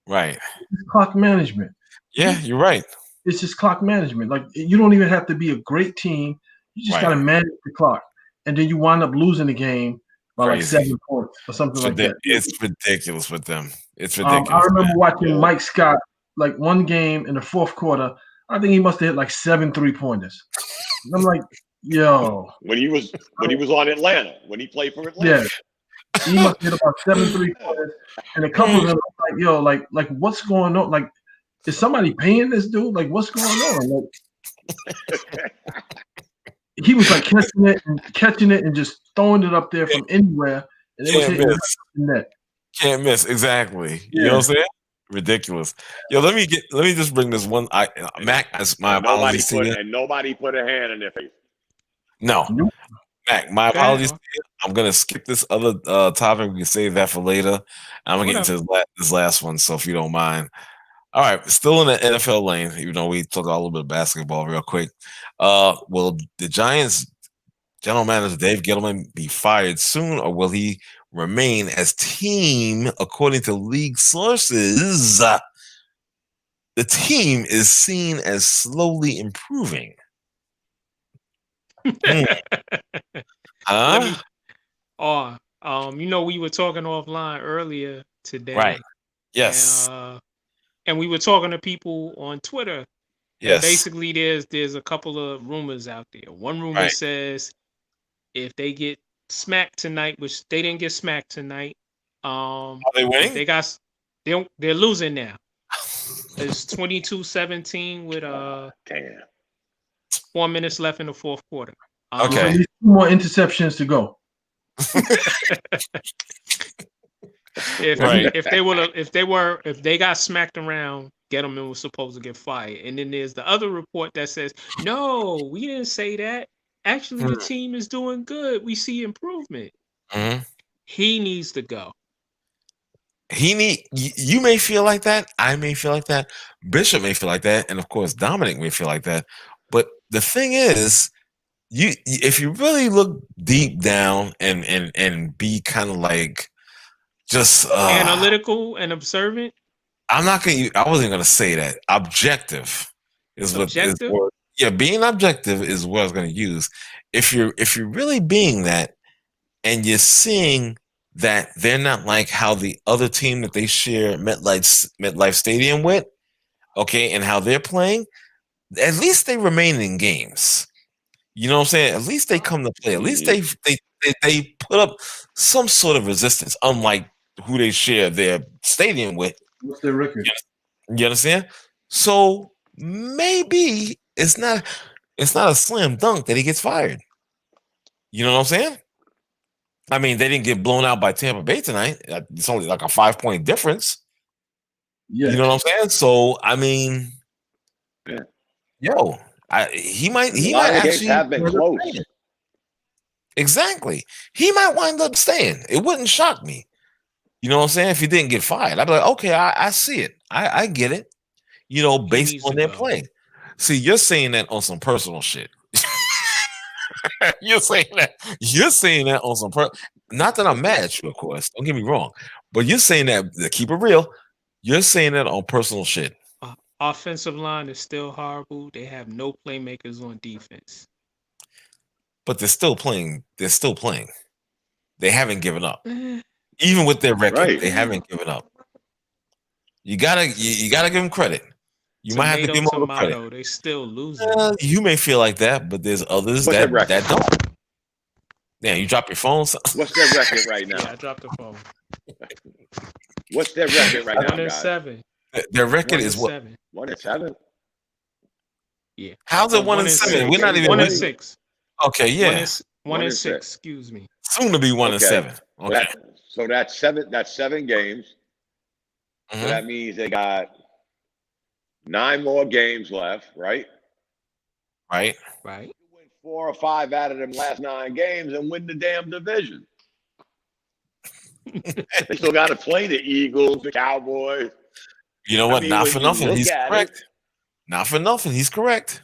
Right. It's clock management. Yeah, you're right. It's just clock management. Like, you don't even have to be a great team. You just got to manage the clock. And then you wind up losing the game by like 7 points or something like that. It's ridiculous with them. It's ridiculous. I remember watching Mike Scott, like one game in the fourth quarter. I think he must have hit like 7 3-pointers. And I'm like, yo. When he was on Atlanta, when he played for Atlanta. Yeah. He must have hit about 7 3-pointers. And a couple of them like, yo, like what's going on? Like, is somebody paying this dude? Like, what's going on? Like, he was like catching it and just throwing it up there from anywhere. And it was hitting the net. Can't miss, exactly. You know what I'm saying? Ridiculous. Yo, let me just bring this one. Mac, as my apologies to you. And nobody put a hand in their face. No. Mac, my apologies to you. I'm gonna skip this other topic. We can save that for later. I'm gonna get into this last one, so if you don't mind. All right, still in the NFL lane, even though we talked a little bit of basketball real quick. Will the Giants general manager Dave Gettleman be fired soon, or will he remain as team? According to league sources, the team is seen as slowly improving. We were talking offline earlier today. Right. Yes. And we were talking to people on Twitter. Yes. Basically, there's a couple of rumors out there. One rumor says if they get smacked tonight, which they didn't get smacked tonight. Are they winning? They're losing now. It's 22-17 with 4 minutes left in the fourth quarter. Okay. So 2 more interceptions to go. If they got smacked around, Gettleman was supposed to get fired. And then there's the other report that says, no, we didn't say that. Actually, the team is doing good. We see improvement. Mm-hmm. He needs to go. You may feel like that. I may feel like that. Bishop may feel like that. And of course, Dominic may feel like that. But the thing is, if you really look deep down and be kind of like just analytical and observant. I wasn't gonna say that. Objective is objective? what is being objective is what I was gonna use. If you're really being that and you're seeing that they're not like how the other team that they share MetLife Stadium with, okay, and how they're playing, at least they remain in games. You know what I'm saying? At least they come to play. At least they put up some sort of resistance, unlike who they share their stadium with. What's their record? You understand? So maybe it's not a slam dunk that he gets fired. You know what I'm saying? I mean, they didn't get blown out by Tampa Bay tonight. It's only like a 5-point difference. Yeah. You know what I'm saying? So I mean, he might actually have been close. Exactly. He might wind up staying. It wouldn't shock me. You know what I'm saying? If he didn't get fired, I'd be like, okay, I see it. I get it. You know, based on their play. See, you're saying that on some personal shit. You're saying that on some not that I'm mad at you, of course. Don't get me wrong. But you're saying that, to keep it real, you're saying that on personal shit. Offensive line is still horrible. They have no playmakers on defense. But they're still playing. They haven't given up. Even with their record, they haven't given up. You gotta give them credit. You might have to give them credit. They still losing. You may feel like that, but there's others that don't. Yeah, you drop your phone. What's their record right now? Yeah, I dropped the phone. What's their record right now? 1-7. Their record is what? 1-7. Yeah. How's it 1-7? We're not even 1-6. Okay, yeah. 1-6. Excuse me. Soon to be 1-7. Okay. So that's 7 games. Mm-hmm. So that means they got 9 more games left, right? Right. Right. You win 4 or 5 out of them last 9 games and win the damn division. They still got to play the Eagles, the Cowboys. You know what? Not for nothing. He's correct. Not for nothing. He's correct.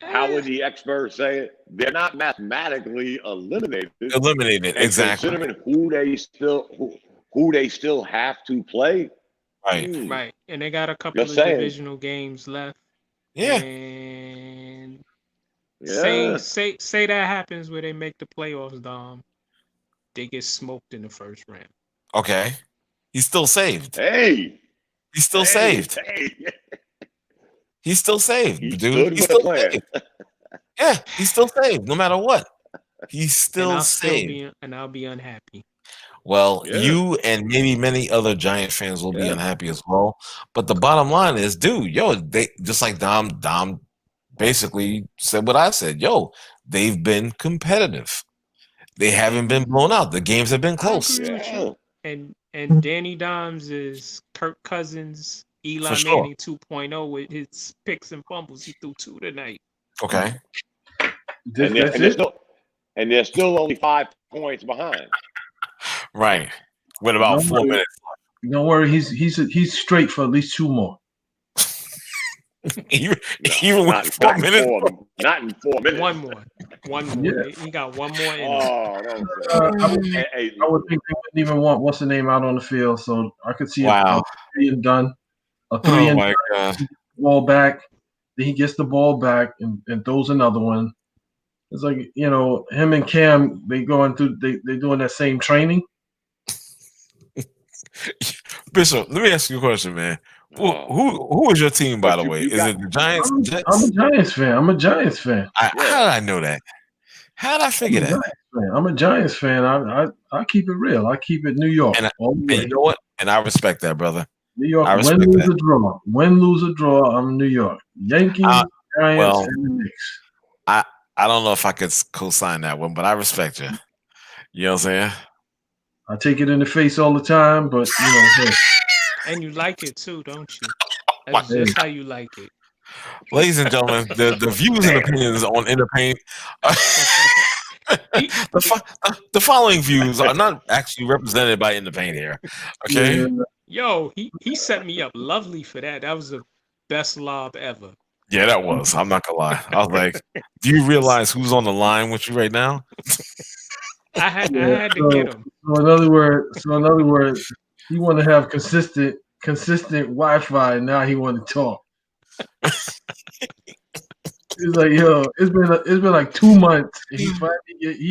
How would the experts say it? They're not mathematically eliminated. Exactly. Considering who they still have to play. Right. Right. And they got a couple of divisional games left. Yeah. And say that happens where they make the playoffs, Dom. They get smoked in the first round. Okay. He's still saved. Hey. He's still saved. Hey. He's still saved, dude. He's still saved. Yeah, he's still saved, no matter what. He's still saved. And I'll be unhappy. Well, you and maybe many other Giant fans will be unhappy as well. But the bottom line is, dude, they just like Dom basically said what I said. They've been competitive. They haven't been blown out. The games have been close. And Danny Dimes is Kirk Cousins, Eli Manning 2.0 with his picks and fumbles. He threw 2 tonight. Okay. And they're still only 5 points behind. Right. With about 4 minutes left. Don't worry, he's straight for at least 2 more. Even with 4 minutes. Not in 4 minutes. One more. Yeah. He got 1 more in. I would think they wouldn't even want what's the name out on the field, so I could see a 3 and done. A 3 and done. God. Ball back. Then he gets the ball back and throws another one. It's like, him and Cam, they're doing that same training. Bishop, let me ask you a question, man. Who is your team, by the way? Is it the Giants? I'm a Giants fan. How did I know that? How did I figure that? I'm a Giants fan. I keep it real. I keep it New York. And you know what? And I respect that, brother. New York, win, lose, or draw. Win, lose, or draw, I'm New York. Yankees, Giants, and the Knicks. I don't know if I could co-sign that one, but I respect you. You know what I'm saying? I take it in the face all the time, but hey. And you like it too, don't you? That's just how you like it. Ladies and gentlemen, the views and opinions on In the Paint. The following views are not actually represented by In the Paint here. Okay. Yo, he set me up lovely for that. That was the best lob ever. Yeah, that was. I'm not gonna lie. I was like, do you realize who's on the line with you right now? I had to get him. So in other words, he want to have consistent Wi-Fi. And now he want to talk. He's like, it's been like 2 months. And he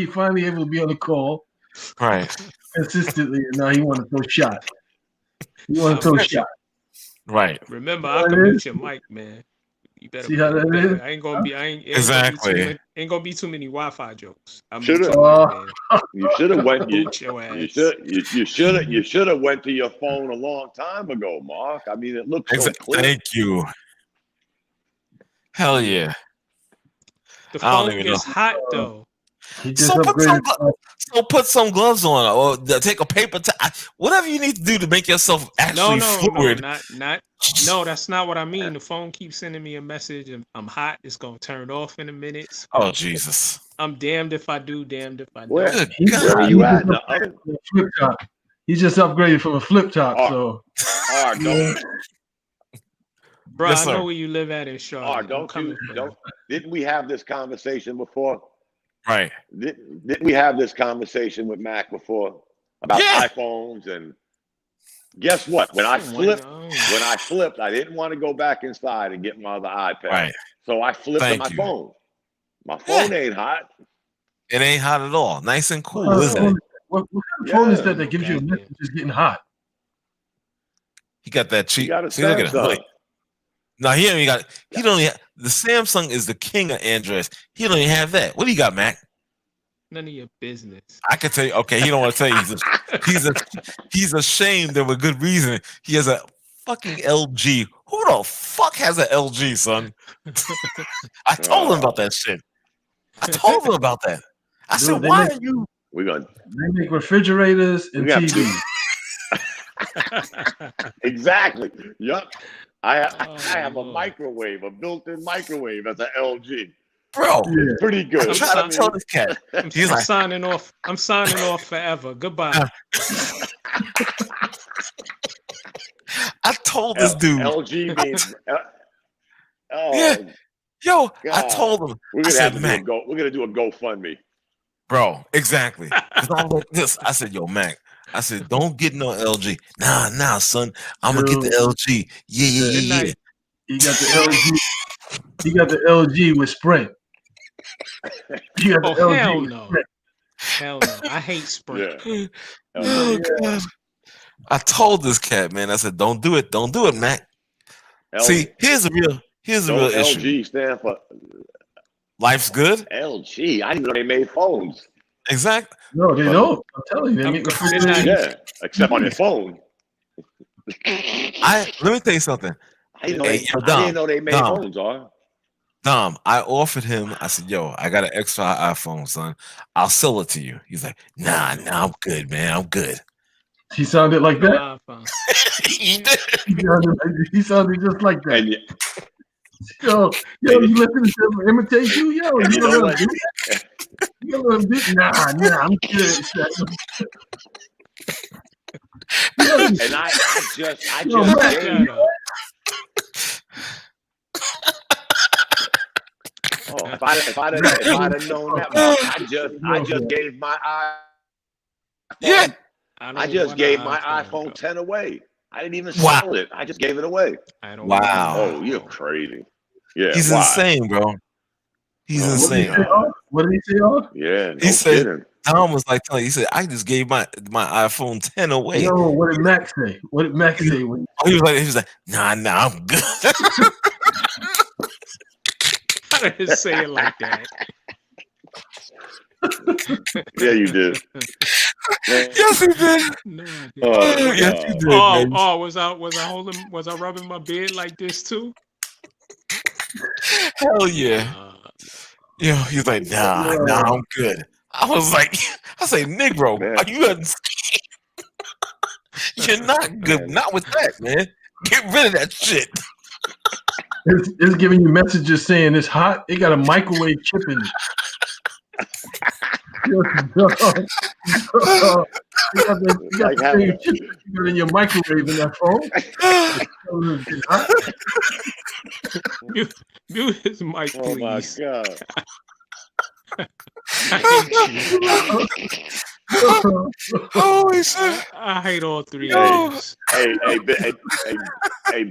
finally able to be on the call, right? Consistently, and now he want to throw shots. Right. Remember, I can mute your mic, man. You better see how that is. Ain't gonna be too many Wi-Fi jokes. You should have went. You should have went to your phone a long time ago, Mark. I mean, it looks so clear. Thank you. Hell yeah. The phone is hot though. So put some gloves on, or take a paper towel, whatever you need to do to make yourself actually fluid. No, that's not what I mean. The phone keeps sending me a message, and I'm hot. It's gonna turn off in a minute. So oh Jesus! I'm damned if I do, damned if I don't. Where are you at? Flip top. He just upgraded from a flip top. Bro, yes, I know where you live at in Charlotte. Didn't we have this conversation before? Right. Didn't we have this conversation with Mac before about iPhones? And guess what? When I flipped, I didn't want to go back inside and get my other iPad. Right. So I flipped to my phone. My phone ain't hot. It ain't hot at all. Nice and cool, isn't it? What kind of phone is that gives you a message just getting hot? He got that cheap. See, look at it. No, he don't even the Samsung is the king of Androids. He don't even have that. What do you got, Mac? None of your business. I can tell you. Okay, he don't want to tell you. He's ashamed of a good reason. He has a fucking LG. Who the fuck has an LG, son? I told him about that shit. I told him about that. I said, why are you? They make refrigerators and TVs. Exactly. Yup. I have a microwave, a built-in microwave as an LG. Bro, it's pretty good. I'm trying to tell this cat. He's like, signing off. I'm signing off forever. Goodbye. I told this dude. LG means. Yo, God. I told him. We're gonna do a GoFundMe. Bro, exactly. I was like this. I said, yo, Mac. I said, don't get no LG. Nah, son. I'm gonna get the LG. Yeah. He got the LG. He got the LG with Sprint. Hell no. Hell no. I hate Sprint. Yeah. Oh, God. I told this cat, man. I said, don't do it. Don't do it, Mac. See, here's the real issue. LG stand for Life's Good. LG. I didn't know they made phones. Exactly. No, they don't. I'm telling you, they make refrigerators. Yeah, except on your phone. Let me tell you something. I didn't know they made phones, Dom, I offered him. I said, yo, I got an extra iPhone, son. I'll sell it to you. He's like, nah, I'm good, man. I'm good. He sounded like that. He did. He sounded just like that. Yo, you listen to him imitate you, yo. You don't let him do that. You don't let him do that. Nah, I'm good. And I just if I'd have known that, I just gave my iPhone 10 away. I didn't even sell it. I just gave it away. Wow. Oh, you're crazy. Yeah. He's insane, bro. He's insane. What did he say? Yeah. He said, Tom was like telling you, he said, I just gave my iPhone 10 away. No, what did Max say? What did Max say? He was like, nah, I'm good. I didn't say it like that. Yeah, you did. Yes, he did. No, yes, you did. Was I rubbing my beard like this too? Hell yeah. Yo, he's like, nah, I'm good. I was like, Negro, are you you're not good. Not with that, man. Get rid of that shit. It's giving you messages saying it's hot. It got a microwave chip in it. You got the same chip you got in your microwave in that phone. Mute his mic, please. Oh my God. Holy shit. I hate all three of these. Hey,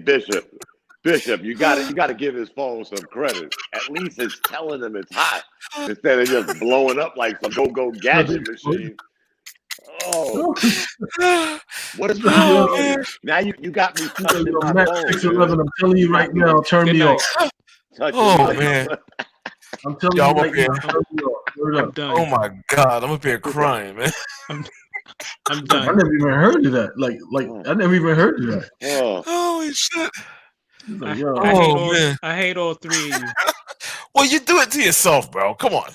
Bishop, you gotta give his phone some credit. At least it's telling him it's hot instead of just blowing up like some go gadget machine. Oh, what is going on? Now you got me touching my phone. 611, I'm telling you right now, turn me off. Man. I'm telling you right now, turn me off. I'm done. Oh my God, I'm up here crying, man. I'm done. I never even heard of that. Like I never even heard of that. Holy shit. Like, I hate all three of you. Well, you do it to yourself, bro. Come on.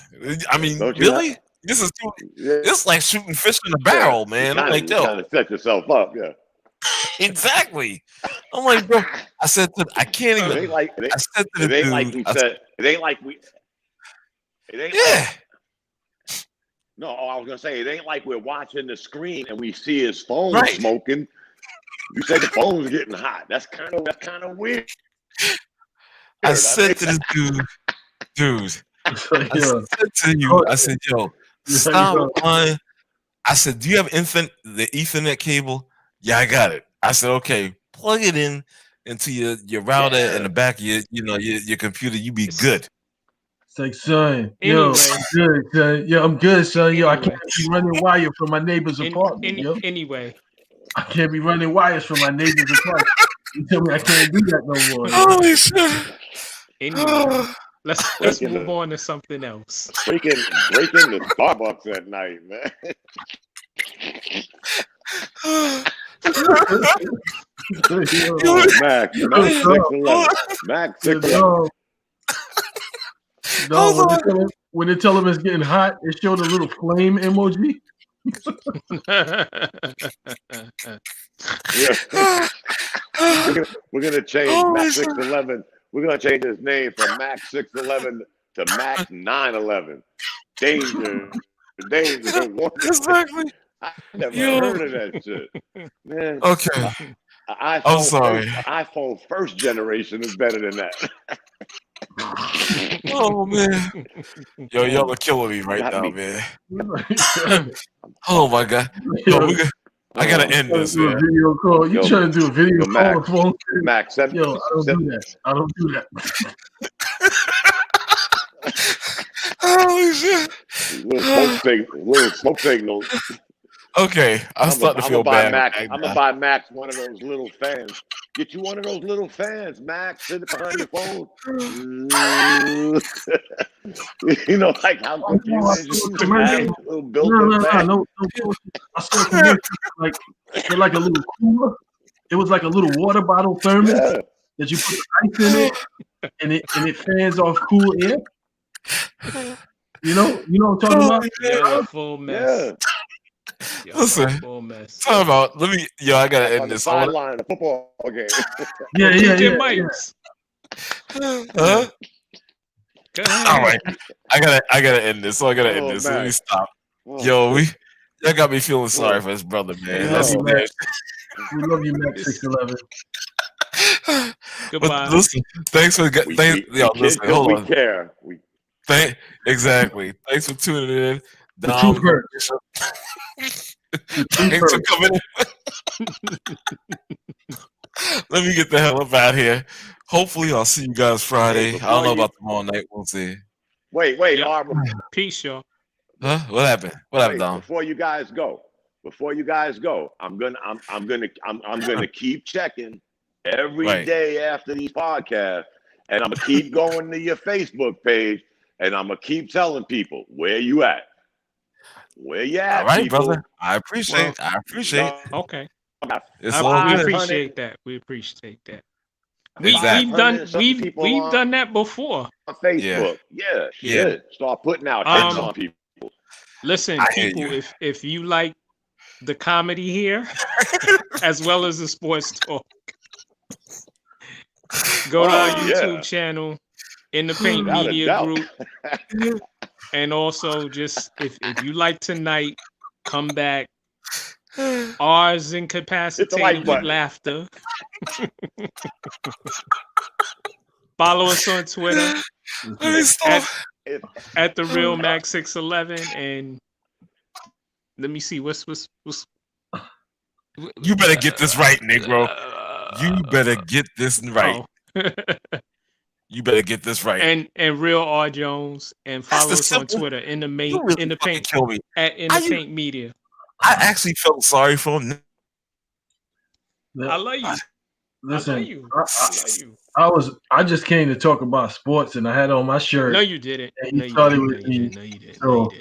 I mean, really? This is it's like shooting fish in a barrel, man. I'm like, yo, trying to set yourself up, yeah. Exactly. I'm like, bro. I said, I can't even. It ain't like I said to the dude, No, I was gonna say it ain't like we're watching the screen and we see his phone smoking. You said the phone's getting hot. That's kind of weird. I said to this dude, I said to you, I said, yo, stop lying. I said, do you have the Ethernet cable? Yeah, I got it. I said, okay, plug it into your router in the back of your computer. You be good. It's like, son, yo, I'm good, son. Yo, I'm good, son. Yo, I can't be running wire from my neighbor's apartment. Anyway. I can't be running wires from my neighbor's apartment. You tell me I can't do that no more. Holy shit. Anyway, let's move on to something else. Breaking the Starbucks at night, man. Max 611. No, when they tell him it's getting hot, it showed a little flame emoji. We're gonna change Max 611. We're gonna change his name from Max 611 to Max 911. Danger. Exactly. I never heard of that shit. Man, okay. I'm sorry. iPhone first generation is better than that. Oh man. Yo, y'all are killing me right now, man. Oh my god. Yo, I gotta end this, man. Video call. You trying to do a video call phone? Max, I don't do that. Holy shit. Little smoke signals. Okay, I'm starting to feel bad. I'm gonna buy Max one of those little fans. Get you one of those little fans, Max. Sit it behind your phone. You know, like how confusing. No. I saw a commercial like a little cooler. It was like a little water bottle thermos that you put ice in it, and it fans off cool air. You know what I'm talking about? Yeah, full mess. Yeah. Listen, talk about. I gotta end this. Sideline of the football game. Yeah. Huh? All right, I gotta end this. So I gotta end this. Man. Let me stop. Yo, that got me feeling sorry for his brother, man. We love you, Max 611. Goodbye. Listen, thanks for listen. Hold on. We care. Exactly. Thanks for tuning in. Dom, thanks for coming in. Let me get the hell up out here. Hopefully, I'll see you guys Friday. I don't know about tomorrow night. We'll see. Wait, peace, y'all. Huh? What happened? What happened, Dom? Before you guys go, I'm gonna keep checking every day after these podcasts, and I'm gonna keep going to your Facebook page, and I'm gonna keep telling people where you at. Where you at? All right, people? brother. I appreciate. Okay. We appreciate that. We've done that before on Facebook. Yeah. Start putting out hits on people. Listen, people, if you like the comedy here as well as the sports talk, go to our YouTube channel, In the Paint Media Group, and also just if you like tonight, come back. Ours incapacitated with laughter. Follow us on Twitter at the real Max 611, and let me see what's. You better get this right, Negro. You better get this right. You better get this right. And real R Jones, and follow us on Twitter in the paint media. I actually felt sorry for him. I love you. Listen, I just came to talk about sports, and I had on my shirt. No, you didn't. And you started with me. So,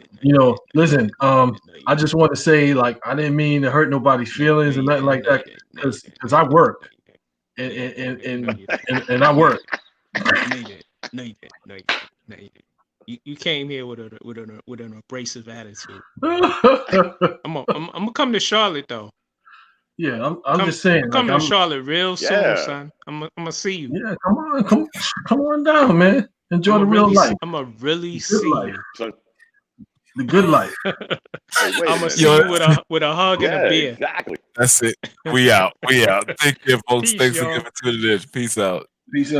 listen. I just want to say, I didn't mean to hurt nobody's feelings and nothing like that, because I work, and I work. No, you didn't. You came here with an abrasive attitude. I'm gonna come to Charlotte though. Yeah, I'm just saying. I'm to Charlotte real soon, son. I'm gonna see you. Yeah, come on down, man. Enjoy the real life. I'm gonna really see you. The good life. I'm gonna see you with a hug and a beer. Exactly. That's it. We out. Take care, folks. Thanks for giving to the dish. Peace out. Peace out.